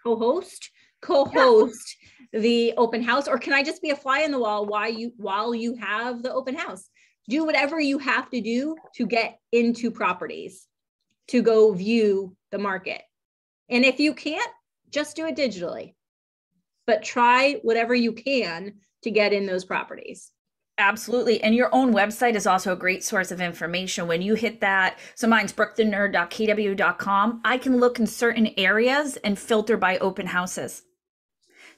the open house, or can I just be a fly in the wall while you have the open house? Do whatever you have to do to get into properties, to go view the market. And if you can't, just do it digitally. But try whatever you can to get in those properties. Absolutely. And your own website is also a great source of information. When you hit that, so mine's brookthenerd.kw.com, I can look in certain areas and filter by open houses.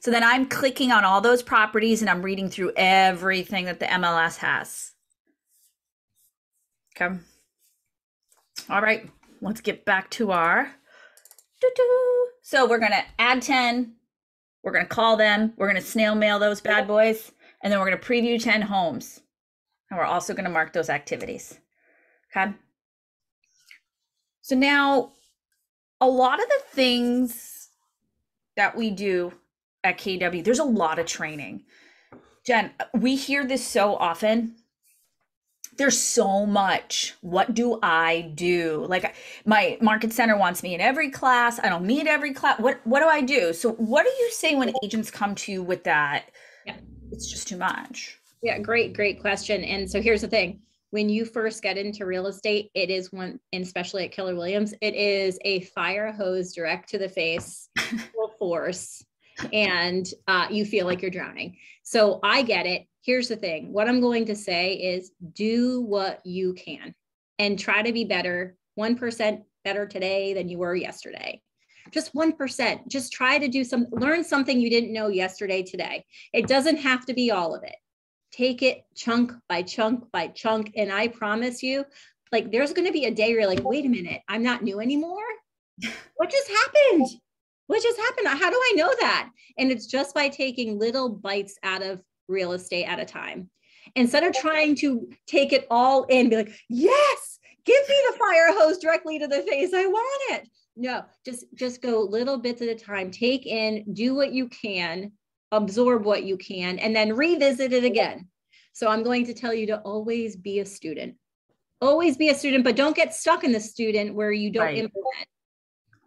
So then I'm clicking on all those properties and I'm reading through everything that the MLS has. Okay. All right. Let's get back to our So we're going to add 10. We're going to call them. We're going to snail mail those bad boys. And then we're going to preview 10 homes. And we're also going to mark those activities. Okay. So now a lot of the things that we do at KW, there's a lot of training. Jen, we hear this so often. There's so much. What do I do? Like my market center wants me in every class. I don't meet every class. What do I do? So what do you say when agents come to you with that? Yeah. It's just too much. Yeah, great question. And so here's the thing. When you first get into real estate, it is one, and especially at Keller Williams, it is a fire hose direct to the face, full force, and you feel like you're drowning. So I get it. Here's the thing. What I'm going to say is do what you can and try to be better, 1% better today than you were yesterday. Just 1%. Just try to learn something you didn't know yesterday today. It doesn't have to be all of it. Take it chunk by chunk by chunk. And I promise you, like there's going to be a day where you're like, wait a minute, I'm not new anymore. What just happened? What just happened? How do I know that? And it's just by taking little bites out of real estate at a time. Instead of trying to take it all in, be like, yes, give me the fire hose directly to the face. I want it. No, just go little bits at a time. Take in, do what you can, absorb what you can, and then revisit it again. So I'm going to tell you to always be a student. Always be a student, but don't get stuck in the student where you don't implement.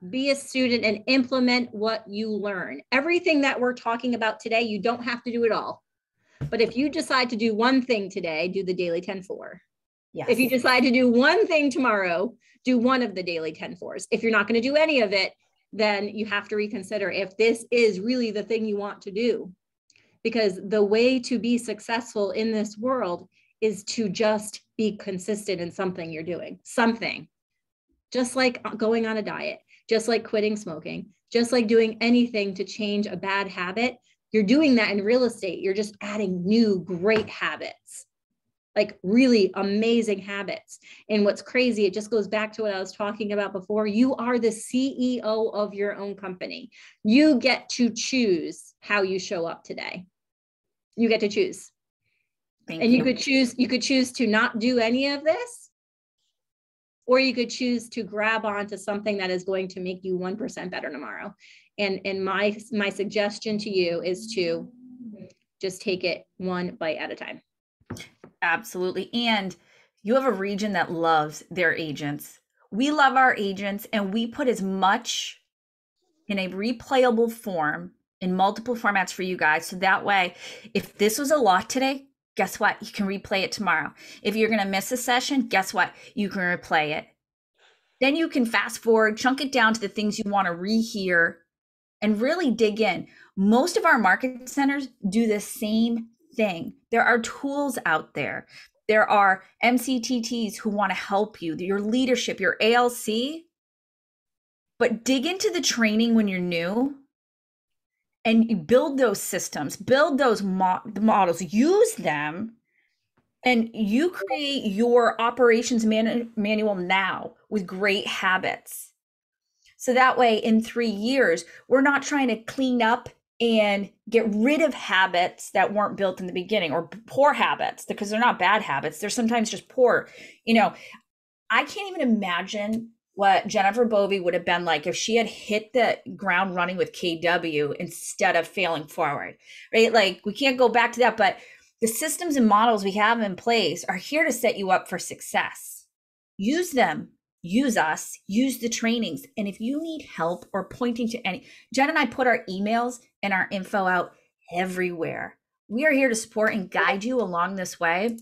Be a student and implement what you learn. Everything that we're talking about today, you don't have to do it all. But if you decide to do one thing today, do the daily 10-4. Yes. If you decide to do one thing tomorrow, do one of the daily 10-4s. If you're not going to do any of it, then you have to reconsider if this is really the thing you want to do. Because the way to be successful in this world is to just be consistent in something you're doing. Something. Just like going on a diet, just like quitting smoking, just like doing anything to change a bad habit. You're doing that in real estate. You're just adding new great habits, like really amazing habits. And what's crazy, it just goes back to what I was talking about before. You are the CEO of your own company. You get to choose how you show up today. You get to choose. You could choose to not do any of this, or you could choose to grab onto something that is going to make you 1% better tomorrow. And my suggestion to you is to just take it one bite at a time. Absolutely. And you have a region that loves their agents. We love our agents, and we put as much in a replayable form in multiple formats for you guys. So that way, if this was a lot today, guess what? You can replay it tomorrow. If you're going to miss a session, guess what? You can replay it. Then you can fast forward, chunk it down to the things you want to rehear, and really dig in. Most of our market centers do the same thing. There are tools out there. There are MCTTs who want to help you, your leadership, your ALC, but dig into the training when you're new and you build those systems, build those models, use them, and you create your operations manual now with great habits. So that way in 3 years, we're not trying to clean up and get rid of habits that weren't built in the beginning, or poor habits, because they're not bad habits. They're sometimes just poor. You know, I can't even imagine what Jennifer Bovey would have been like if she had hit the ground running with KW instead of failing forward, right? Like, we can't go back to that, but the systems and models we have in place are here to set you up for success. Use them. Use us, use the trainings. And if you need help or pointing to any, Jen and I put our emails and our info out everywhere. We are here to support and guide you along this way,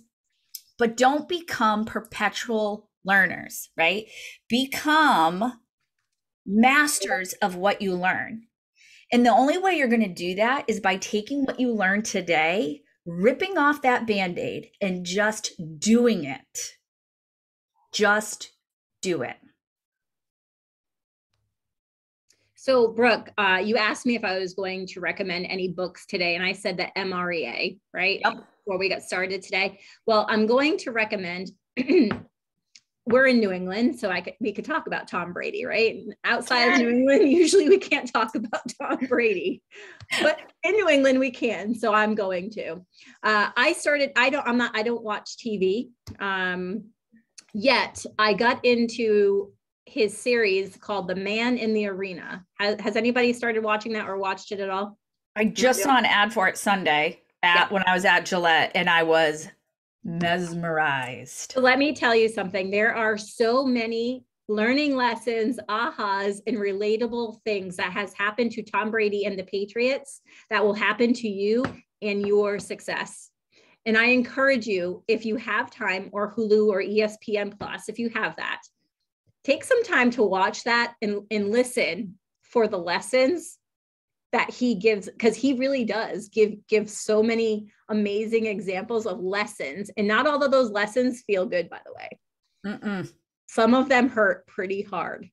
but don't become perpetual learners, right? Become masters of what you learn. And the only way you're going to do that is by taking what you learned today, ripping off that Band-Aid and just doing it. Just do it. So Brooke, you asked me if I was going to recommend any books today, and I said the MREA, right? Yep. Before we got started today. Well, I'm going to recommend, we're in New England, so we could talk about Tom Brady, right? Outside of New England, usually we can't talk about Tom Brady, but in New England we can. So I'm going to. I don't watch TV. Yet I got into his series called The Man in the Arena. Has anybody started watching that or watched it at all? I just saw an ad for it Sunday when I was at Gillette, and I was mesmerized. So let me tell you something. There are so many learning lessons, ahas, and relatable things that has happened to Tom Brady and the Patriots that will happen to you and your success. And I encourage you, if you have time, or Hulu or ESPN Plus, if you have that, take some time to watch that and listen for the lessons that he gives, because he really does give so many amazing examples of lessons. And not all of those lessons feel good, by the way. Mm-mm. Some of them hurt pretty hard.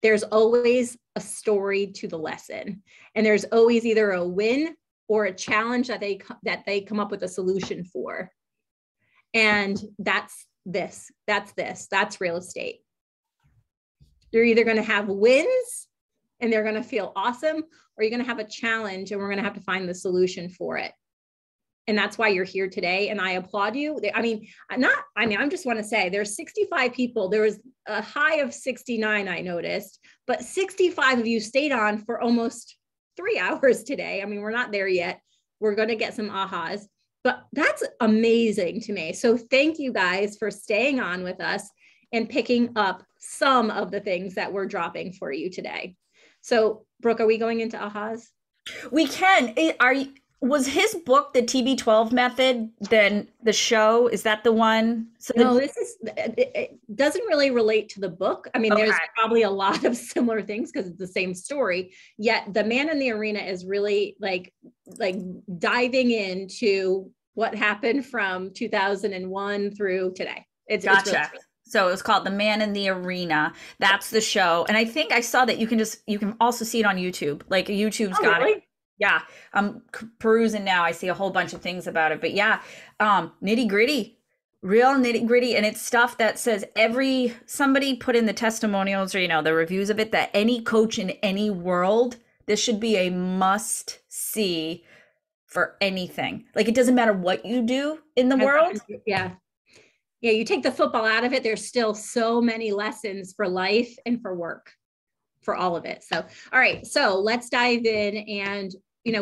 There's always a story to the lesson, and there's always either a win or a challenge that they come up with a solution for. And that's real estate. You're either going to have wins and they're going to feel awesome, or you're going to have a challenge and we're going to have to find the solution for it. And that's why you're here today. And I applaud you. I just want to say there's 65 people. There was a high of 69, I noticed, but 65 of you stayed on for almost 3 hours today. I mean, we're not there yet. We're going to get some ahas, but that's amazing to me. So thank you guys for staying on with us and picking up some of the things that we're dropping for you today. So Brooke, are we going into ahas? We can. Was his book the TB12 method? Then the show, is that the one? So no, it doesn't really relate to the book. I mean, There's probably a lot of similar things because it's the same story. Yet the Man in the Arena is really like diving into what happened from 2001 through today. It's gotcha. Really so it was called The Man in the Arena. That's the show. And I think I saw that you can also see it on YouTube. Like YouTube's got it. Yeah, I'm perusing now. I see a whole bunch of things about it, but yeah, nitty gritty, real nitty gritty. And it's stuff that says somebody put in the testimonials or, the reviews of it, that any coach in any world, this should be a must see for anything. Like, it doesn't matter what you do in the world. Yeah. You take the football out of it. There's still so many lessons for life and for work, for all of it. So, all right. So let's dive in. And,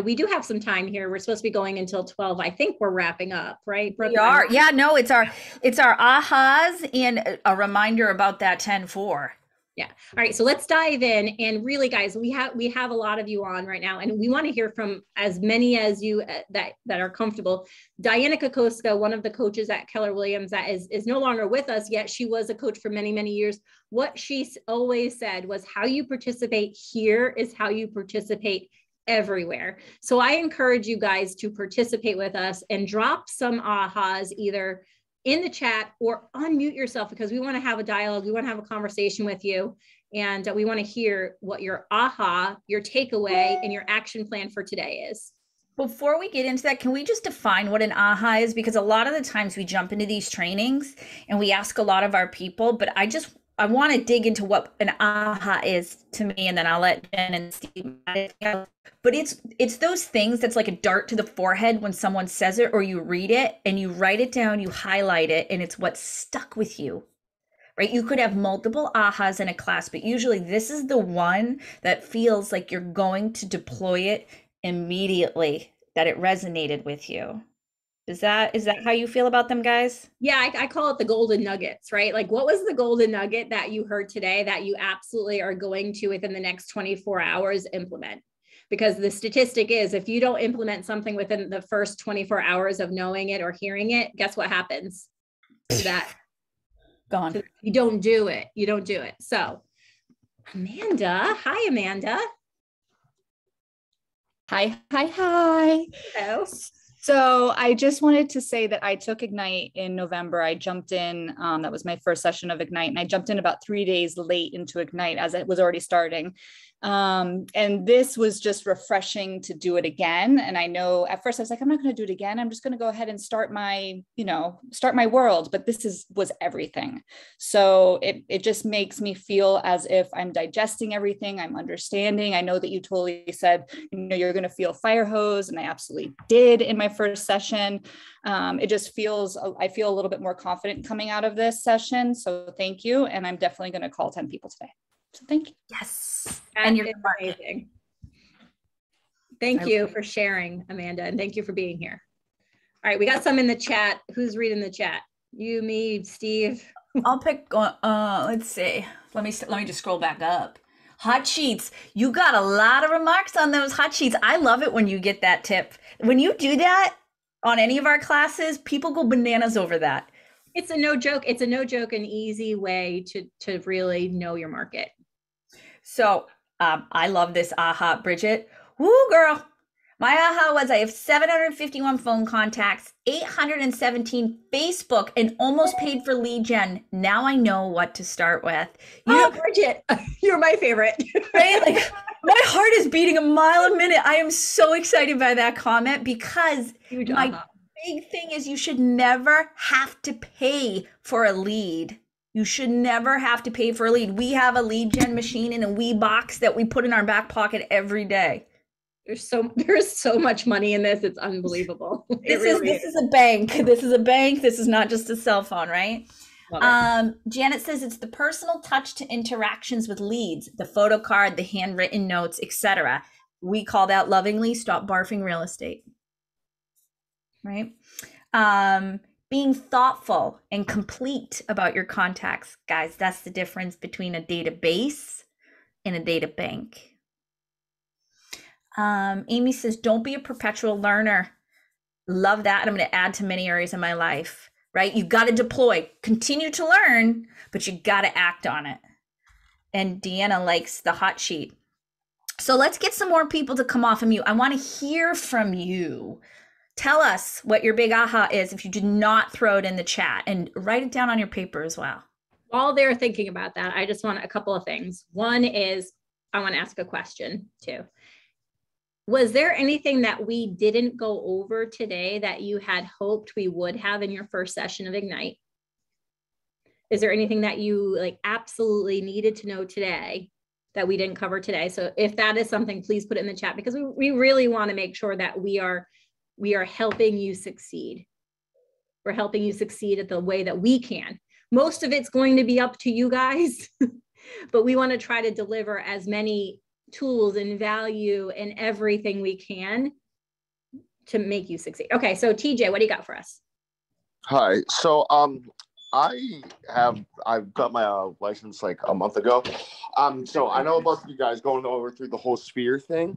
we do have some time here. We're supposed to be going until 12. I think we're wrapping up, right? We are. Yeah, no, it's our ahas and a reminder about that 10-4. Yeah. All right. So let's dive in. And really, guys, we have a lot of you on right now, and we want to hear from as many as you that are comfortable. Diana Kokoska, one of the coaches at Keller Williams, that is no longer with us, yet she was a coach for many, many years. What she always said was, how you participate here is how you participate everywhere. So I encourage you guys to participate with us and drop some ahas, either in the chat or unmute yourself, because we want to have a dialogue. We want to have a conversation with you. And we want to hear what your aha, your takeaway, and your action plan for today is. Before we get into that, can we just define what an aha is? Because a lot of the times we jump into these trainings and we ask a lot of our people, but I want to dig into what an aha is to me, and then I'll let Jen and Steve. But it's those things that's like a dart to the forehead when someone says it, or you read it and you write it down, you highlight it, and it's what's stuck with you, right? You could have multiple ahas in a class, but usually this is the one that feels like you're going to deploy it immediately, that it resonated with you. Is that how you feel about them, guys? Yeah, I call it the golden nuggets, right? Like, what was the golden nugget that you heard today that you absolutely are going to, within the next 24 hours, implement? Because the statistic is, if you don't implement something within the first 24 hours of knowing it or hearing it, guess what happens? That Gone. You don't do it. You don't do it. So Amanda, hi, Amanda. Hi. Hello. So I just wanted to say that I took Ignite in November. I jumped in, that was my first session of Ignite, and I jumped in about 3 days late into Ignite as it was already starting. And this was just refreshing to do it again. And I know at first I was like, I'm not going to do it again. I'm just going to go ahead and start my world. But this was everything. So it just makes me feel as if I'm digesting everything. I'm understanding. I know that you totally said, you're going to feel fire hose. And I absolutely did in my first session. It just I feel a little bit more confident coming out of this session. So thank you. And I'm definitely going to call 10 people today. So thank you. Yes. And you're amazing. Thank you for sharing, Amanda. And thank you for being here. All right. We got some in the chat. Who's reading the chat? You, me, Steve. I'll pick, let's see. Let me just scroll back up. Hot sheets. You got a lot of remarks on those hot sheets. I love it when you get that tip. When you do that on any of our classes, people go bananas over that. It's a no joke. It's a no joke, an easy way to really know your market. So I love this aha, Bridget. Woo, girl. My aha was, I have 751 phone contacts, 817 Facebook, and almost paid for lead gen. Now I know what to start with. Bridget, you're my favorite. Right? Like, my heart is beating a mile a minute. I am so excited by that comment, because my big thing is, you should never have to pay for a lead. You should never have to pay for a lead. We have a lead gen machine in a wee box that we put in our back pocket every day. There's so much money in this. It's unbelievable. This is a bank. This is a bank. This is not just a cell phone, right? Janet says it's the personal touch to interactions with leads, the photo card, the handwritten notes, etc. We call that lovingly stop barfing real estate. Right? Being thoughtful and complete about your contacts, guys. That's the difference between a database and a data bank. Amy says, don't be a perpetual learner. Love that. And I'm going to add to many areas in my life, right? You've got to deploy, continue to learn, but you got to act on it. And Deanna likes the hot sheet. So let's get some more people to come off of mute. I want to hear from you. Tell us what your big aha is if you did not throw it in the chat, and write it down on your paper as well. While they're thinking about that, I just want a couple of things. One is, I want to ask a question too. Was there anything that we didn't go over today that you had hoped we would have in your first session of Ignite? Is there anything that you absolutely needed to know today that we didn't cover today? So if that is something, please put it in the chat, because we really want to make sure that we are helping you succeed. We're helping you succeed at the way that we can. Most of it's going to be up to you guys, but we want to try to deliver as many tools and value and everything we can to make you succeed. Okay, so TJ, what do you got for us? Hi. So I've got my license like a month ago. So I know about you guys going over through the whole sphere thing.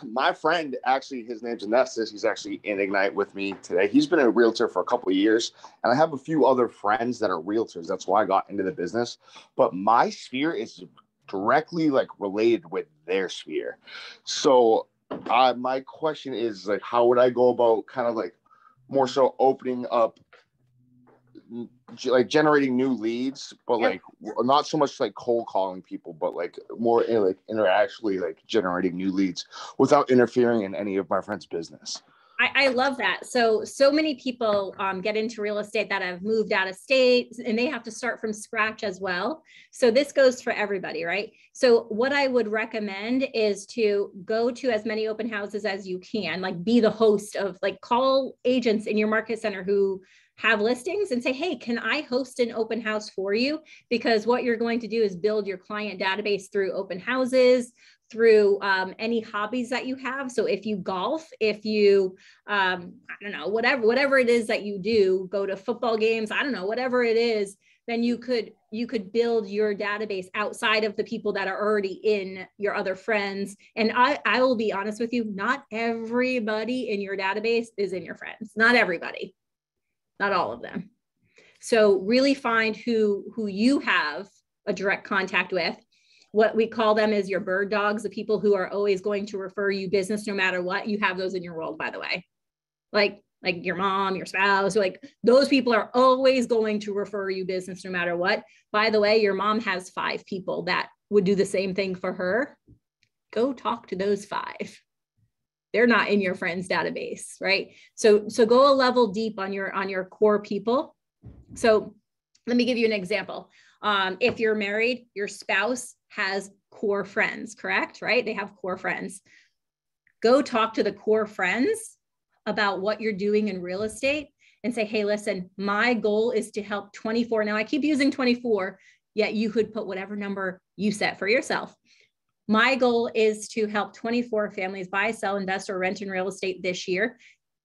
My friend, actually, his name's Anestis. He's actually in Ignite with me today. He's been a realtor for a couple of years, and I have a few other friends that are realtors. That's why I got into the business. But my sphere is directly like related with their sphere. So my question is like, how would I go about kind of like more so opening up, like generating new leads, but like not so much like cold calling people, but like more like actually like generating new leads without interfering in any of my friends' business. I love that. So many people get into real estate that have moved out of state, and they have to start from scratch as well. So this goes for everybody, right? So what I would recommend is to go to as many open houses as you can, like be the host of, like, call agents in your market center who have listings and say, hey, can I host an open house for you? Because what you're going to do is build your client database through open houses, through any hobbies that you have. So if you golf, if you, I don't know, whatever it is that you do, go to football games, I don't know, whatever it is, then you could build your database outside of the people that are already in your other friends. And I will be honest with you, not everybody in your database is in your friends. Not everybody, not all of them. So really find who you have a direct contact with. What we call them is your bird dogs, the people who are always going to refer you business no matter what. You have those in your world, by the way. Like your mom, your spouse, like those people are always going to refer you business no matter what. By the way, your mom has 5 people that would do the same thing for her. Go talk to those 5. They're not in your friends database, right? So go a level deep on your core people. So let me give you an example. If you're married, your spouse has core friends, correct? Right? They have core friends. Go talk to the core friends about what you're doing in real estate and say, hey, listen, my goal is to help 24. Now I keep using 24, yet you could put whatever number you set for yourself. My goal is to help 24 families buy, sell, invest, or rent in real estate this year.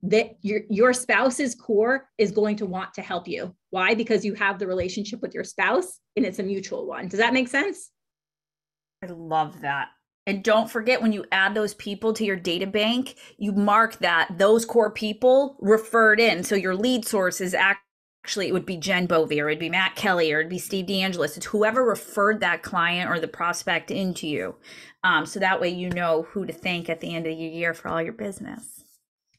That your spouse's core is going to want to help you. Why? Because you have the relationship with your spouse and it's a mutual one. Does that make sense? I love that. And don't forget, when you add those people to your data bank, you mark that those core people referred in. So your lead source is actually, it would be Jen Bovey, or it'd be Matt Kelly, or it'd be Steve DeAngelis. It's whoever referred that client or the prospect into you. So that way you know who to thank at the end of the year for all your business.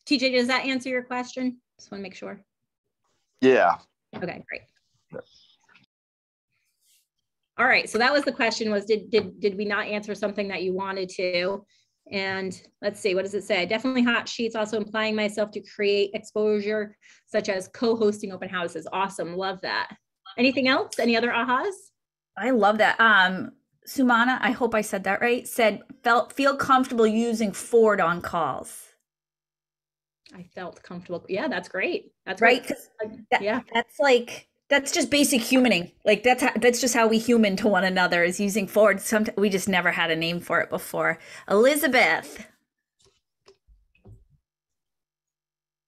TJ, does that answer your question? Just want to make sure. Yeah. Okay, great. All right, so that was the question, was did we not answer something that you wanted to? And let's see, what does it say? Definitely hot sheets, also applying myself to create exposure, such as co-hosting open houses. Awesome, love that. Anything else? Any other ahas? I love that. Sumana, I hope I said that right, said feel comfortable using Ford on calls. I felt comfortable. Yeah, that's great. That's right. Yeah, that's just basic humaning. Like that's just how we human to one another, is using Ford. Sometimes we just never had a name for it before. Elizabeth.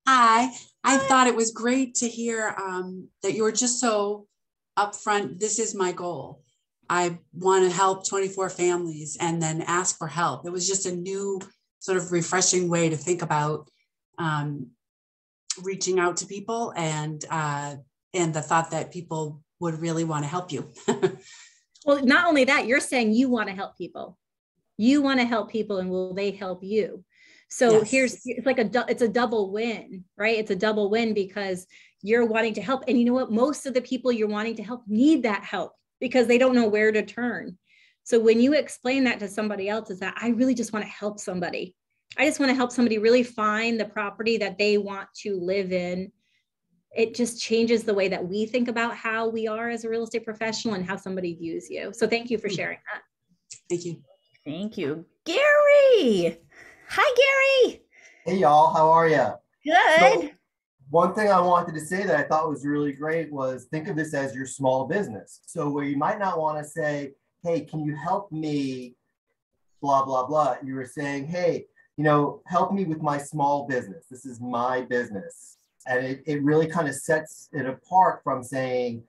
Hi. I thought it was great to hear that you were just so upfront. This is my goal. I want to help 24 families and then ask for help. It was just a new sort of refreshing way to think about reaching out to people, and the thought that people would really want to help you. Well, not only that, you're saying you want to help people. You want to help people, and will they help you? So yes. It's a double win, right? It's a double win because you're wanting to help. And you know what? Most of the people you're wanting to help need that help because they don't know where to turn. So when you explain that to somebody else, is that I really just want to help somebody. I just want to help somebody really find the property that they want to live in. It just changes the way that we think about how we are as a real estate professional and how somebody views you. So thank you for sharing that. Thank you. Thank you. Gary. Hi, Gary. Hey, y'all. How are you? Good. So, one thing I wanted to say that I thought was really great was think of this as your small business. So where you might not want to say, hey, can you help me, blah, blah, blah. You were saying, hey, help me with my small business. This is my business. And it really kind of sets it apart from saying,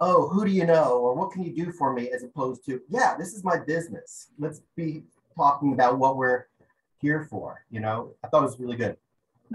oh, who do you know? Or what can you do for me? As opposed to, yeah, this is my business. Let's be talking about what we're here for. You know, I thought it was really good.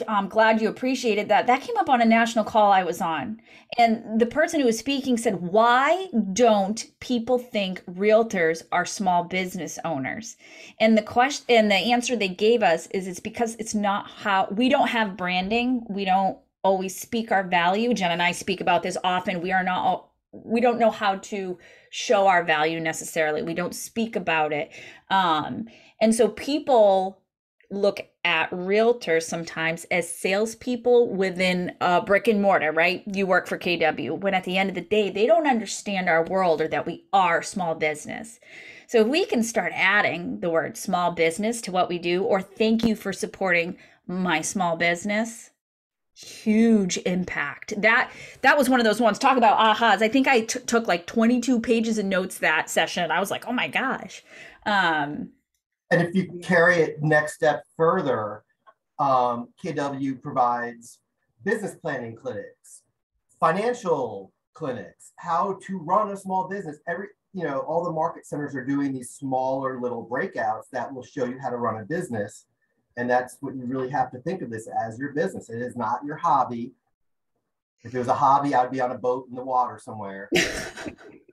I'm glad you appreciated that. That came up on a national call I was on. And the person who was speaking said, why don't people think realtors are small business owners? And the question and the answer they gave us is it's because it's not how we don't have branding. We don't always speak our value. Jen and I speak about this often. We don't know how to show our value necessarily. We don't speak about it. And so people look at realtors sometimes as salespeople within a brick and mortar, right? You work for KW, when at the end of the day, they don't understand our world or that we are small business. So if we can start adding the word small business to what we do, or thank you for supporting my small business, huge impact. That was one of those ones. Talk about ahas. I think I took like 22 pages of notes that session. I was like, oh my gosh. And if you carry it next step further, KW provides business planning clinics, financial clinics, how to run a small business. All the market centers are doing these smaller little breakouts that will show you how to run a business. And that's what you really have to think of this as your business. It is not your hobby. If it was a hobby, I'd be on a boat in the water somewhere.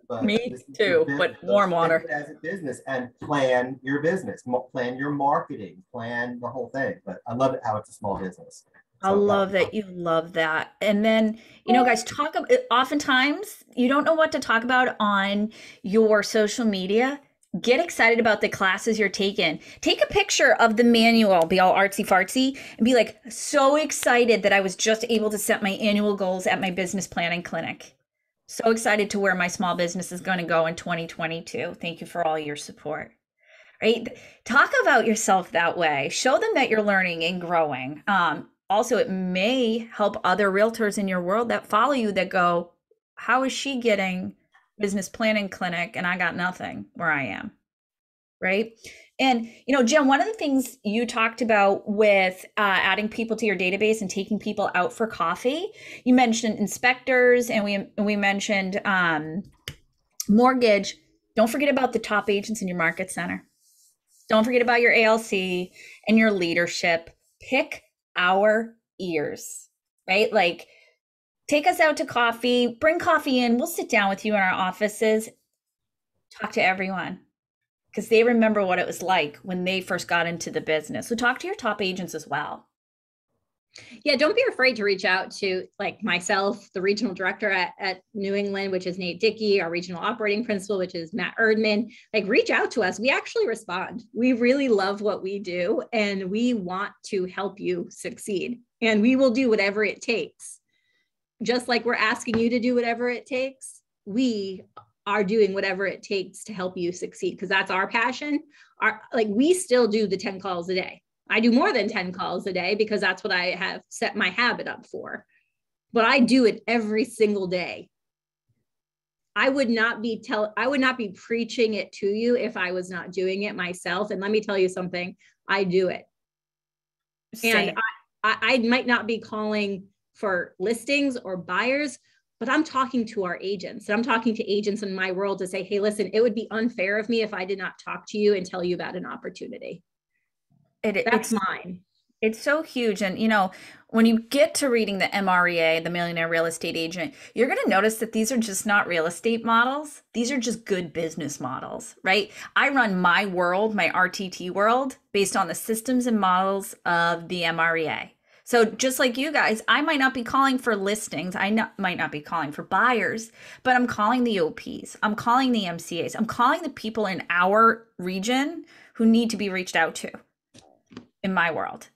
But me too, but warm water. As a business, and plan your business, plan your marketing, plan the whole thing. But I love it how it's a small business. I love that you love that. And then, guys, oftentimes you don't know what to talk about on your social media. Get excited about the classes you're taking. Take a picture of the manual, be all artsy fartsy, and be like, so excited that I was just able to set my annual goals at my business planning clinic. So excited to where my small business is going to go in 2022. Thank you for all your support. Right? Talk about yourself that way. Show them that you're learning and growing. Also, it may help other realtors in your world that follow you that go, how is she getting business planning clinic and I got nothing where I am? Right? And, Jen, one of the things you talked about with adding people to your database and taking people out for coffee, you mentioned inspectors and we mentioned mortgage. Don't forget about the top agents in your market center. Don't forget about your ALC and your leadership. Pick our ears, right? Like, take us out to coffee, bring coffee in. We'll sit down with you in our offices, talk to everyone, because they remember what it was like when they first got into the business. So talk to your top agents as well. Yeah, don't be afraid to reach out to like myself, the regional director at New England, which is Nate Dickey, our regional operating principal, which is Matt Erdman. Like, reach out to us. We actually respond. We really love what we do and we want to help you succeed. And we will do whatever it takes. Just like we're asking you to do whatever it takes, we are doing whatever it takes to help you succeed, because that's our passion. We still do the 10 calls a day. I do more than 10 calls a day because that's what I have set my habit up for. But I do it every single day. I would not be preaching it to you if I was not doing it myself. And let me tell you something, I do it. Same. And I might not be calling for listings or buyers, but I'm talking to our agents. And I'm talking to agents in my world to say, hey, listen, it would be unfair of me if I did not talk to you and tell you about an opportunity. That's mine. It's so huge. And, when you get to reading the MREA, the Millionaire Real Estate Agent, you're going to notice that these are just not real estate models. These are just good business models, right? I run my world, my RTT world, based on the systems and models of the MREA. So just like you guys, I might not be calling for listings. Might not be calling for buyers, but I'm calling the OPs. I'm calling the MCAs. I'm calling the people in our region who need to be reached out to in my world.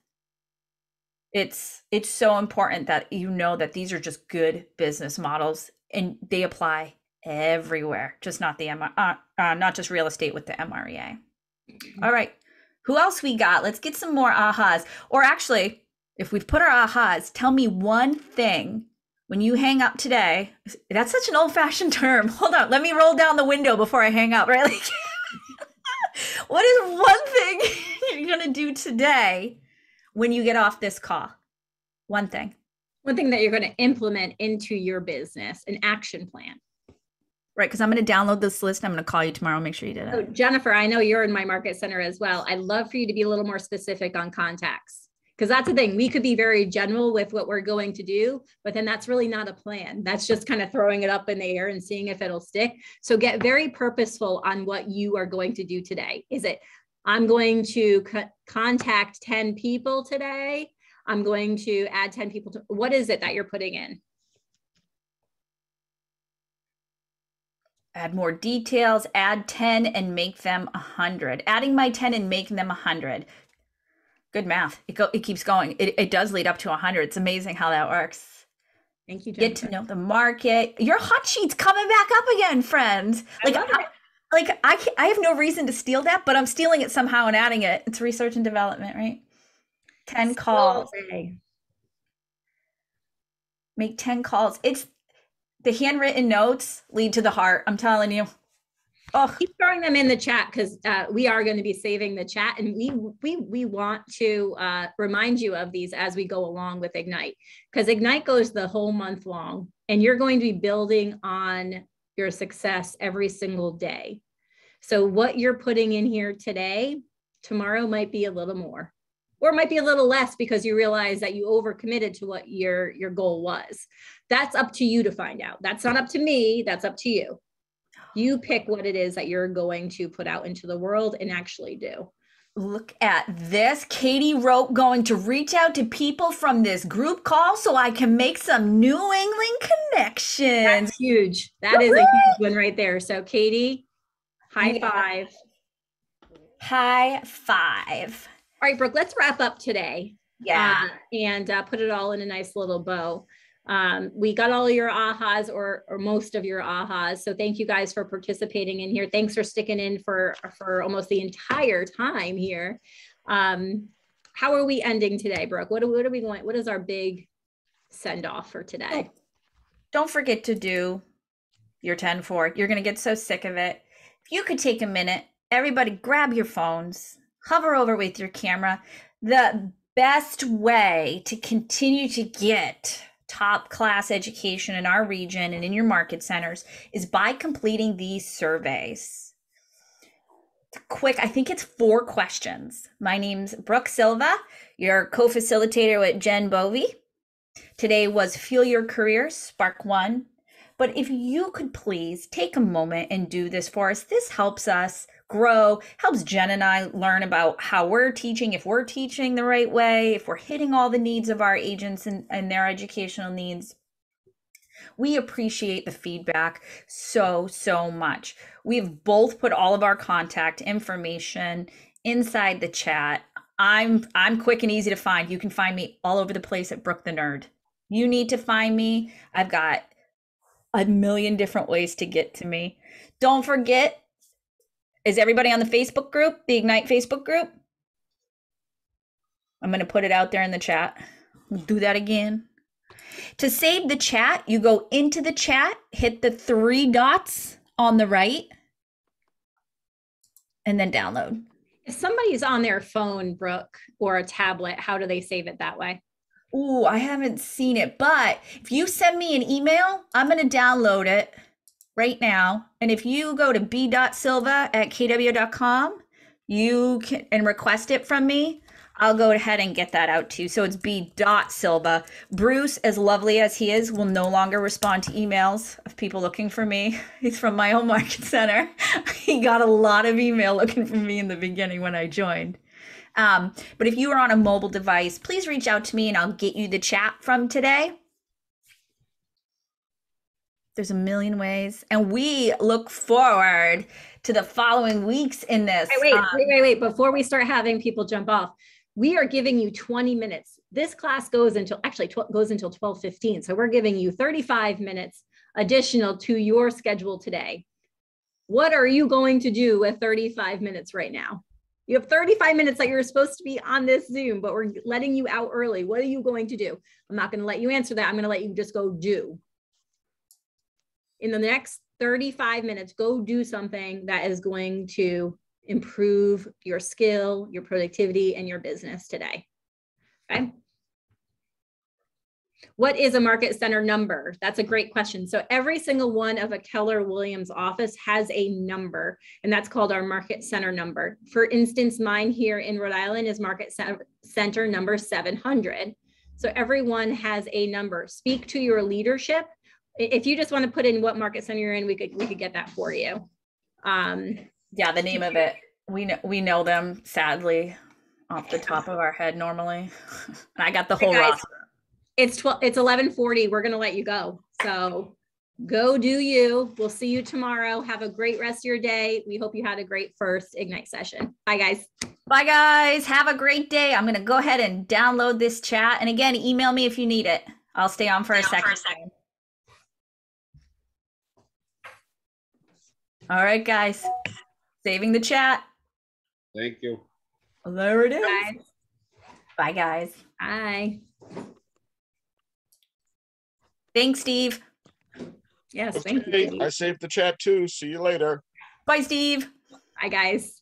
It's so important that you know that these are just good business models and they apply everywhere, just not not just real estate with the MREA. All right. Who else we got? Let's get some more ahas. Or actually, if we've put our ahas, tell me one thing when you hang up today. That's such an old-fashioned term. Hold on. Let me roll down the window before I hang up, right? Like, what is one thing you're going to do today when you get off this call? One thing. One thing that you're going to implement into your business, an action plan. Right, because I'm going to download this list. I'm going to call you tomorrow. Make sure you did it. So Jennifer, I know you're in my market center as well. I'd love for you to be a little more specific on contacts, because that's the thing. We could be very general with what we're going to do, but then that's really not a plan. That's just kind of throwing it up in the air and seeing if it'll stick. So get very purposeful on what you are going to do today. Is it, I'm going to contact 10 people today? I'm going to add 10 people to, what is it that you're putting in? Add more details, add 10 and make them 100. Adding my 10 and making them 100. Good math. It keeps going. It does lead up to 100. It's amazing how that works. Thank you, Jennifer. Get to know the market. Your hot sheet's coming back up again, friends. I have no reason to steal that, but I'm stealing it somehow and adding it. It's research and development, right? 10 calls. Make 10 calls. It's the handwritten notes lead to the heart. I'm telling you. Oh, keep throwing them in the chat, because we are going to be saving the chat, and we want to remind you of these as we go along with Ignite, because Ignite goes the whole month long, and you're going to be building on your success every single day. So what you're putting in here today, tomorrow might be a little more, or it might be a little less because you realize that you overcommitted to what your goal was. That's up to you to find out. That's not up to me. That's up to you. You pick what it is that you're going to put out into the world and actually do. Look at this. Katie wrote, going to reach out to people from this group call so I can make some New England connections. That's huge. That is a huge one right there. So Katie, high five. High five. All right, Brooke, let's wrap up today. Yeah. And put it all in a nice little bow. We got all your ahas, or most of your ahas. So thank you guys for participating in here. Thanks for sticking in for almost the entire time here. How are we ending today, Brooke? What are we going? What is our big send off for today? Don't forget to do your 10-4. You're going to get so sick of it. If you could take a minute, everybody grab your phones, hover over with your camera. The best way to continue to get top class education in our region and in your market centers is by completing these surveys. Quick, I think it's 4 questions. My name's Brooke Silva, your co-facilitator with Jen Bovey. Today was Fuel Your Career, Spark 1. But if you could please take a moment and do this for us, this helps us grow, helps Jen and I learn about how we're teaching, if we're teaching the right way, if we're hitting all the needs of our agents and their educational needs. We appreciate the feedback so much. We've both put all of our contact information inside the chat. I'm quick and easy to find. You can find me all over the place at Brooke the Nerd. You need to find me. I've got a million different ways to get to me. Don't forget, is everybody on the Facebook group, the Ignite Facebook group? I'm going to put it out there in the chat. We'll do that again. To save the chat, you go into the chat, hit the 3 dots on the right, and then download. If somebody's on their phone, Brooke, or a tablet, how do they save it that way? Ooh, I haven't seen it, but if you send me an email, I'm going to download it right now. And if you go to b.silva@kw.com, you can and request it from me, I'll go ahead and get that out to you. So it's b.silva. Bruce, as lovely as he is, will no longer respond to emails of people looking for me. He's from my home market center. He got a lot of email looking for me in the beginning when I joined. But if you are on a mobile device, please reach out to me and I'll get you the chat from today. There's a million ways. And we look forward to the following weeks in this. Wait. Before we start having people jump off, we are giving you 20 minutes. This class goes until, goes until 12:15. So we're giving you 35 minutes additional to your schedule today. What are you going to do with 35 minutes right now? You have 35 minutes that you're supposed to be on this Zoom, but we're letting you out early. What are you going to do? I'm not going to let you answer that. I'm going to let you just go do. In the next 35 minutes, go do something that is going to improve your skill, your productivity, and your business today. Okay? What is a market center number? That's a great question. So every single one of a Keller Williams office has a number, and that's called our market center number. For instance, mine here in Rhode Island is market center number 700. So everyone has a number. Speak to your leadership. If you just want to put in what market center you're in, we could get that for you. Yeah, the name of it. We know them, sadly, off the top of our head normally. I got the whole roster. It's 11:40. We're gonna let you go. So go do you. We'll see you tomorrow. Have a great rest of your day. We hope you had a great first Ignite session. Bye, guys. Bye, guys. Have a great day. I'm gonna go ahead and download this chat. And again, email me if you need it. I'll stay on for a second. All right, guys. Saving the chat. Thank you. There it is. Bye. Bye, guys. Bye. Thanks, Steve. Yes, Okay, thank you. I saved the chat too. See you later. Bye, Steve. Bye, guys.